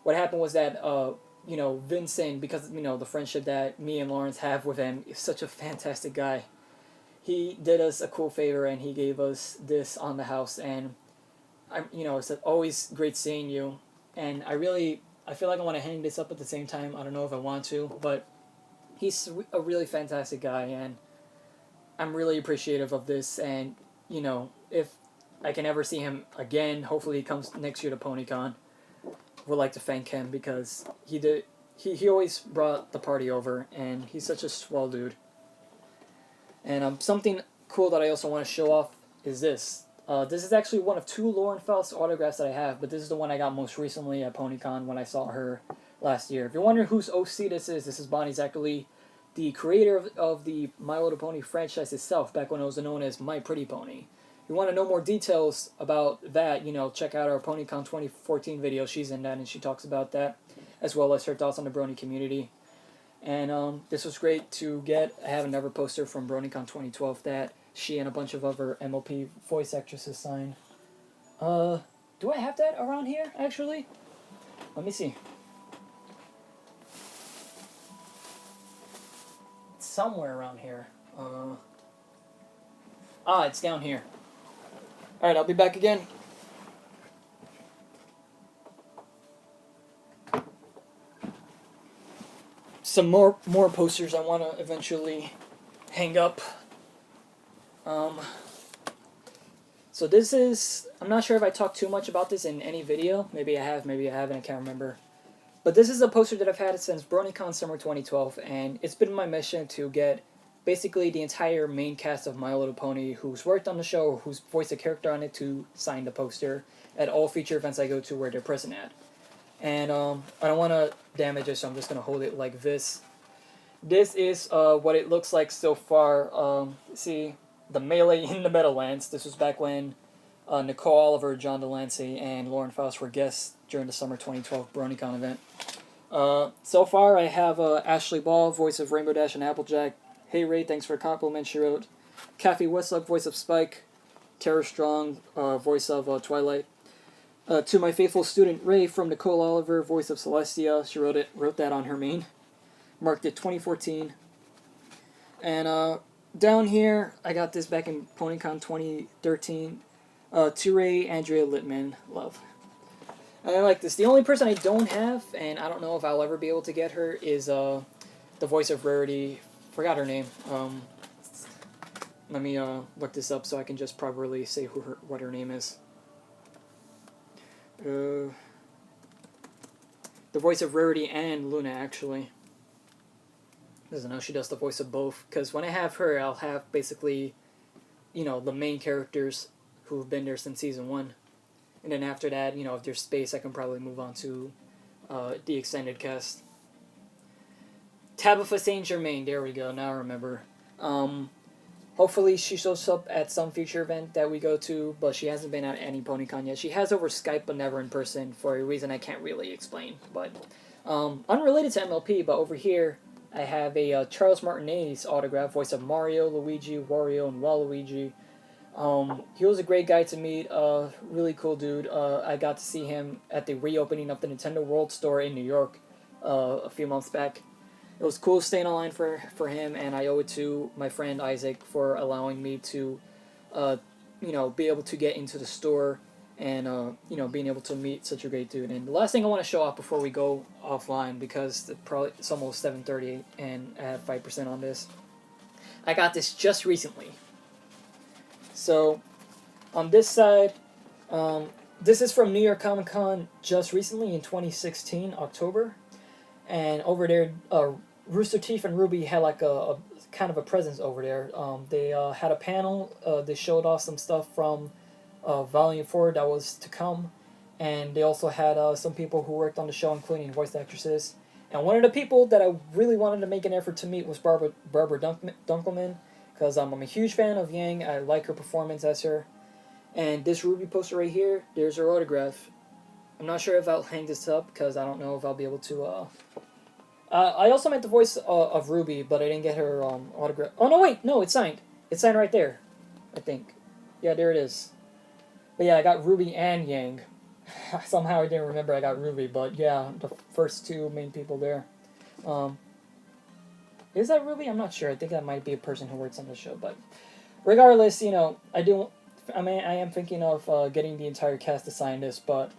what happened was that Vincent, because the friendship that me and Lawrence have with him, is such a fantastic guy. He did us a cool favor and he gave us this on the house, and it's always great seeing you. And I feel like I want to hang this up at the same time. I don't know if I want to, but he's a really fantastic guy, and I'm really appreciative of this. And if I can ever see him again, hopefully he comes next year to PonyCon, would like to thank him because he always brought the party over, and he's such a swell dude. And something cool that I also want to show off is this. This is actually one of 2 Lauren Faust autographs that I have, but this is the one I got most recently at PonyCon when I saw her last year. If you're wondering whose OC this is Bonnie Zackerly, the creator of the My Little Pony franchise itself, back when it was known as My Pretty Pony. If you want to know more details about that, check out our PonyCon 2014 video. She's in that, and she talks about that, as well as her thoughts on the Brony community. And this was great to get. I have another poster from BronyCon 2012 that she and a bunch of other MLP voice actresses signed. Do I have that around here, actually? Let me see. It's somewhere around here. It's down here. Alright, I'll be back again. Some more posters I want to eventually hang up. So this is, I'm not sure if I talked too much about this in any video. Maybe I have, maybe I haven't, I can't remember. But this is a poster that I've had since BronyCon Summer 2012, and it's been my mission to get basically the entire main cast of My Little Pony who's worked on the show or who's voiced a character on it to sign the poster at all feature events I go to where they're present at. And I don't want to damage it, so I'm just going to hold it like this. This is what it looks like so far. See, the Melee in the Meadowlands. This was back when Nicole Oliver, John Delancey, and Lauren Faust were guests during the Summer 2012 BronyCon event. So far, I have Ashley Ball, voice of Rainbow Dash and Applejack. Hey Ray, thanks for a compliment, she wrote. Kathy Westlock, voice of Spike. Tara Strong, voice of Twilight. To my faithful student Ray from Nicole Oliver, voice of Celestia. She wrote that on her main. Marked it 2014. And down here, I got this back in PonyCon 2013. To Ray, Andrea Littman, love. I like this. The only person I don't have, and I don't know if I'll ever be able to get her, is the voice of Rarity. Forgot her name. Let me look this up so I can just properly say what her name is. The voice of Rarity and Luna, actually. Doesn't know she does the voice of both, because when I have her, I'll have basically, the main characters who've been there since season 1. And then after that, if there's space, I can probably move on to the extended cast. Tabitha St. Germain, there we go, now I remember. Hopefully she shows up at some future event that we go to, but she hasn't been at any PonyCon yet. She has over Skype, but never in person, for a reason I can't really explain. But unrelated to MLP, but over here, I have a Charles Martinet's autograph, voice of Mario, Luigi, Wario, and Waluigi. He was a great guy to meet, really cool dude. I got to see him at the reopening of the Nintendo World Store in New York a few months back. It was cool staying online for him, and I owe it to my friend Isaac for allowing me to, be able to get into the store and, being able to meet such a great dude. And the last thing I want to show off before we go offline, because it's almost 7:30 and I have 5% on this, I got this just recently. So, on this side, this is from New York Comic Con just recently in 2016, October. And over there, Rooster Teeth and Ruby had like a kind of a presence over there. They had a panel. They showed off some stuff from Volume 4 that was to come. And they also had some people who worked on the show, including voice actresses. And one of the people that I really wanted to make an effort to meet was Barbara Dunkelman, because I'm a huge fan of Yang. I like her performance as her. And this Ruby poster right here, there's her autograph. I'm not sure if I'll hang this up, because I don't know if I'll be able to... I also met the voice of Ruby, but I didn't get her autograph. Oh, no, wait, no, it's signed. It's signed right there, I think. Yeah, there it is. But yeah, I got Ruby and Yang. Somehow I didn't remember I got Ruby, but yeah, the first two main people there. Is that Ruby? I'm not sure. I think that might be a person who works on the show, but regardless, you know, I am thinking of getting the entire cast to sign this, but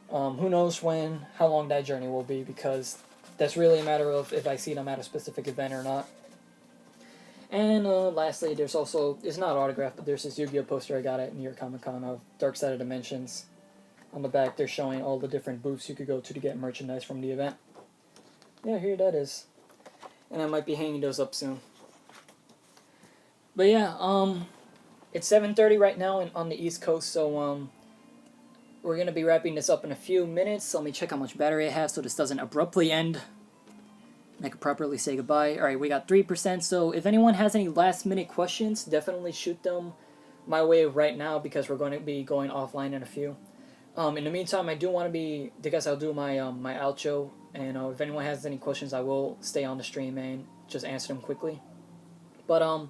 who knows how long that journey will be, because that's really a matter of if I see them at a specific event or not. And lastly, there's also, it's not autographed, but there's this Yu-Gi-Oh poster I got at New York Comic Con of Dark Side of Dimensions. On the back, they're showing all the different booths you could go to get merchandise from the event. Yeah, here that is. And I might be hanging those up soon. But yeah, it's 7:30 right now on the East Coast, so we're going to be wrapping this up in a few minutes. So let me check how much battery I have so this doesn't abruptly end. I can properly say goodbye. Alright, we got 3%, so if anyone has any last minute questions, definitely shoot them my way right now, because we're going to be going offline in a few. In the meantime, I do want to be, because I'll do my my outro, and if anyone has any questions, I will stay on the stream and just answer them quickly. But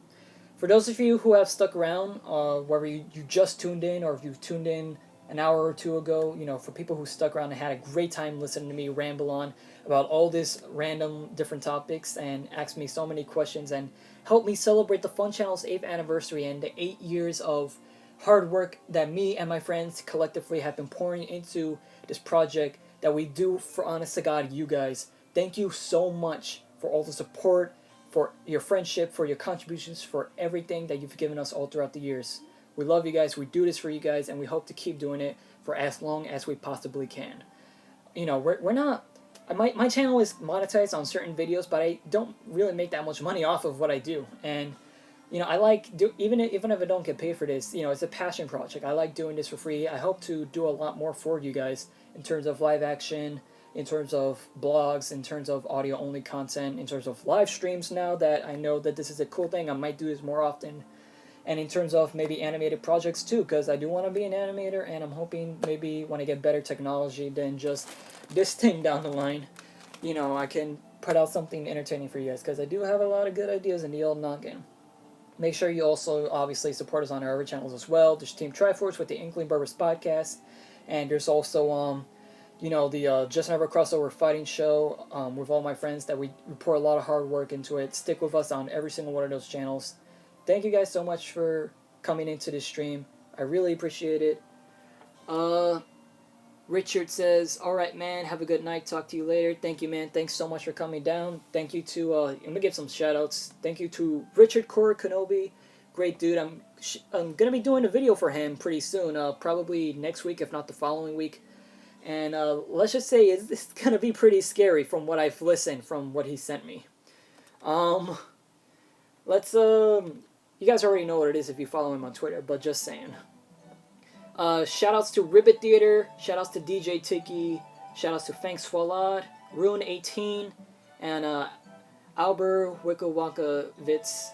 for those of you who have stuck around, whether you just tuned in or if you tuned in an hour or two ago, you know, for people who stuck around and had a great time listening to me ramble on about all this random different topics and ask me so many questions and help me celebrate the F.U.N channel's 8th anniversary and the 8 years of hard work that me and my friends collectively have been pouring into this project that we do for, honest to God, you guys. Thank you so much for all the support, for your friendship, for your contributions, for everything that you've given us all throughout the years. We love you guys, we do this for you guys, and we hope to keep doing it for as long as we possibly can. You know, we're not... My channel is monetized on certain videos, but I don't really make that much money off of what I do. And you know, I like even if I don't get paid for this, you know, it's a passion project. I like doing this for free. I hope to do a lot more for you guys in terms of live action, in terms of blogs, in terms of audio only content, in terms of live streams. Now that I know that this is a cool thing, I might do this more often. And in terms of maybe animated projects too, because I do want to be an animator, and I'm hoping maybe when I get better technology than just this thing down the line, you know, I can put out something entertaining for you guys, because I do have a lot of good ideas in the old noggin. Make sure you also obviously support us on our other channels as well. There's Team Triforce with the Inkling Burbers podcast, and there's also you know, the Just Never Crossover Fighting Show with all my friends that we pour a lot of hard work into it. Stick with us on every single one of those channels. Thank you guys so much for coming into this stream. I really appreciate it. Richard says, alright man, have a good night, talk to you later. Thank you man, thanks so much for coming down. Thank you to, I'm going to give some shout outs. Thank you to Richard Core Kenobi, great dude. I'm going to be doing a video for him pretty soon, probably next week if not the following week. And let's just say it's going to be pretty scary from what I've listened from what he sent me. Let's, you guys already know what it is if you follow him on Twitter, but just saying. Shoutouts to Ribbit Theater, shoutouts to DJ Tiki, shoutouts to Fang Swalad, Rune18, and Albert Wikowakavitz.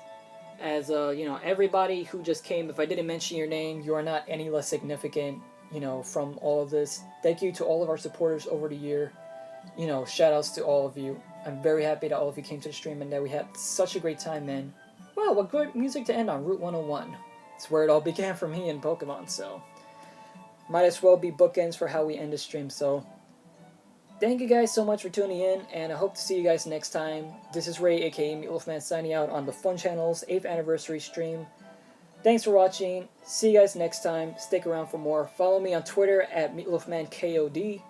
As you know, everybody who just came, if I didn't mention your name, you are not any less significant, you know, from all of this. Thank you to all of our supporters over the year. You know, shoutouts to all of you. I'm very happy that all of you came to the stream and that we had such a great time, man. Wow, what good music to end on, Route 101. It's where it all began for me in Pokemon, so might as well be bookends for how we end the stream. So thank you guys so much for tuning in, and I hope to see you guys next time. This is Ray, aka Meatloafman, signing out on the F.U.N channel's 8th anniversary stream. Thanks for watching. See you guys next time. Stick around for more. Follow me on Twitter at MeatloafmanKOD.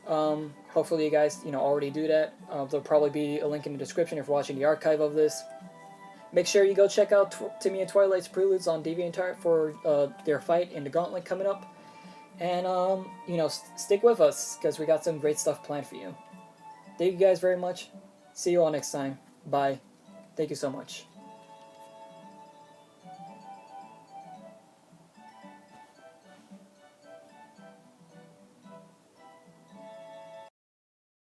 Hopefully you guys, you know, already do that. There'll probably be a link in the description if you're watching the archive of this. Make sure you go check out Timmy and Twilight's Preludes on DeviantArt for their fight in the Gauntlet coming up. And, you know, stick with us, because we got some great stuff planned for you. Thank you guys very much. See you all next time. Bye. Thank you so much.